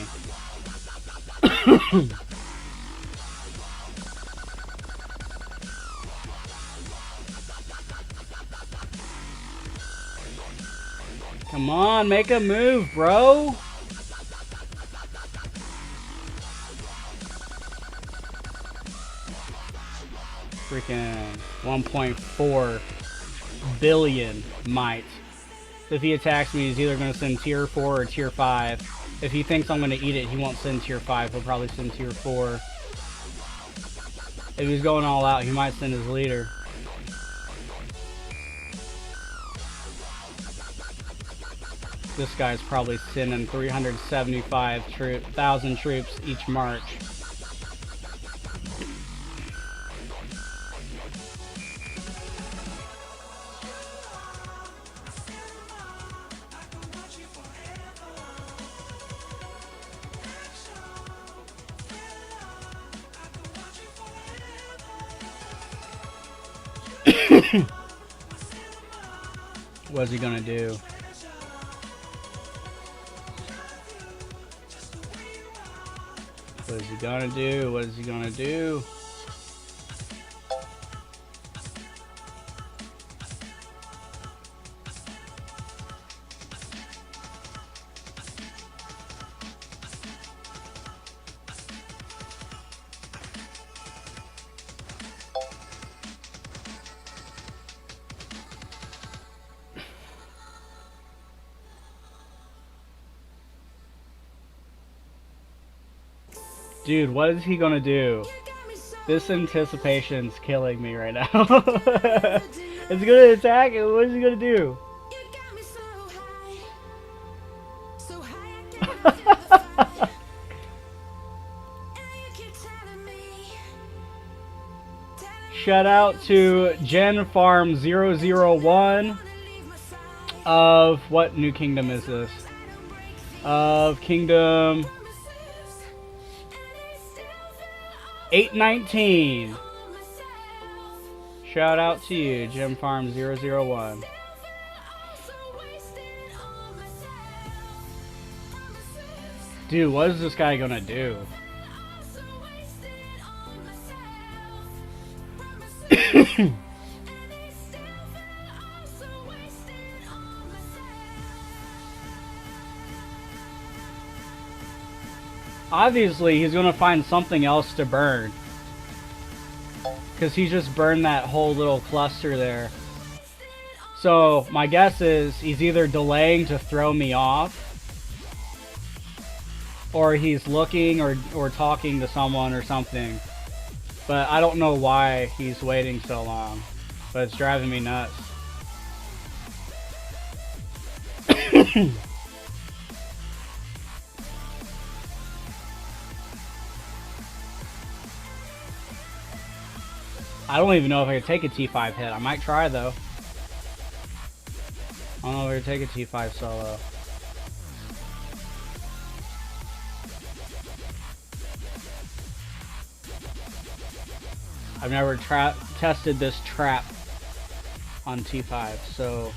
Come on, make a move, bro. Freaking 1.4 billion might. If he attacks me, he's either going to send tier 4 or tier 5. If he thinks I'm going to eat it, he won't send tier 5. He'll probably send tier 4. If he's going all out, he might send his leader. This guy's probably sending 375,000 troops each march. What's he gonna do? What is he gonna do? What is he gonna do? Dude, what is he gonna do? This anticipation's killing me right now. Is he gonna attack? What is he gonna do? Shout out to Gen Farm 001 of what new kingdom is this? Of Kingdom 819. Shout out to you, Gem Farm 001. Dude, what is this guy gonna do? Obviously, he's gonna find something else to burn. Because he just burned that whole little cluster there. So, my guess is he's either delaying to throw me off, or he's looking or talking to someone or something. But I don't know why he's waiting so long. But it's driving me nuts. I don't even know if I could take a T5 hit. I might try though. I don't know if I could take a T5 solo. I've never tested this trap on T5, so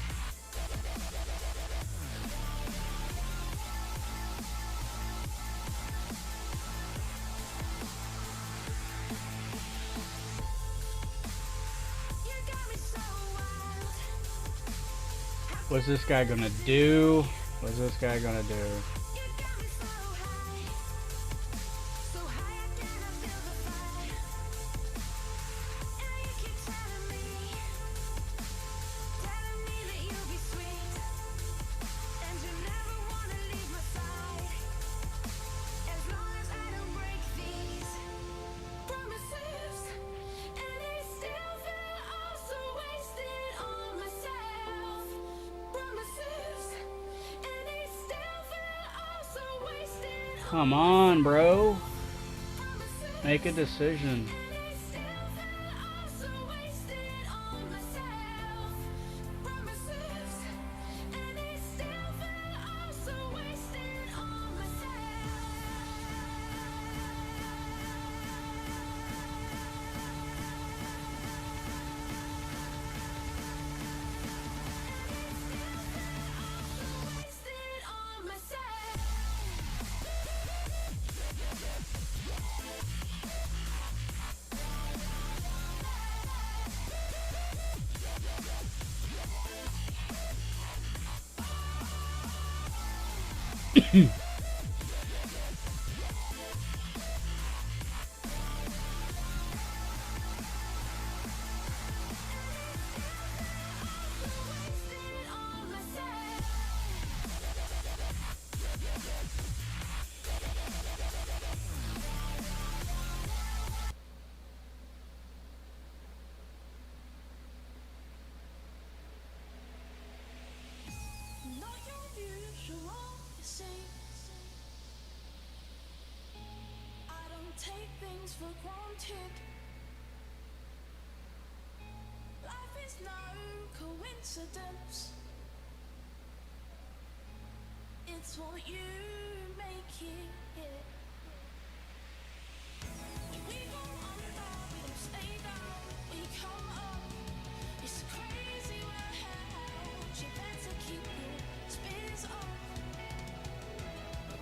what's this guy gonna do? What's this guy gonna do? Come on, bro. Make a decision. Take things for granted. Life is no coincidence. It's what you make it. We go under, we don't stay down, we come up. It's crazy world, you better keep your spirits up.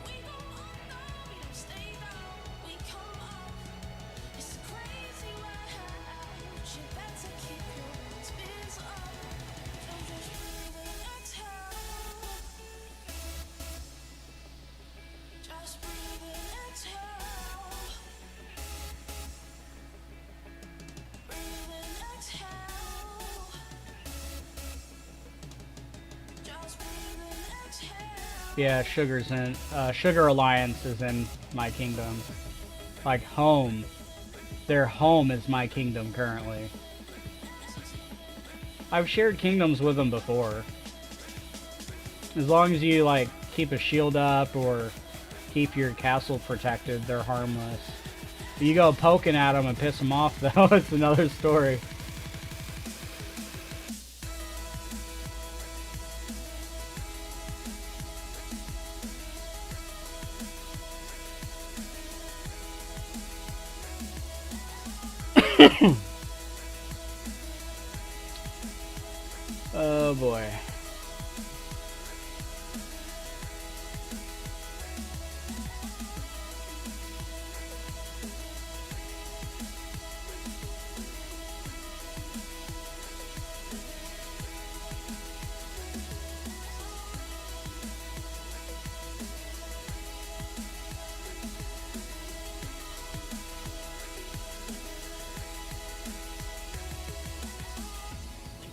We go under, we don't stay down, we come up. It's crazy world, you better keep your spirits up. Don't just breathe in, exhale. Just breathe in, exhale. Breathe in, exhale. Just breathe in, exhale. Yeah, Sugar's in. Sugar Alliance is in my kingdom. Like home. Their home is my kingdom currently. I've shared kingdoms with them before. As long as you like keep a shield up or keep your castle protected, they're harmless. If you go poking at them and piss them off though, it's another story. Oh boy.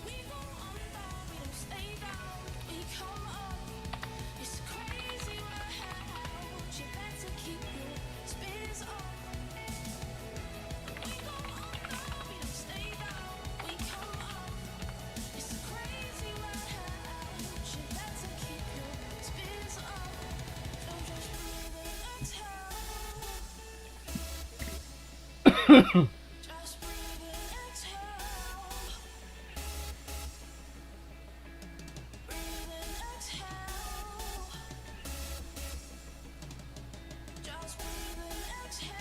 We go under, we don't stay down, we come up. It's crazy world, you better keep your spirits up. We go under, we don't stay down, we come up. It's crazy world, you better keep your spirits up. Don't just breathe in, exhale. Just breathe in, exhale. Breathe in, exhale. Just breathe in, exhale.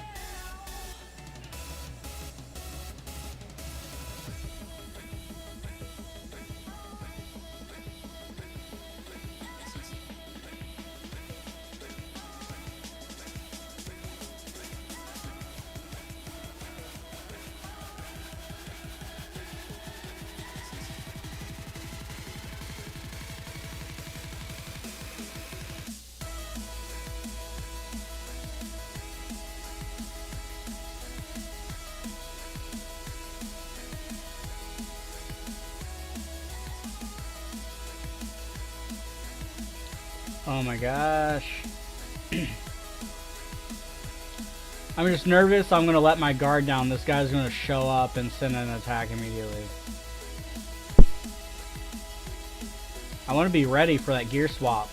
Oh my gosh. I'm just nervous. I'm gonna let my guard down. This guy's gonna show up and send an attack immediately. I want to be ready for that gear swap.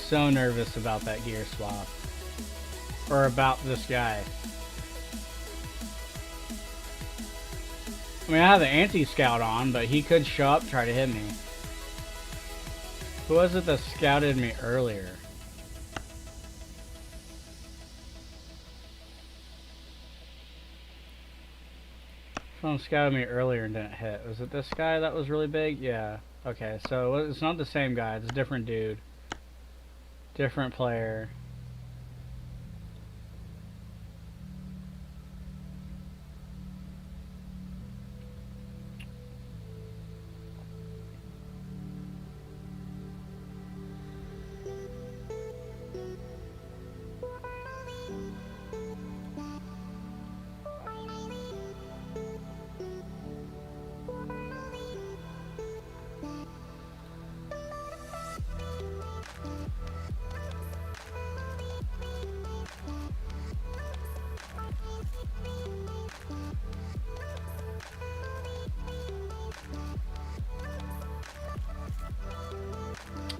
So nervous about that gear swap. Or about this guy. I mean, I have the anti-scout on, but he could show up, try to hit me. Who was it that scouted me earlier? Someone scouted me earlier and didn't hit. Was it this guy that was really big? Yeah. Okay, so it's not the same guy. It's a different dude. Different player.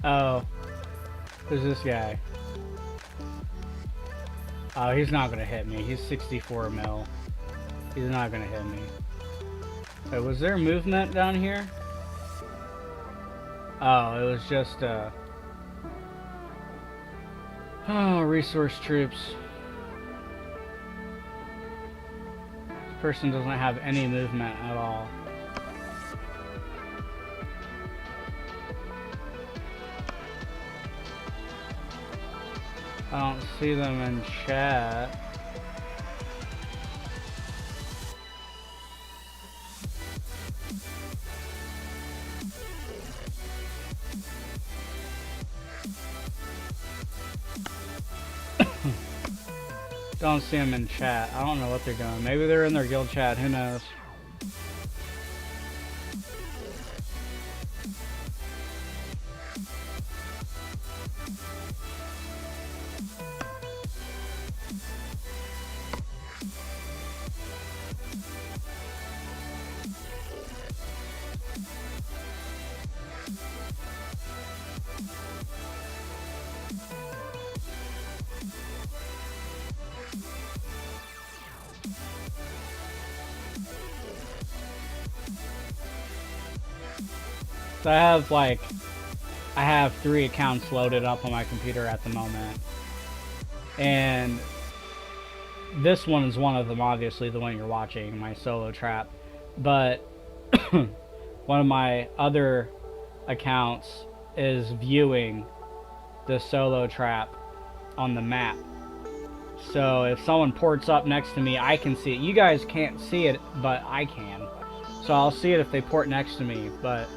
Oh. Who's this guy? Oh, he's not gonna hit me. He's 64 mil. He's not gonna hit me. Wait, was there movement down here? Oh, it was just, oh, resource troops. This person doesn't have any movement at all. I don't see them in chat. Don't see them in chat. I don't know what they're doing. Maybe they're in their guild chat. Who knows? So I have 3 accounts loaded up on my computer at the moment. And this one is one of them, obviously, the one you're watching, my solo trap. But one of my other accounts is viewing the solo trap on the map. So if someone ports up next to me, I can see it. You guys can't see it, but I can. So I'll see it if they port next to me, but...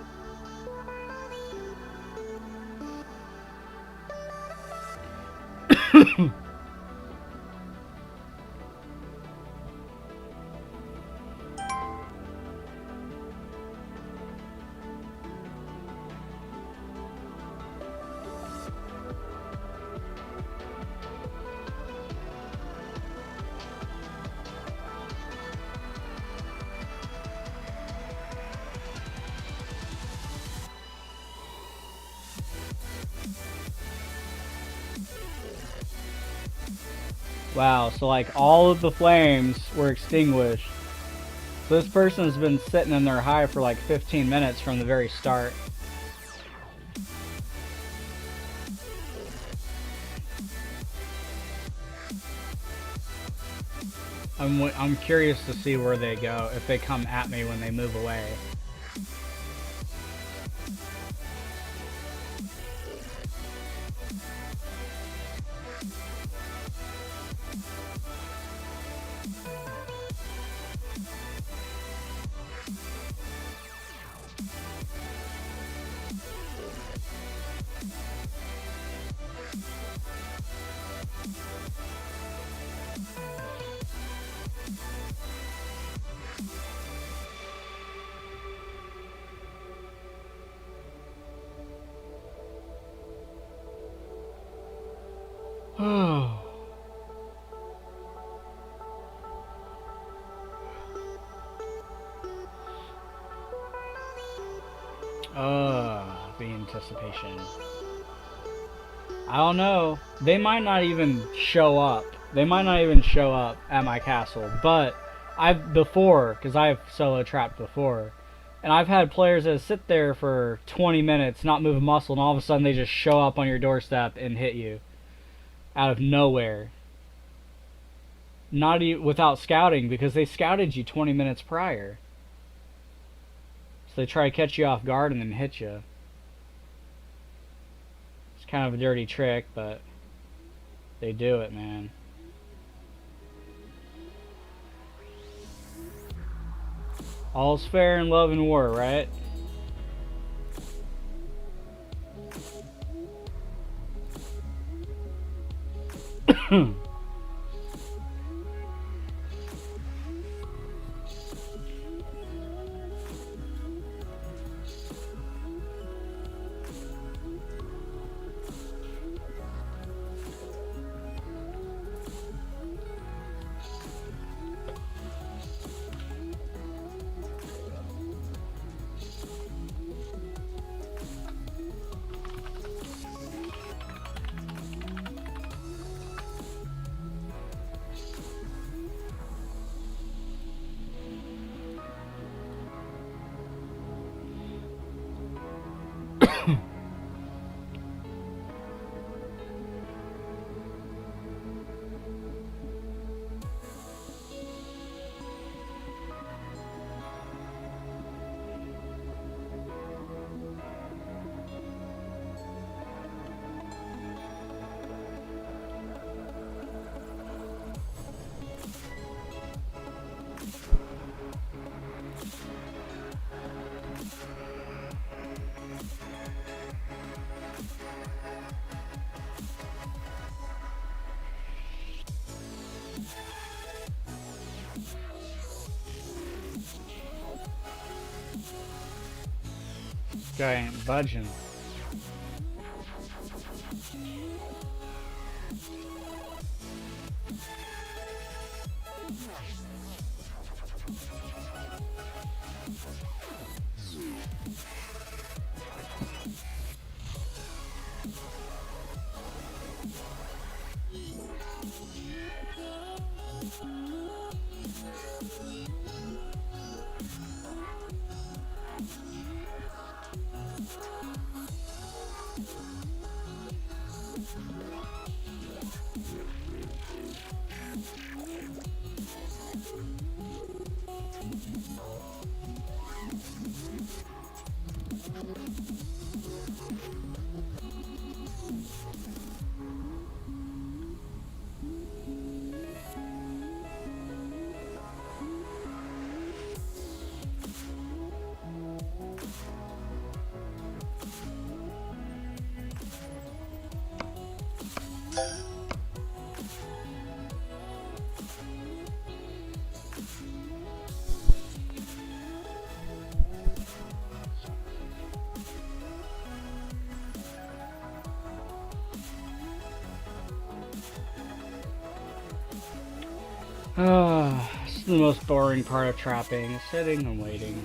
Wow, so like all of the flames were extinguished. So this person has been sitting in their hive for like 15 minutes from the very start. I'm curious to see where they go, if they come at me when they move away. The anticipation. I don't know. They might not even show up. They might not even show up at my castle. But I've before, because I've solo trapped before, and I've had players that sit there for 20 minutes, not move a muscle, and all of a sudden they just show up on your doorstep and hit you out of nowhere. Not even without scouting, because they scouted you 20 minutes prior. So they try to catch you off guard and then hit you. It's kind of a dirty trick, but they do it, man. All's fair in love and war, right? Guy ain't budging. This is the most boring part of trapping, sitting and waiting.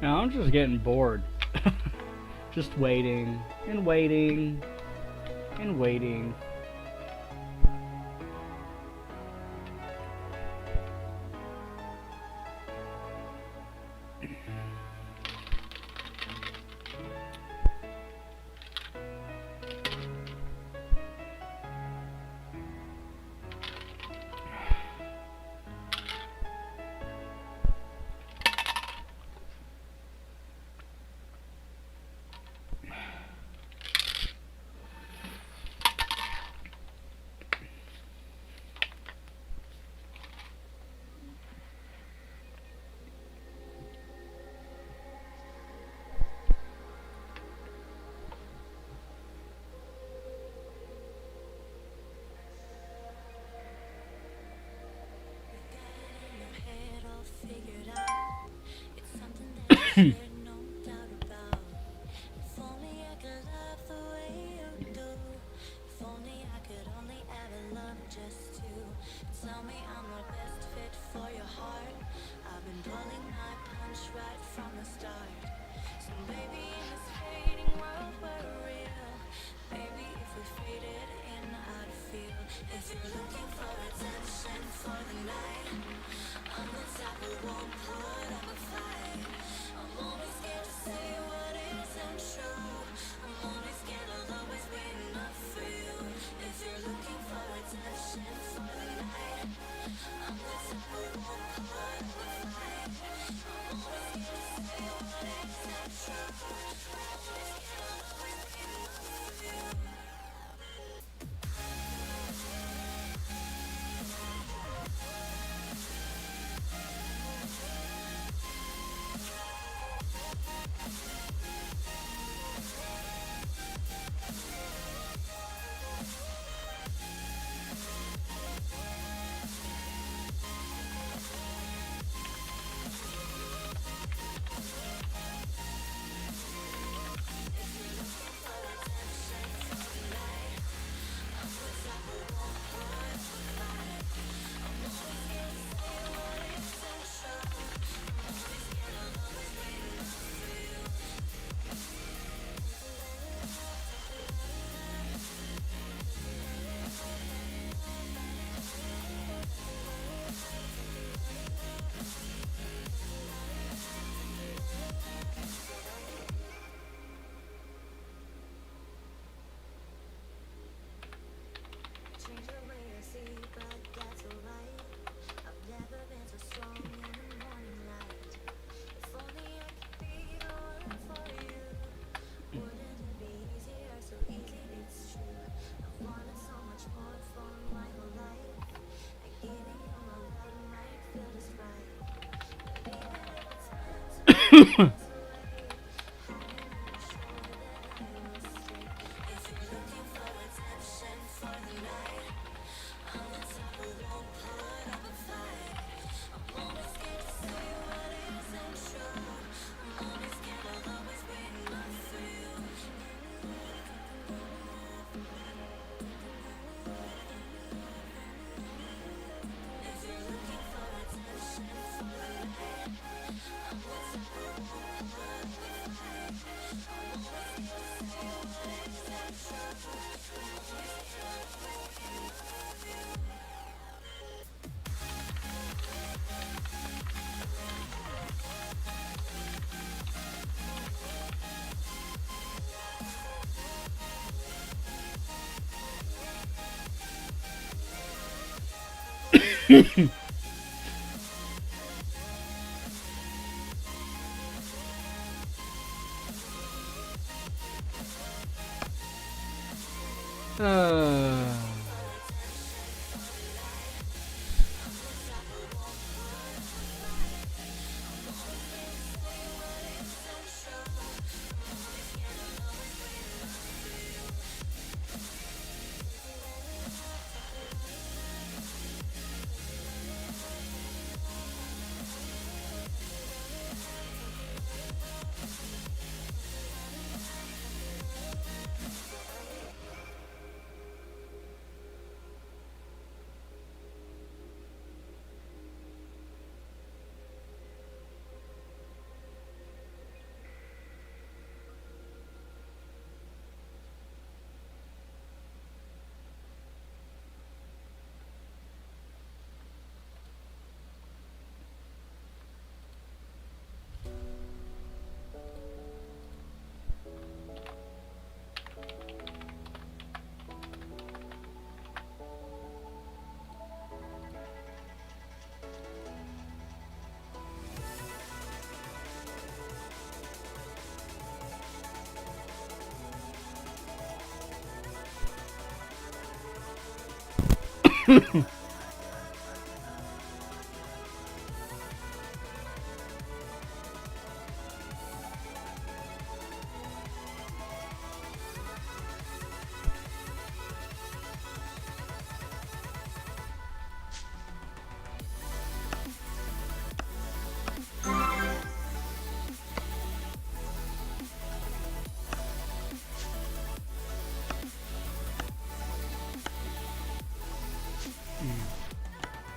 Now I'm just getting bored. Just waiting and waiting and waiting. uh,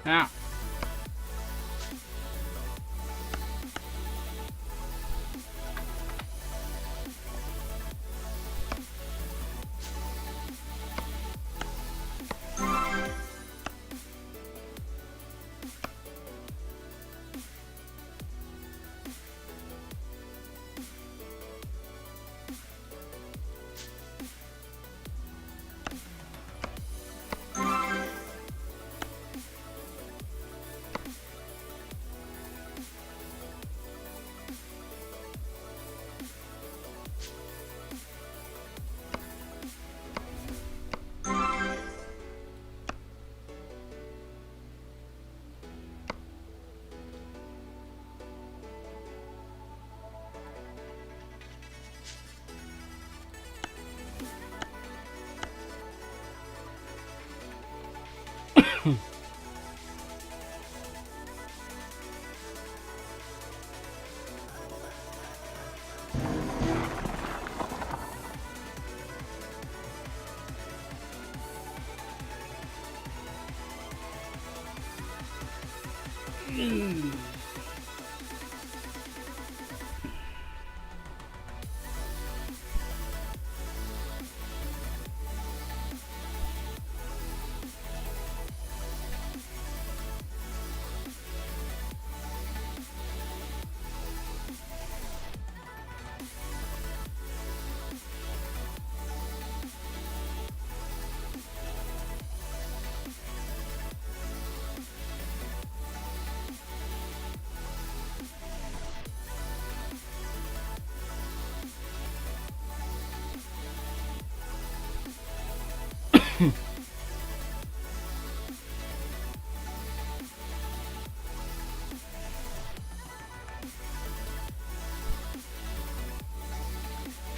now.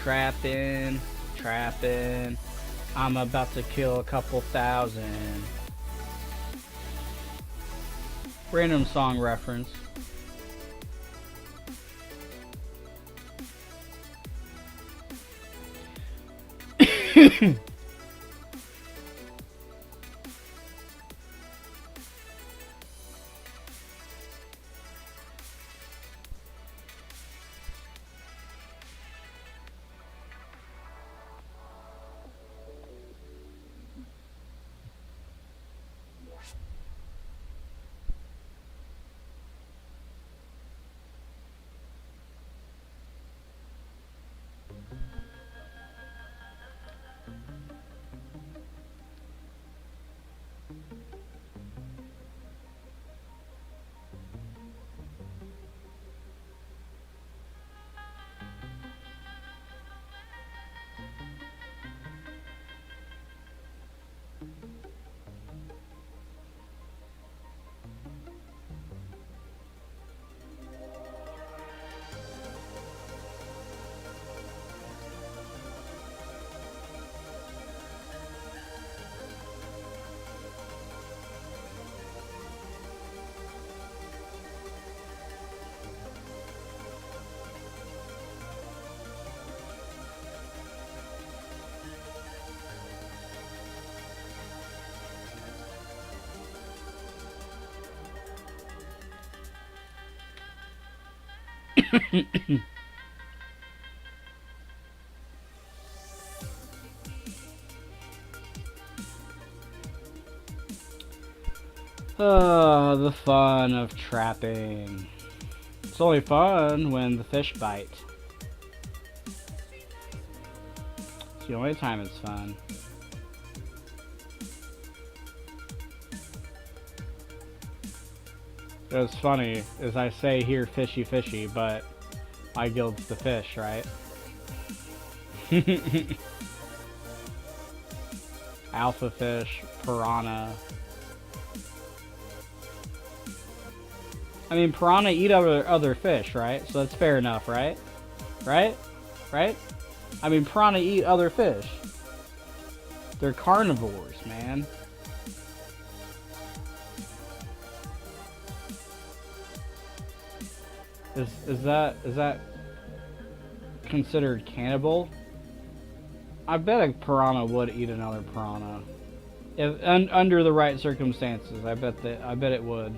Trapping, trapping. I'm about to kill a couple thousand. Random song reference. Oh, the fun of trapping. It's only fun when the fish bite. It's the only time it's fun. What's funny is I say here fishy fishy, but my guild's the fish, right? Alpha fish, piranha. I mean, piranha eat other fish, right? So that's fair enough, right? Right? Right? I mean, piranha eat other fish. They're carnivores, man. Is that considered cannibal? I bet a piranha would eat another piranha, if under the right circumstances. I bet it would.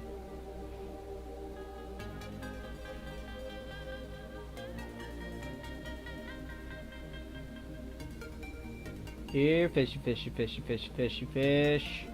Here, fishy, fishy, fishy, fishy, fishy, fish.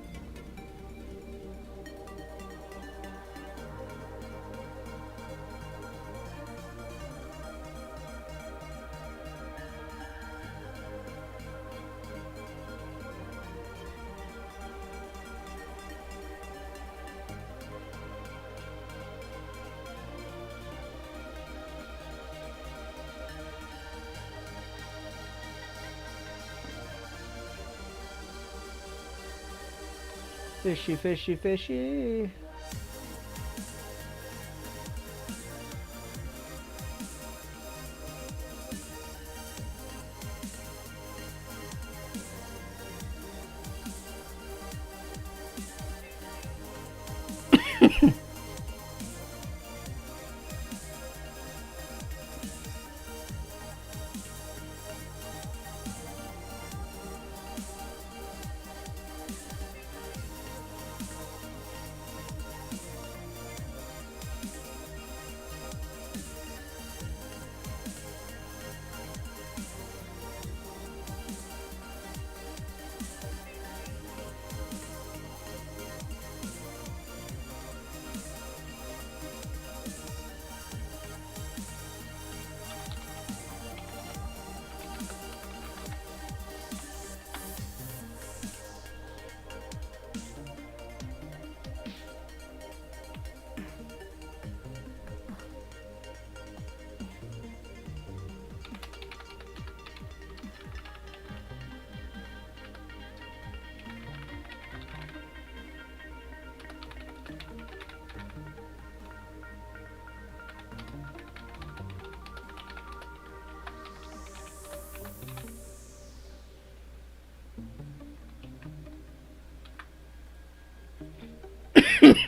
Fishy, fishy, fishy.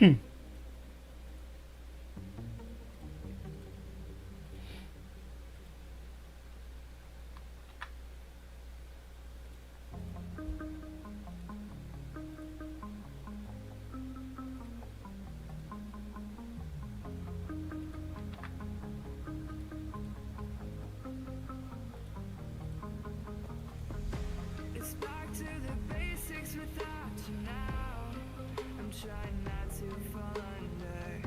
It's back to the basics without you now. I'm trying not to fall under.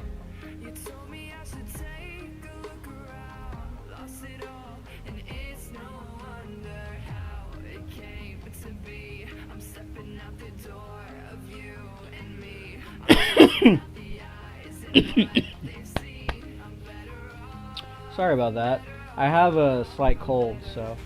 You told me I should take a look around. Lost it all, and it's no wonder how it came to be. I'm stepping out the door of you and me. I'm looking out the eyes and what they see. I'm better off. Sorry about that. I have a slight cold, so.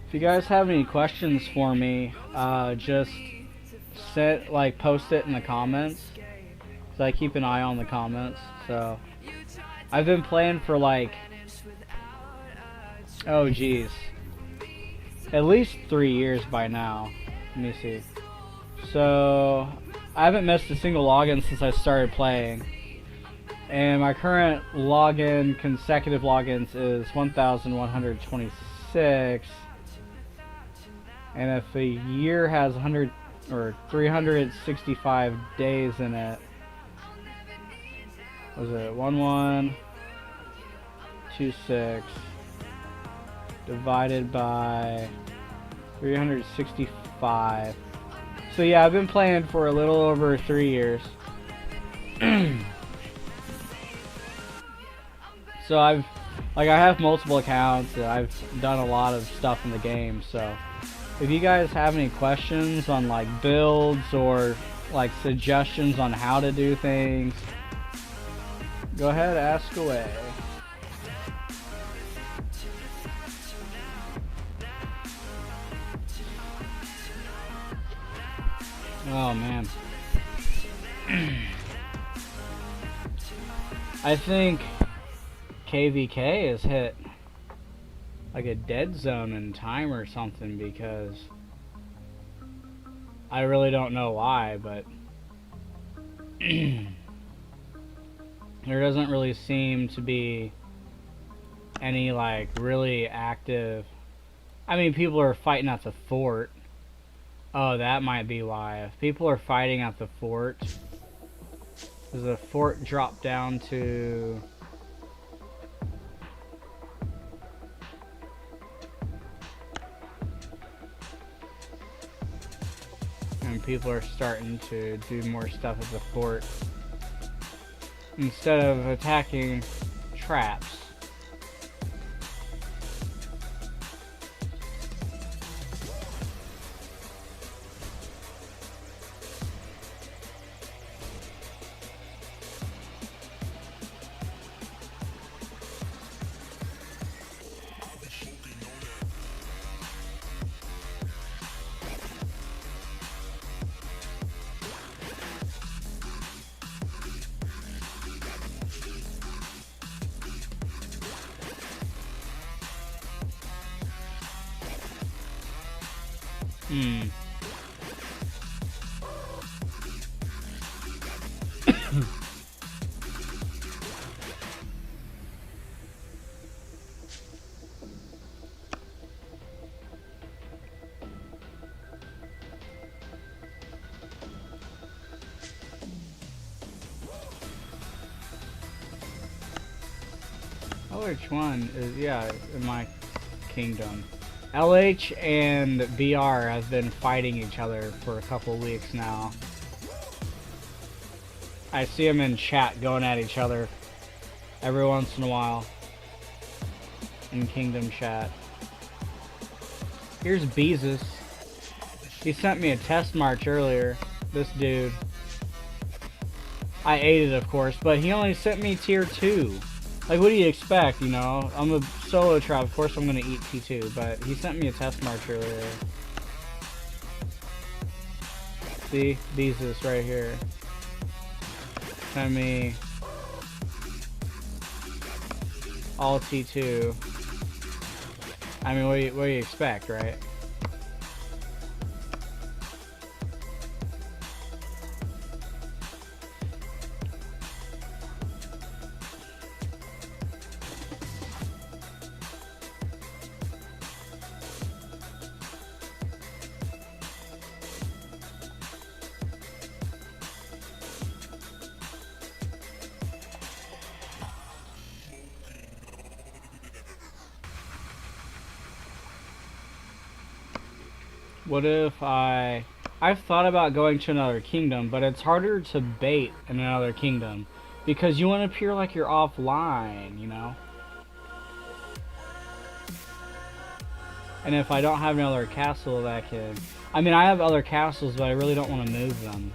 If you guys have any questions for me, just post it in the comments. So I keep an eye on the comments. So I've been playing for like, oh geez, at least 3 years by now. Let me see. So I haven't missed a single login since I started playing. And my current consecutive logins is 1,126. And if a year has 100 or 365 days in it, was it 1126 divided by 365? So yeah, I've been playing for a little over 3 years. So I have multiple accounts and I've done a lot of stuff in the game, so if you guys have any questions on like builds or like suggestions on how to do things, go ahead, ask away. Oh man. I think KVK has hit like a dead zone in time or something, because I really don't know why, but there doesn't really seem to be any like really active. I mean, people are fighting at the fort. Oh, that might be why. If people are fighting at the fort, does the fort drop down to people are starting to do more stuff at the fort instead of attacking traps. Which one is, yeah, in my kingdom. LH and BR have been fighting each other for a couple weeks now. I see them in chat going at each other every once in a while. In Kingdom chat. Here's Beezus. He sent me a test march earlier. This dude. I ate it, of course, but he only sent me tier 2. Like, what do you expect, you know? I'm a solo trap, of course I'm gonna eat T2, but he sent me a test march earlier. See? Beezus right here. Send me all T2. I mean, what do you expect, right? What if I've thought about going to another kingdom, but it's harder to bait in another kingdom because you want to appear like you're offline, you know? And if I don't have another castle that can... I mean, I have other castles, but I really don't want to move them.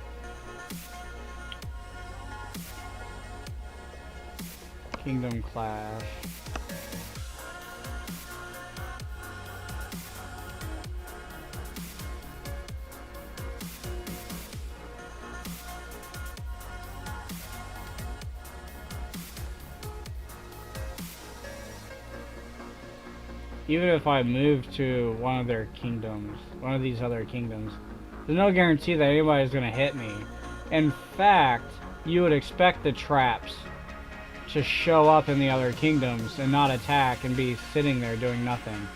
Kingdom Clash. Even if I move to one of their kingdoms, one of these other kingdoms, there's no guarantee that anybody's gonna hit me. In fact, you would expect the traps to show up in the other kingdoms and not attack and be sitting there doing nothing.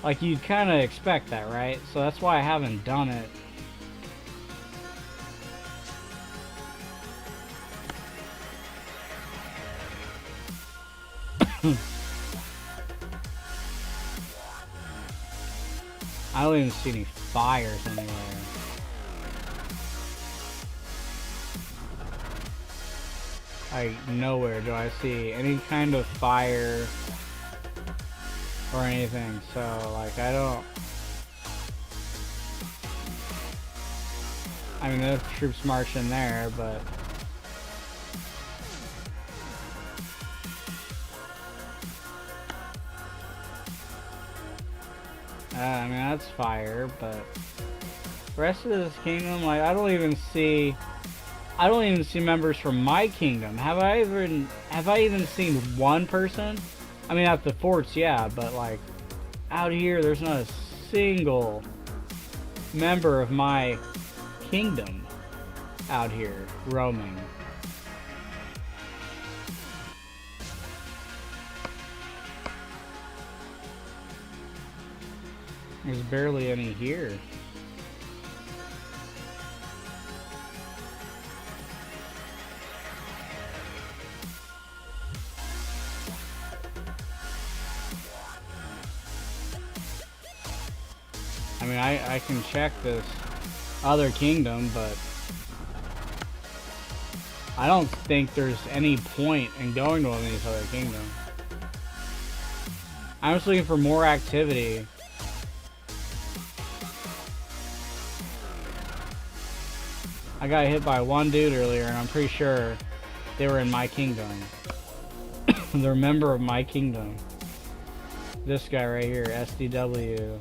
Like, you'd kind of expect that, right? So that's why I haven't done it. I don't even see any fires anywhere. Like, nowhere do I see any kind of fire or anything, so, like, I don't... I mean, there's troops marching there, but... I mean, that's fire, but... The rest of this kingdom, like, I don't even see members from my kingdom. Have I even seen one person? I mean, at the forts, yeah, but, like, out here, there's not a single member of my kingdom out here roaming. There's barely any here. I mean, I can check this other kingdom, but I don't think there's any point in going to one of these other kingdoms. I'm just looking for more activity. I got hit by one dude earlier, and I'm pretty sure they were in my kingdom. They're a member of my kingdom. This guy right here, SDW.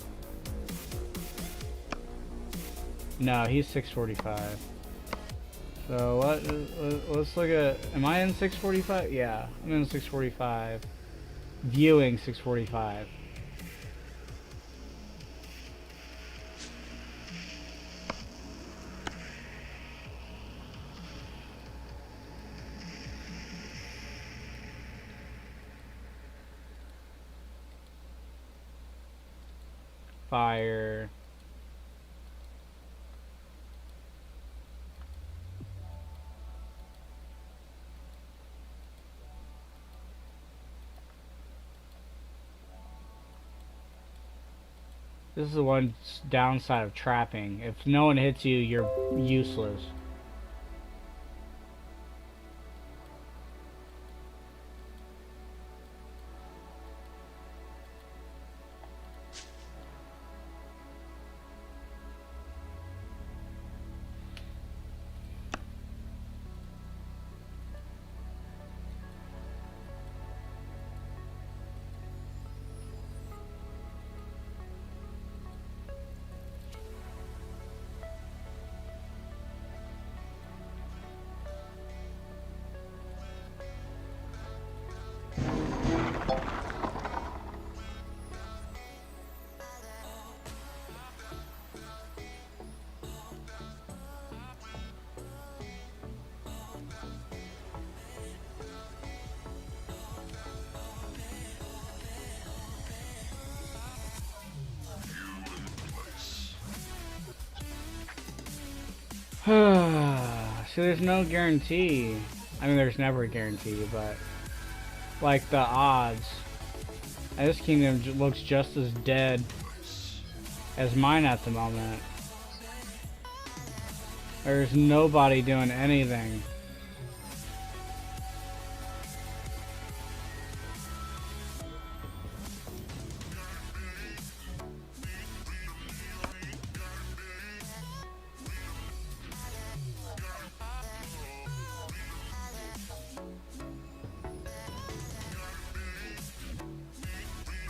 No, he's 645. So let's look at, am I in 645? Yeah, I'm in 645. Viewing 645. Fire. This is the one downside of trapping. If no one hits you, you're useless. See, there's no guarantee. I mean, there's never a guarantee, but like the odds. This kingdom looks just as dead as mine at the moment. There's nobody doing anything.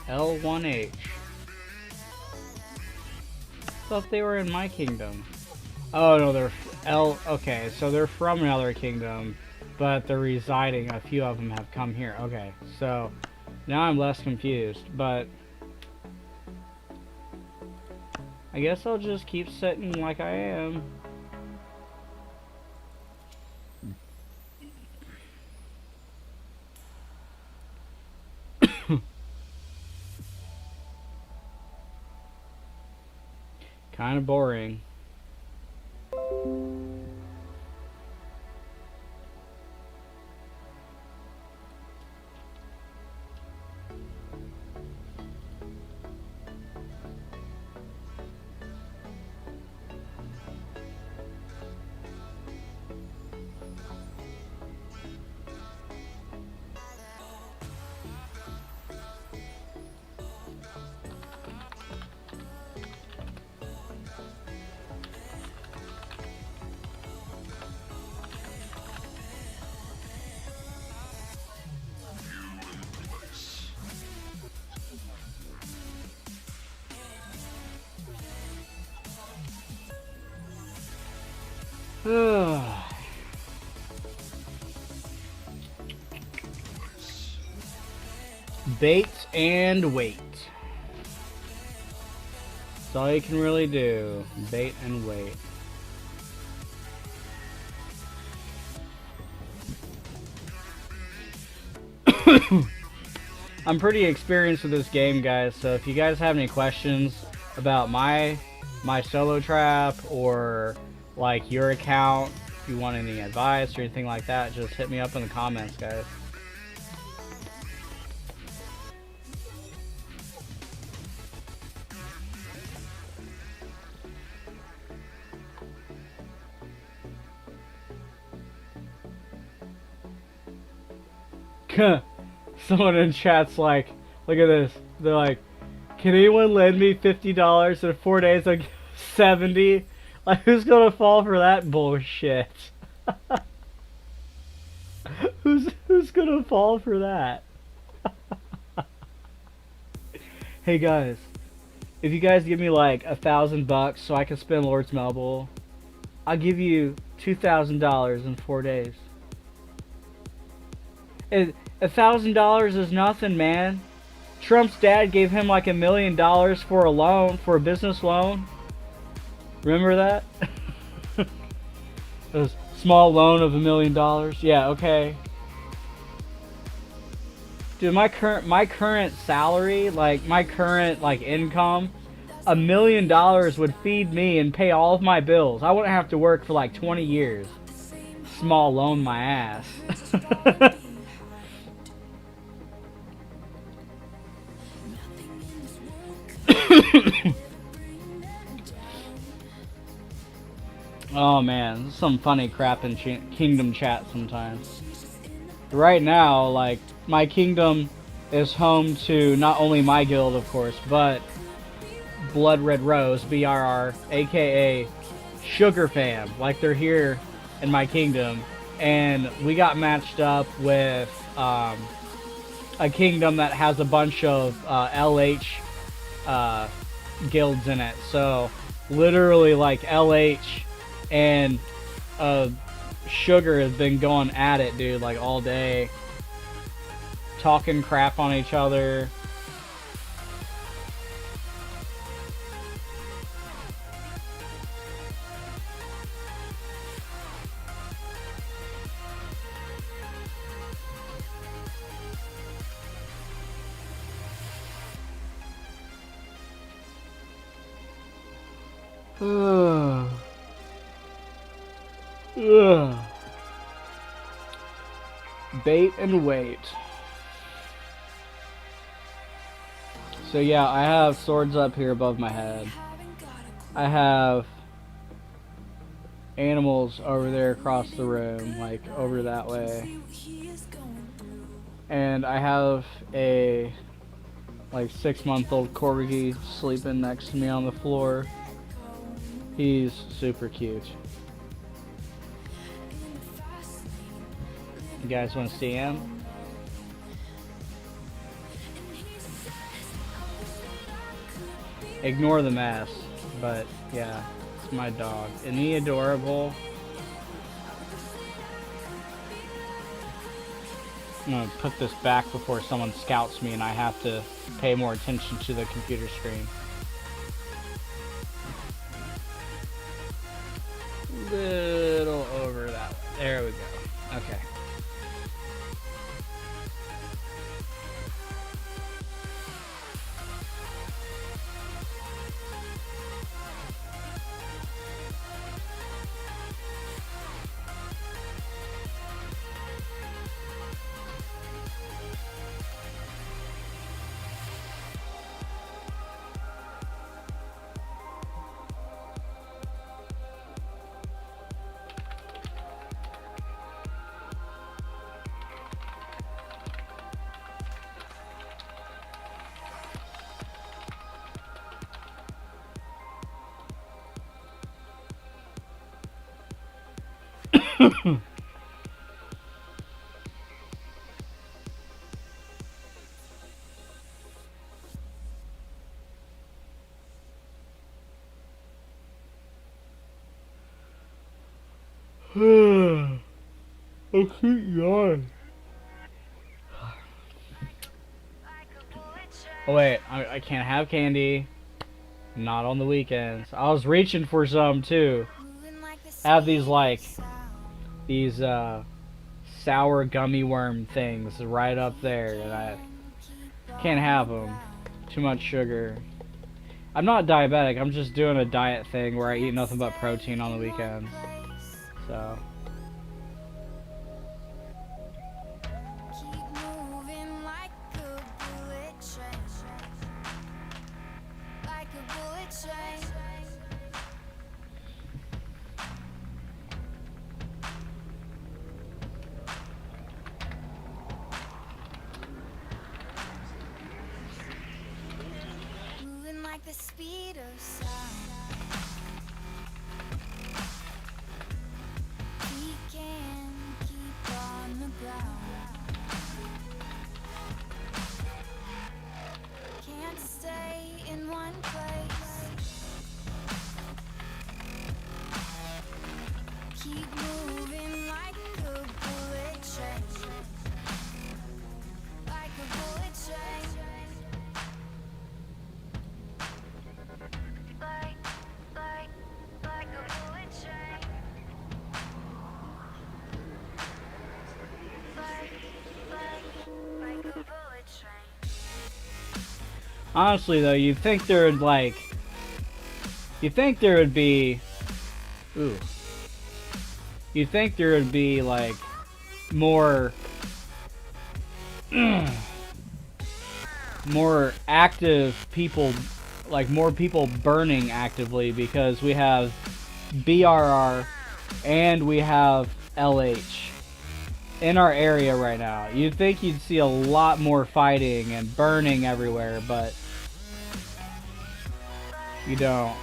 L1H. Thought they were in my kingdom. Oh no, they're okay, so they're from another kingdom, but they're residing. A few of them have come here. Okay, so now I'm less confused, but I guess I'll just keep sitting like I am. Kind of boring. Bait and wait. That's all you can really do. Bait and wait. I'm pretty experienced with this game, guys, so if you guys have any questions about my solo trap or like your account, if you want any advice or anything like that, just hit me up in the comments, guys. Someone in chat's like, look at this. They're like, can anyone lend me $50 in 4 days? Like 70? Like, who's gonna fall for that bullshit? Who's gonna fall for that? Hey guys, if you guys give me like $1,000 so I can spend Lord's Melville, I'll give you $2,000 in 4 days. $1,000 is nothing, man. Trump's dad gave him like $1 million for a loan, for a business loan. Remember that? A small loan of $1 million. Yeah, okay. Dude, my current salary, like my current like income, $1 million would feed me and pay all of my bills. I wouldn't have to work for like 20 years. Small loan my ass. Oh man, some funny crap in Kingdom chat sometimes. Right now, like, my kingdom is home to not only my guild, of course, but Blood Red Rose, BRR, aka Sugar Fam. Like, they're here in my kingdom, and we got matched up with a kingdom that has a bunch of LH guilds in it. So, literally, like, LH and Sugar has been going at it, dude, like all day, talking crap on each other. Ugh. Bait and wait. So yeah, I have swords up here above my head. I have animals over there across the room, like over that way. And I have a like 6-month-old corgi sleeping next to me on the floor. He's super cute. You guys want to see him? Ignore the mess, but yeah, it's my dog. Isn't he adorable? I'm gonna put this back before someone scouts me and I have to pay more attention to the computer screen. Little over that way. There we go. Okay. I keep yawning. Oh wait, I can't have candy. Not on the weekends. I was reaching for some too. I have these these sour gummy worm things right up there, and I can't have them. Too much sugar. I'm not diabetic. I'm just doing a diet thing where I eat nothing but protein on the weekends. So. The speed of sound, we can keep on the ground. Can't stay in one place. Keep moving like a bullet train. Like a bullet train. Honestly though, you'd think there would be ooh. You'd think there would be like more more active people, like more people burning actively, because we have BRR and we have LH in our area right now. You'd think you'd see a lot more fighting and burning everywhere, but you don't.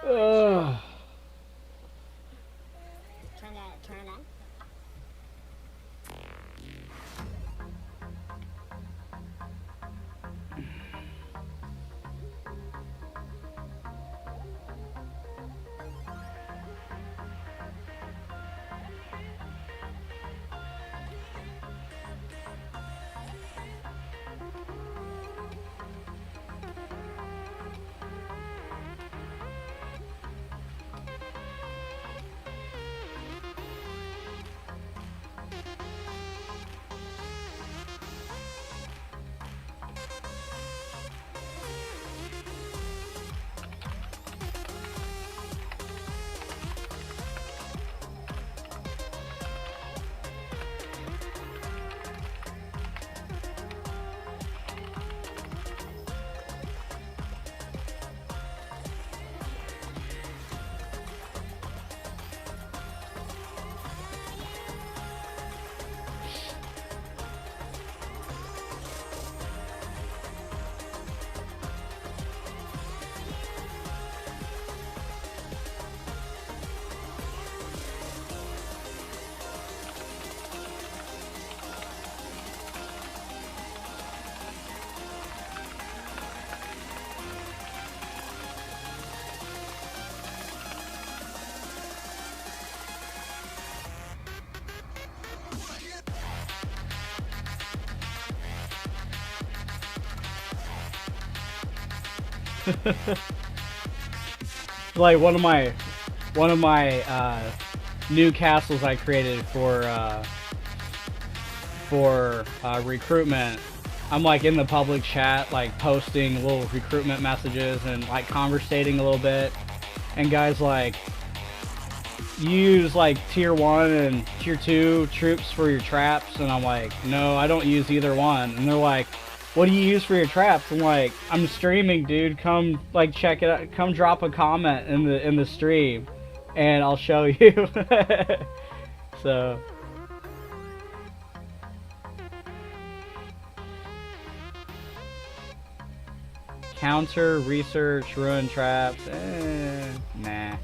Ugh. Trying to turn it on? Like one of my new castles I created for recruitment. I'm like in the public chat, like posting little recruitment messages and like conversating a little bit, and guys like, use like tier 1 and tier 2 troops for your traps, and I'm like, no, I don't use either one. And they're like, what do you use for your traps? I'm like, I'm streaming, dude. Come like check it out. Come drop a comment in the stream, and I'll show you. So counter, research, ruin traps. Nah.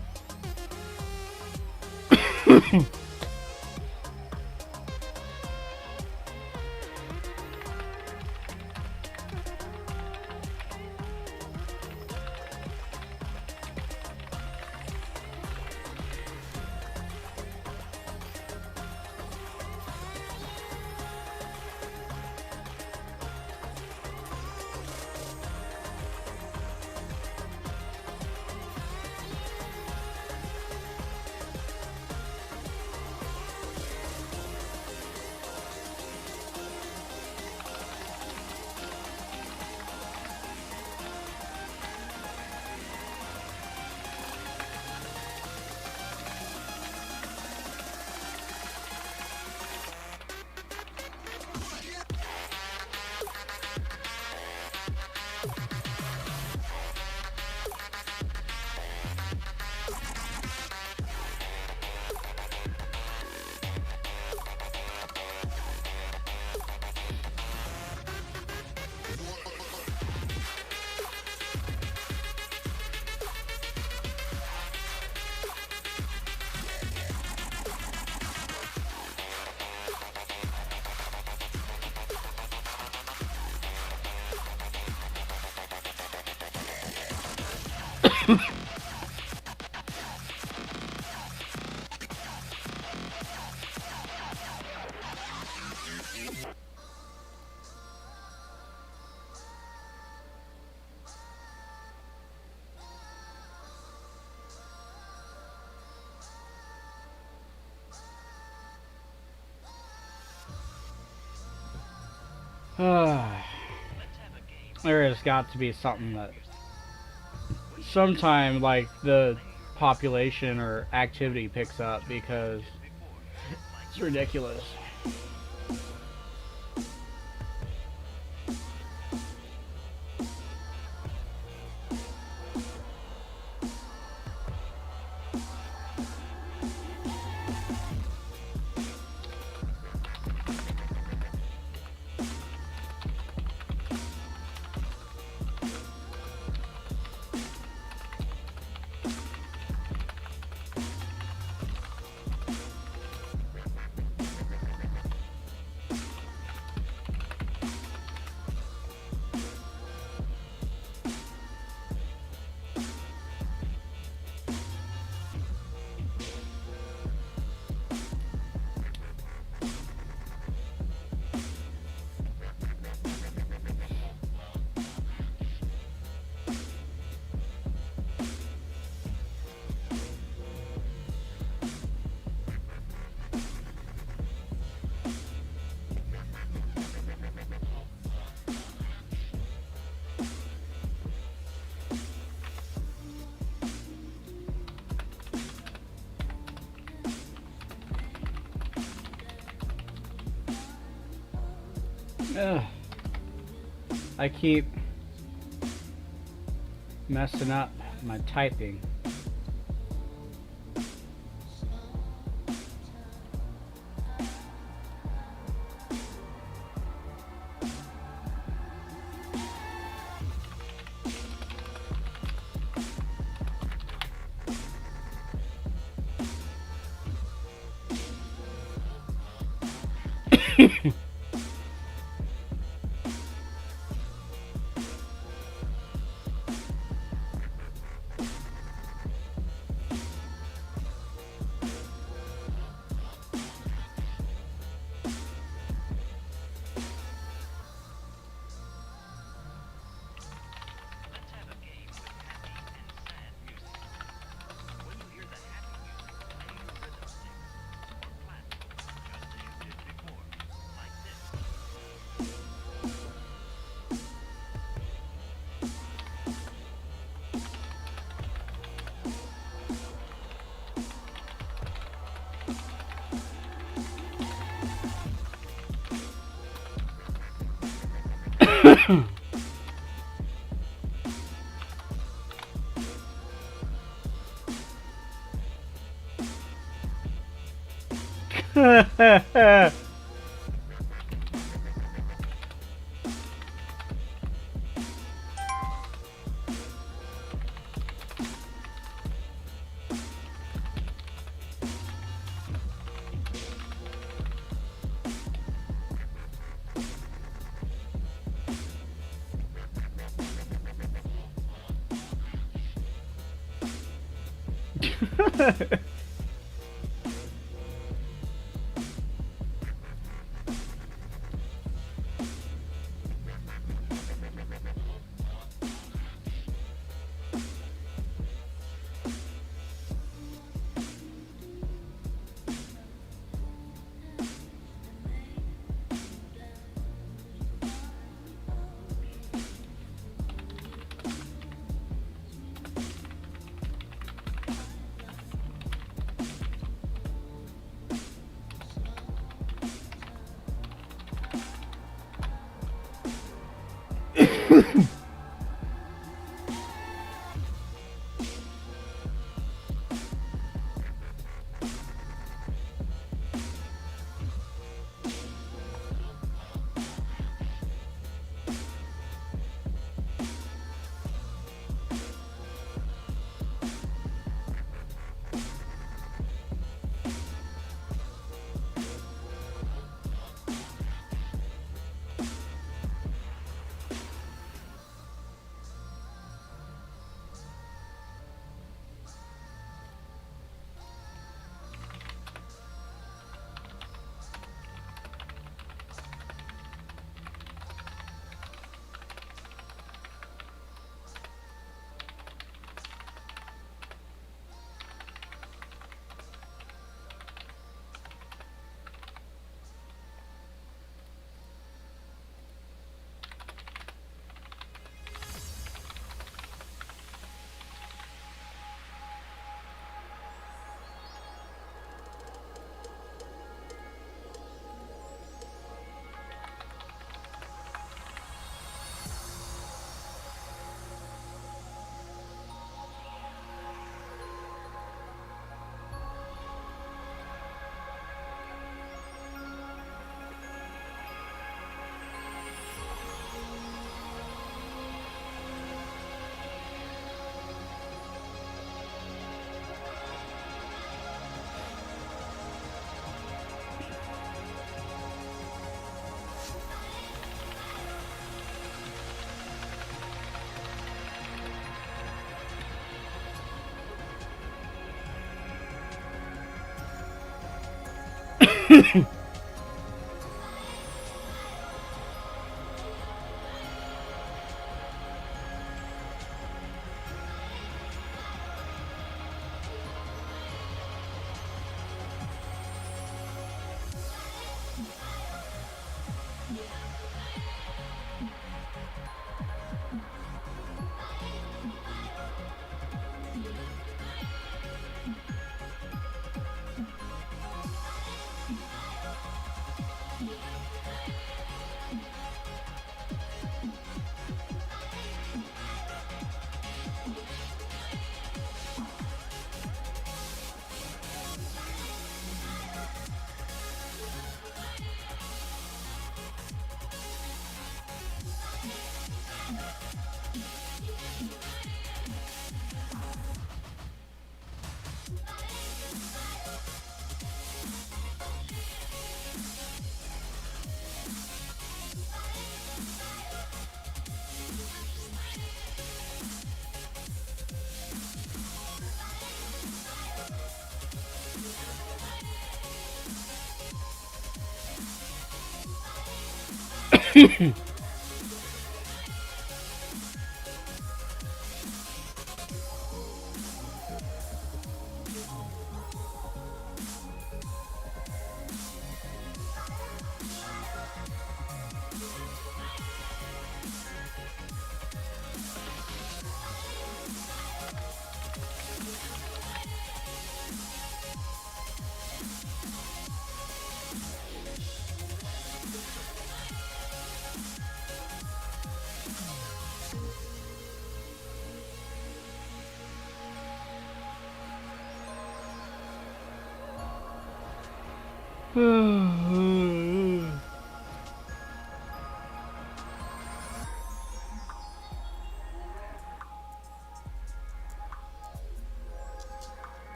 There has got to be something that sometime like the population or activity picks up, because it's ridiculous. Ugh. I keep messing up my typing.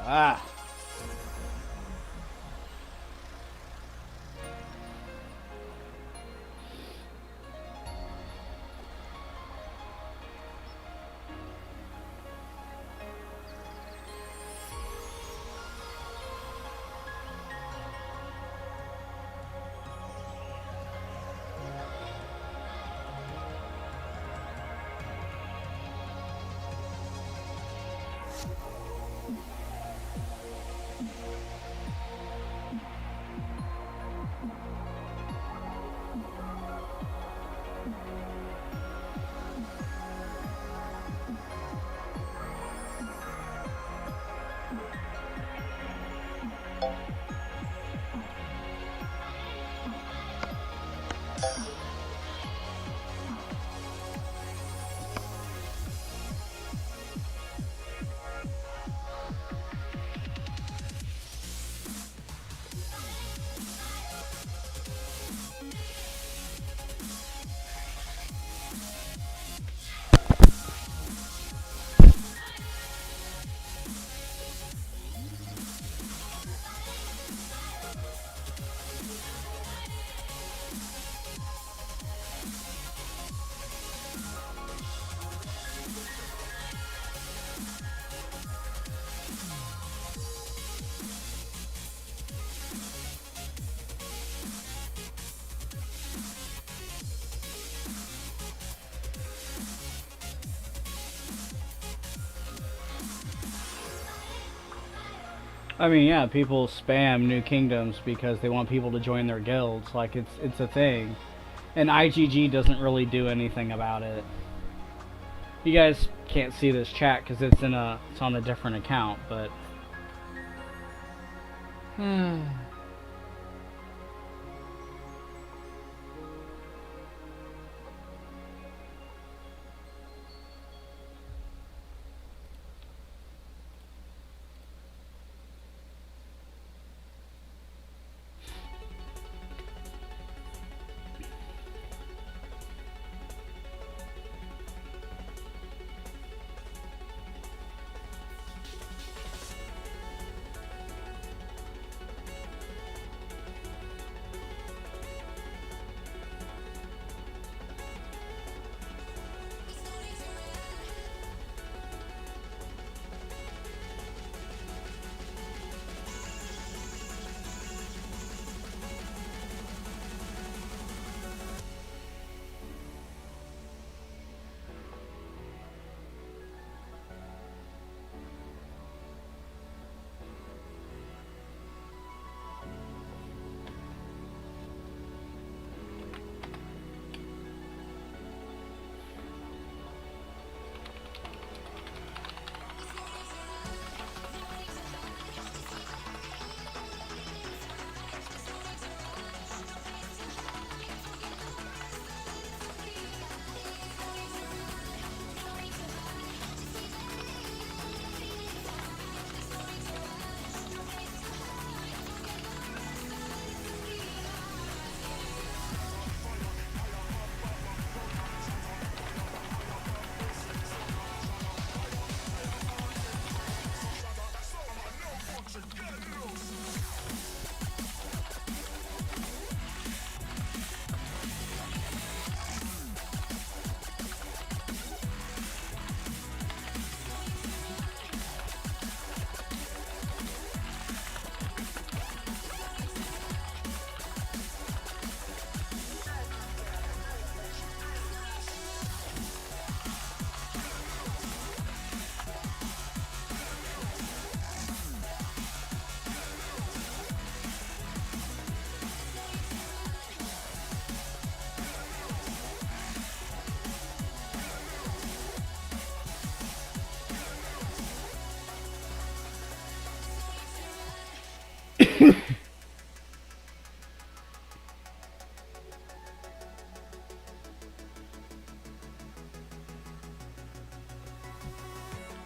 Ah. I mean, yeah, people spam New Kingdoms because they want people to join their guilds. Like it's a thing, and IGG doesn't really do anything about it. You guys can't see this chat because it's on a different account, but.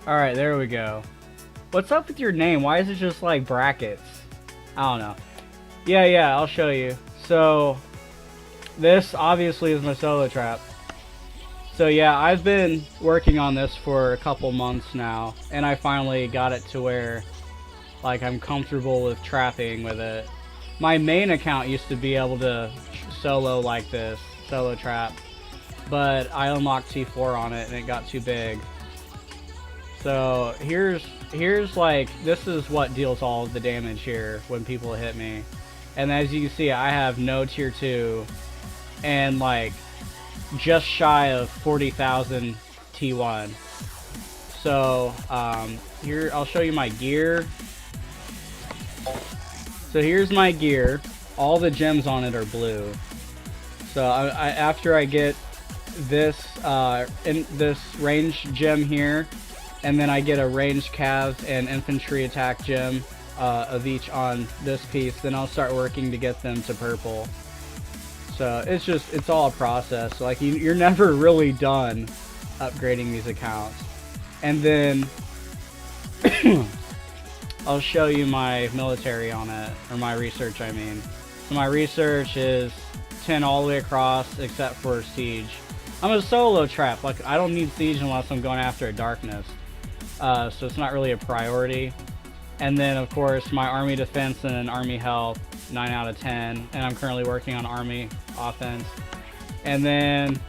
Alright, there we go. What's up with your name? Why is it just like brackets? I don't know. Yeah, I'll show you. So, this obviously is my solo trap. So yeah, I've been working on this for a couple months now, and I finally got it to where like I'm comfortable with trapping with it. My main account used to be able to solo like this, solo trap, but I unlocked T4 on it and it got too big. So here's like, this is what deals all the damage here when people hit me. And as you can see, I have no tier 2 and like just shy of 40,000 T1. So here, I'll show you my gear. So here's my gear. All the gems on it are blue. So after I get this in this ranged gem here, and then I get a ranged calves and infantry attack gem of each on this piece, then I'll start working to get them to purple. So it's all a process. Like you're never really done upgrading these accounts. And then I'll show you my military on it, or my research I mean. So my research is 10 all the way across except for siege. I'm a solo trap, like I don't need siege unless I'm going after a darkness. So it's not really a priority. And then of course my army defense and army health, 9 out of 10, and I'm currently working on army offense. And then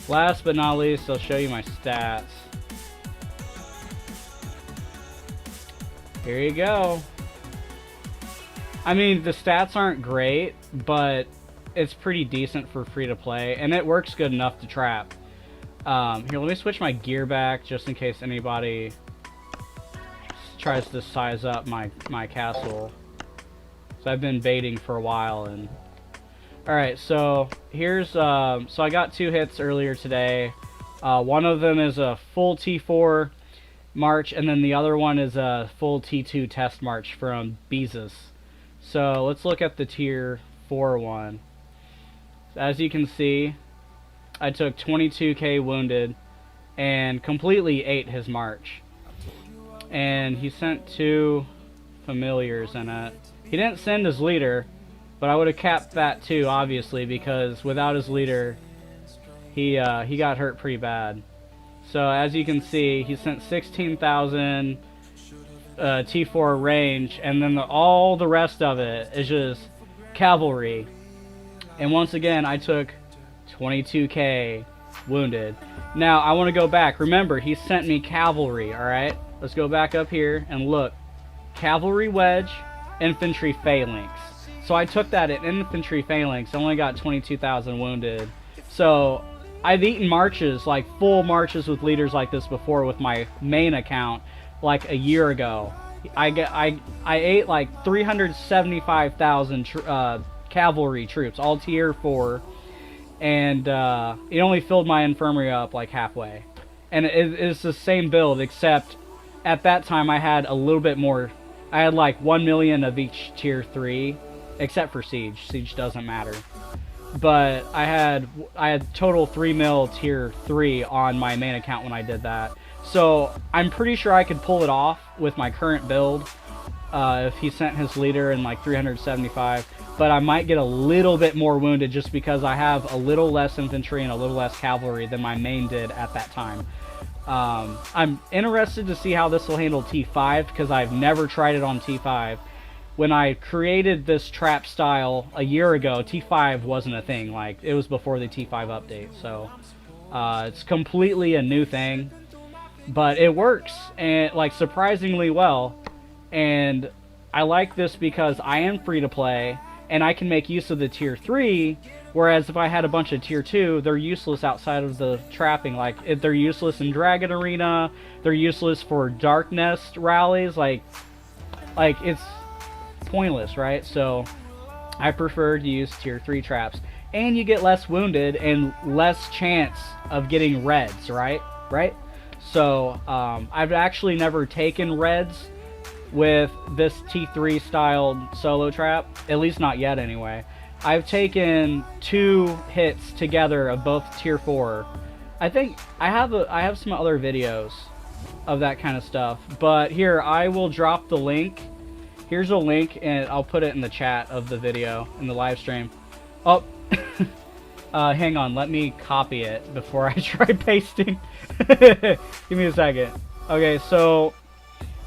last but not least, I'll show you my stats. Here you go. I mean, the stats aren't great, but it's pretty decent for free to play, and it works good enough to trap. Here, let me switch my gear back just in case anybody tries to size up my castle. So I've been baiting for a while. And alright, so here's so I got 2 hits earlier today. One of them is a full T4 march, and then the other one is a full T2 test march from Beezus. So let's look at the tier 4 one. As you can see, I took 22k wounded and completely ate his march. And he sent 2 familiars in it. He didn't send his leader, but I would have capped that too, obviously, because without his leader, he got hurt pretty bad. So as you can see, he sent 16,000 T4 range, and then all the rest of it is just cavalry. And once again, I took 22k wounded. Now I want to go back. Remember, he sent me cavalry. All right, let's go back up here and look. Cavalry wedge, infantry phalanx. So I took that at infantry phalanx. I only got 22,000 wounded. So I've eaten marches, like full marches with leaders like this before with my main account, like a year ago. I ate like 375,000 cavalry troops, all tier 4, and it only filled my infirmary up like halfway. And it's the same build, except at that time I had a little bit more. I had like 1 million of each tier 3, except for siege. Siege doesn't matter. But I had total 3 mil tier 3 on my main account when I did that. So I'm pretty sure I could pull it off with my current build if he sent his leader in like 375. But I might get a little bit more wounded just because I have a little less infantry and a little less cavalry than my main did at that time. I'm interested to see how this will handle T5 because I've never tried it on T5. When I created this trap style a year ago, T5 wasn't a thing. Like, it was before the T5 update, so it's completely a new thing. But it works, and like surprisingly well. And I like this because I am free to play, and I can make use of the tier 3. Whereas if I had a bunch of tier 2, they're useless outside of the trapping. Like, they're useless in Dragon Arena. They're useless for Dark Nest rallies. Like it's pointless, right? So I prefer to use tier 3 traps, and you get less wounded and less chance of getting reds, right? So I've actually never taken reds with this T3 styled solo trap, at least not yet anyway. I've taken 2 hits together of both tier 4. I think I have some other videos of that kind of stuff, but here I will drop the link. Here's a link and I'll put it in the chat of the video in the live stream. Oh, hang on, let me copy it before I try pasting. Give me a second. Okay, so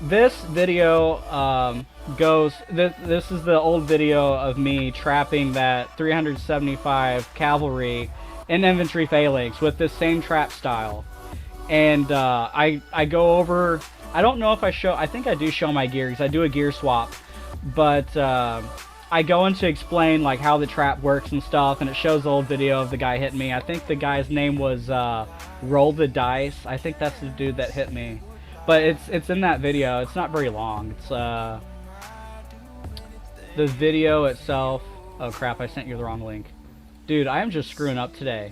this video this is the old video of me trapping that 375 cavalry and infantry phalanx with this same trap style. And I go over, I don't know if I show, I think I do show my gear because I do a gear swap, but I go in to explain like how the trap works and stuff, and it shows the old video of the guy hitting me. I think the guy's name was Roll the Dice. I think that's the dude that hit me. But it's in that video. It's not very long. It's the video itself. Oh crap, I sent you the wrong link. Dude, I am just screwing up today.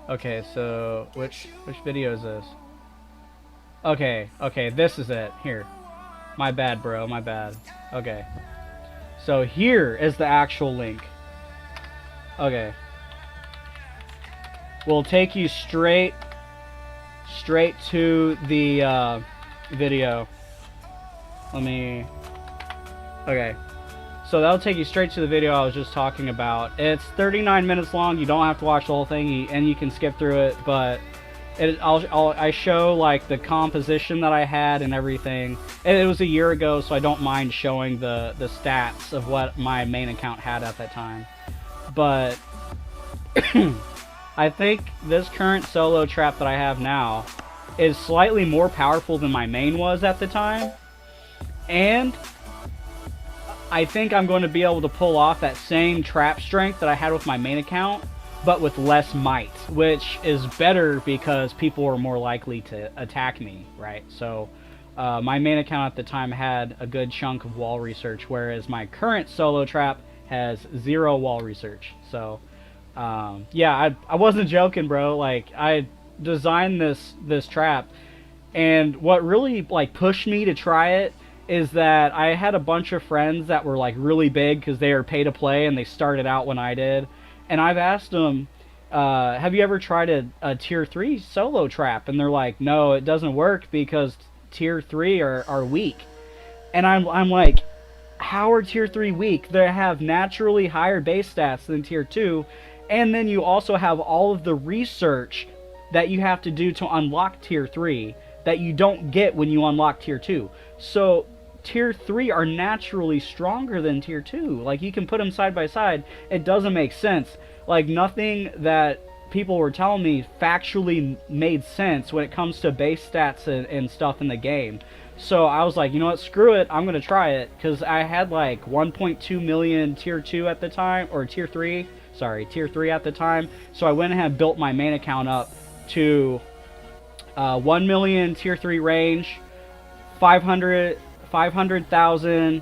Okay, so which video is this? Okay, this is it. Here. My bad, bro, my bad. Okay. So here is the actual link. Okay. We'll take you straight to the video. Okay. So that'll take you straight to the video I was just talking about. It's 39 minutes long. You don't have to watch the whole thing, and you can skip through it. But I show like the composition that I had and everything. It was a year ago, so I don't mind showing the stats of what my main account had at that time. But I think this current solo trap that I have now is slightly more powerful than my main was at the time, and I think I'm going to be able to pull off that same trap strength that I had with my main account, but with less might, which is better because people are more likely to attack me, right? So my main account at the time had a good chunk of wall research, whereas my current solo trap has 0 wall research. So yeah, I wasn't joking, bro. Like, I designed this trap, and what really like pushed me to try it is that I had a bunch of friends that were like really big because they were pay to play and they started out when I did. And I've asked them, have you ever tried a tier 3 solo trap? And they're like, no, it doesn't work because tier 3 are weak. And I'm like, how are tier 3 weak? They have naturally higher base stats than tier 2. And then you also have all of the research that you have to do to unlock tier 3 that you don't get when you unlock tier 2. So tier 3 are naturally stronger than tier 2. Like, you can put them side by side. It doesn't make sense. Like, nothing that people were telling me factually made sense when it comes to base stats and stuff in the game. So I was like, you know what, screw it, I'm gonna try it, because I had like 1.2 million tier 2 at the time, or tier 3 at the time. So I went ahead and built my main account up to 1 million tier 3 range, 500,000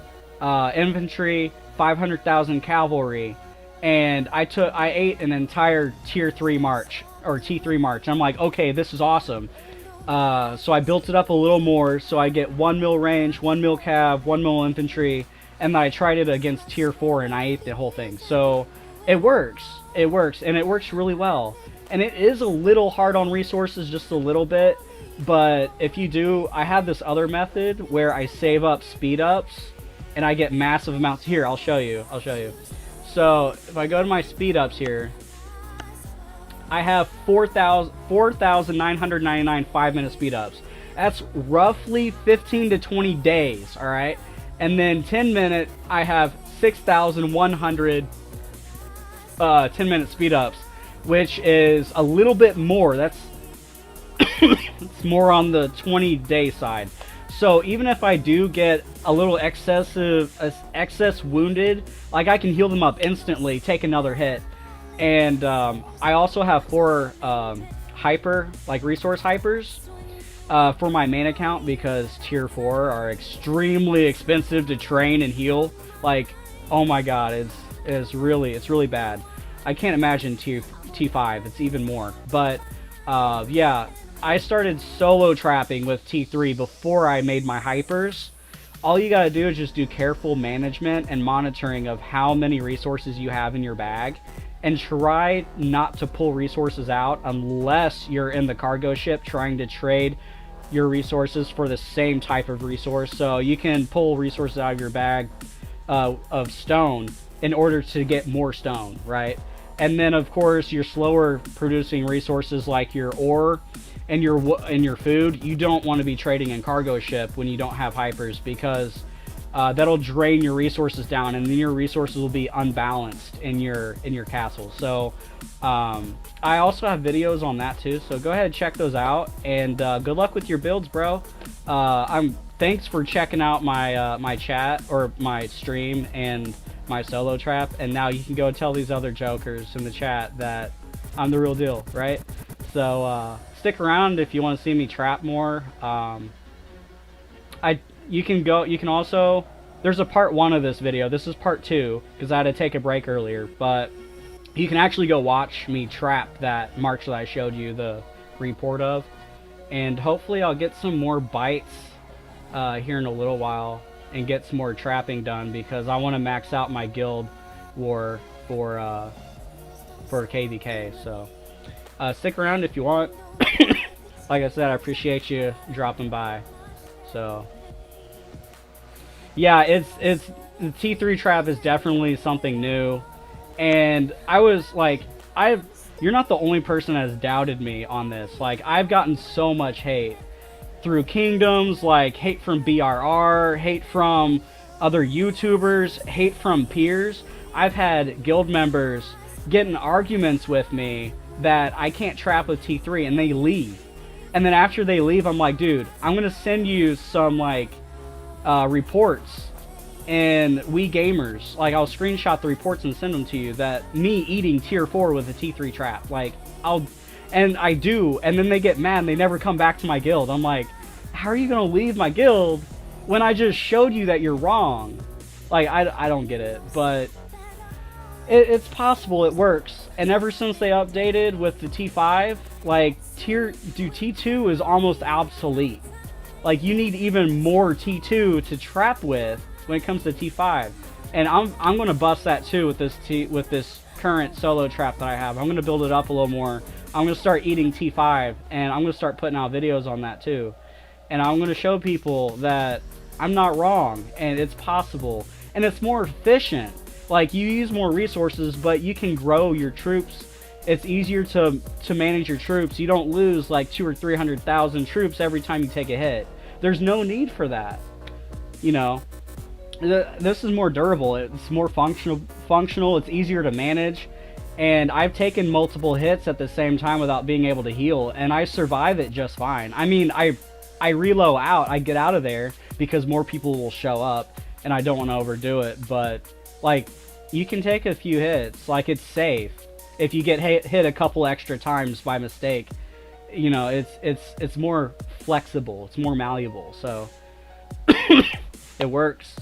infantry, 500,000 cavalry, and I ate an entire tier 3 march, or T3 march. I'm like, okay, this is awesome. So I built it up a little more, so I get 1 mil range, 1 mil cav, 1 mil infantry, and then I tried it against tier 4 and I ate the whole thing. So it works, and it works really well. And it is a little hard on resources, just a little bit. But if you do, I have this other method where I save up speed ups and I get massive amounts. Here, I'll show you. So if I go to my speed ups here, I have 4,999 5-minute speed ups. That's roughly 15 to 20 days, all right? And then 10-minute, I have 6,100 10-minute speed ups, which is a little bit more. That's it's more on the 20-day side. So even if I do get a little excess wounded, like, I can heal them up instantly, take another hit. And I also have 4 resource hypers for my main account, because tier 4 are extremely expensive to train and heal. Like, oh my god, it's really bad. I can't imagine T5, it's even more. But yeah, I started solo trapping with T3 before I made my hypers. All you gotta do is just do careful management and monitoring of how many resources you have in your bag, and try not to pull resources out unless you're in the cargo ship trying to trade your resources for the same type of resource. So you can pull resources out of your bag of stone in order to get more stone, right? And then of course your slower producing resources like your ore and your food, you don't want to be trading in cargo ship when you don't have hypers, because that'll drain your resources down, and then your resources will be unbalanced in your castle. So I also have videos on that too, so go ahead and check those out, and good luck with your builds, bro. Thanks for checking out my my chat or my stream and my solo trap, and now you can go tell these other jokers in the chat that I'm the real deal, right? So stick around if you want to see me trap more. You can also, there's a part 1 of this video. This is part 2 because I had to take a break earlier, but you can actually go watch me trap that march that I showed you the report of, and hopefully I'll get some more bites here in a little while and get some more trapping done, because I want to max out my guild war for KVK. So stick around if you want. Like I said, I appreciate you dropping by. So yeah, it's the T3 trap is definitely something new, and I was like, you're not the only person that has doubted me on this. Like, I've gotten so much hate through kingdoms, like hate from BRR, hate from other YouTubers, hate from peers. I've had guild members get in arguments with me that I can't trap with T3, and they leave. And then after they leave, I'm like, dude, I'm gonna send you some like reports and We Gamers. Like, I'll screenshot the reports and send them to you, that me eating tier 4 with a T3 trap. Like, and I do, and then they get mad and they never come back to my guild. I'm like, how are you gonna leave my guild when I just showed you that you're wrong? Like, I don't get it, but it's possible, it works. And ever since they updated with the T5, like, T2 is almost obsolete. Like, you need even more T2 to trap with when it comes to T5. And I'm gonna bust that too with this current solo trap that I have. I'm gonna build it up a little more. I'm gonna start eating T5, and I'm gonna start putting out videos on that too. And I'm gonna show people that I'm not wrong, and it's possible, and it's more efficient. Like, you use more resources, but you can grow your troops. It's easier to manage your troops. You don't lose like 200,000 or 300,000 troops every time you take a hit. There's no need for that. You know, this is more durable. It's more functional. It's easier to manage. And I've taken multiple hits at the same time without being able to heal, and I survive it just fine. I mean, I reload out. I get out of there because more people will show up, and I don't want to overdo it. But like, you can take a few hits. Like, it's safe. If you get hit a couple extra times by mistake, you know, it's more flexible, it's more malleable, so it works.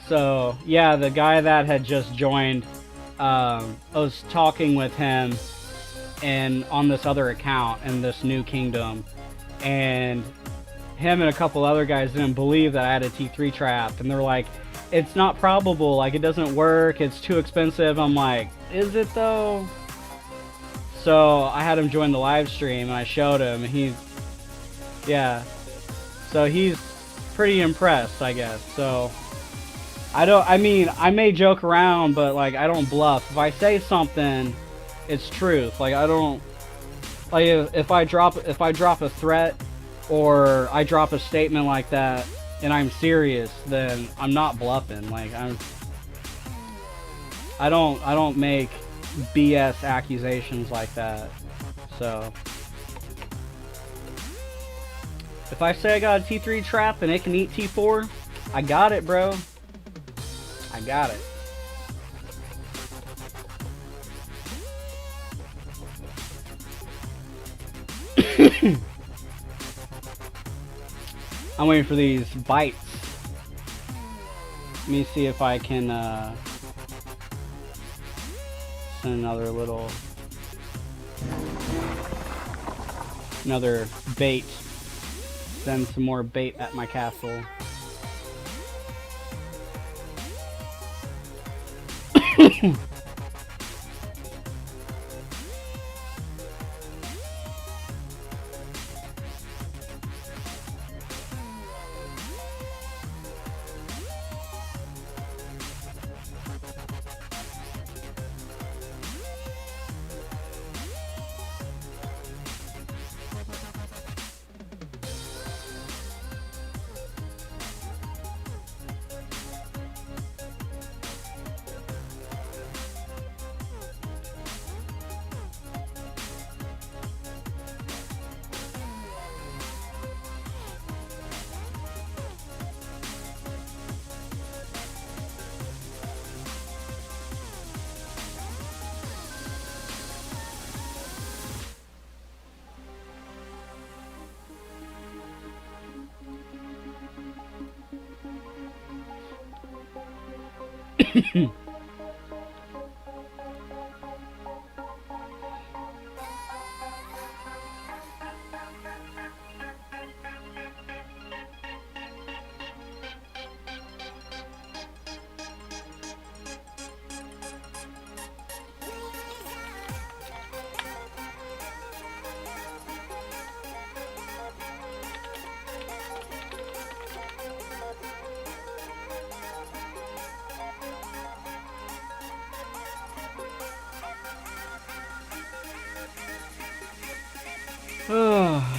So yeah, the guy that had just joined, I was talking with him and on this other account in this new kingdom, and him and a couple other guys didn't believe that I had a T3 trap, and they're like, it's not probable, like, it doesn't work, it's too expensive. I'm like, is it though? So I had him join the live stream, and I showed him, and so he's pretty impressed, I guess. So I mean, I may joke around, but like, I don't bluff. If I say something, it's truth. Like, I don't, like, if I drop a threat or I drop a statement like that and I'm serious, then I'm not bluffing. Like, I don't make BS accusations like that. So if I say I got a T3 trap and it can eat T4, I got it, bro. I got it. I'm waiting for these bites. Let me see if I can send another bait. Send some more bait at my castle.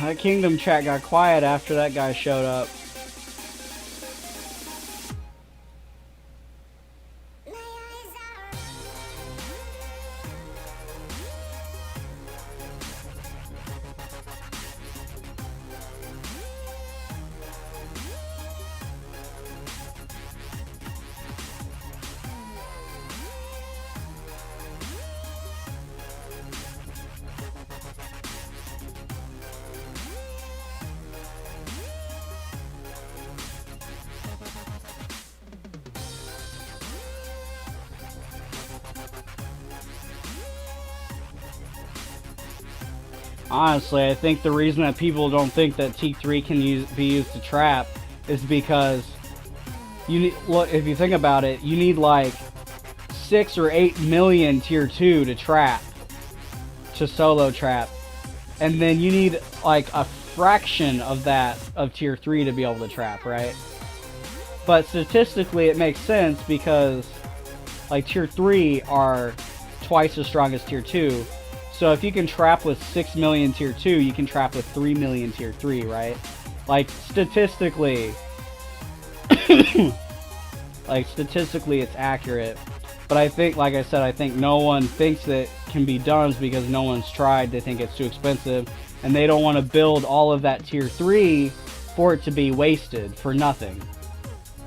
That Kingdom chat got quiet after that guy showed up. Honestly, I think the reason that people don't think that T3 can be used to trap is because you need, look, if you think about it, you need like 6 or 8 million tier 2 to trap, to solo trap, and then you need like a fraction of that of tier 3 to be able to trap, right? But statistically it makes sense because like tier 3 are twice as strong as tier 2. So if you can trap with 6 million tier 2, you can trap with 3 million tier 3, right? Like statistically like statistically it's accurate. But I think, like I said, I think no one thinks that can be done because no one's tried. They think it's too expensive and they don't want to build all of that tier 3 for it to be wasted for nothing.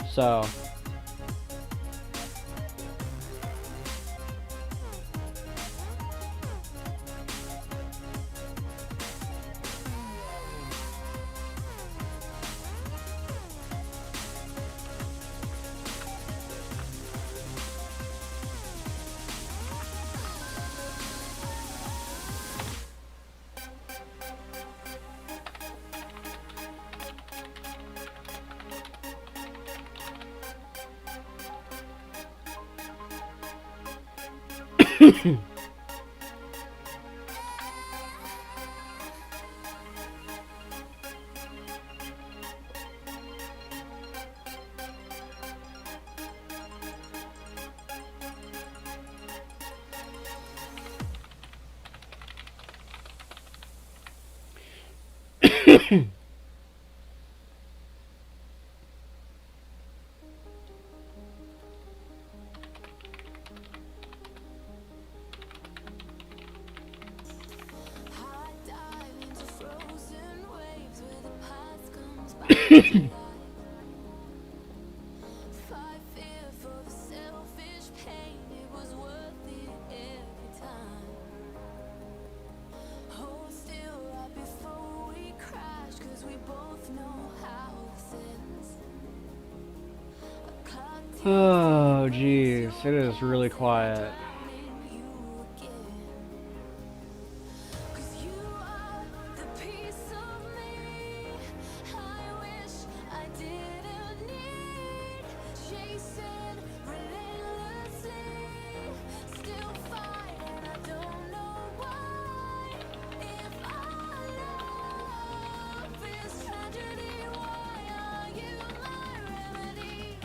So Fight fear for the selfish pain, it was worth it every time. Hold still right before we crash, cause we both know how this ends. A clock Oh, jeez. It is really quiet. drowning you again. Cause you are the piece of me I wish I didn't need. Chasing relentlessly, still fighting, I don't know why. If our love is tragedy, why are you my remedy?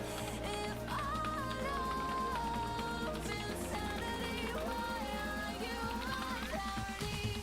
If our love is insanity, why are you my clarity?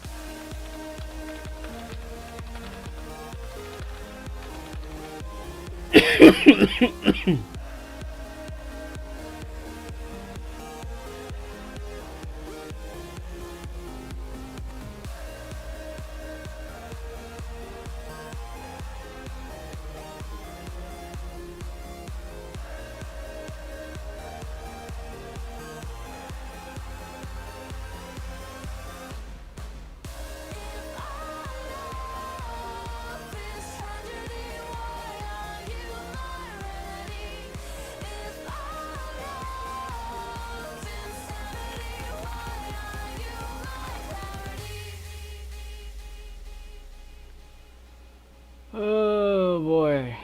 Oh boy.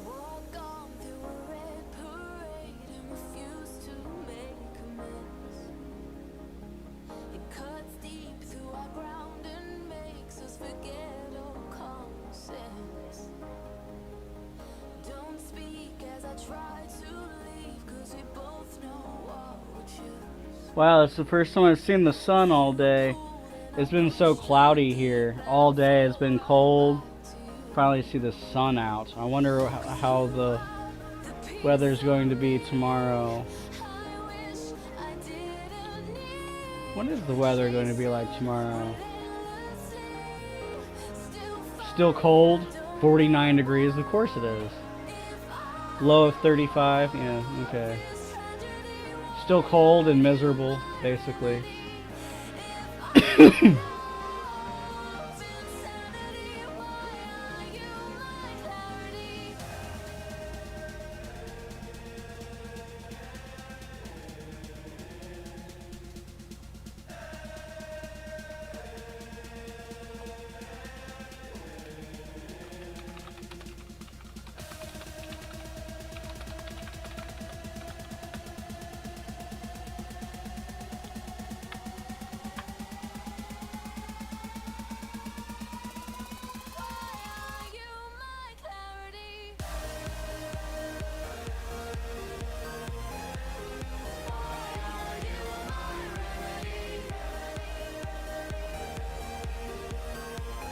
Walk on through a red parade and refuse to make amends. It cuts deep through our ground and makes us forget all common sense. Don't speak as I try to leave, cause we both know what we choose. Wow, it's the first time I've seen the sun all day. It's been so cloudy here. All day it's been cold. Finally see the sun out. I wonder how the weather's going to be tomorrow. I wish I didn't need. What is the weather going to be like tomorrow? Still Still cold, 49 degrees, of course it is. Low of 35, yeah, okay. Still cold and miserable, basically.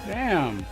Damn.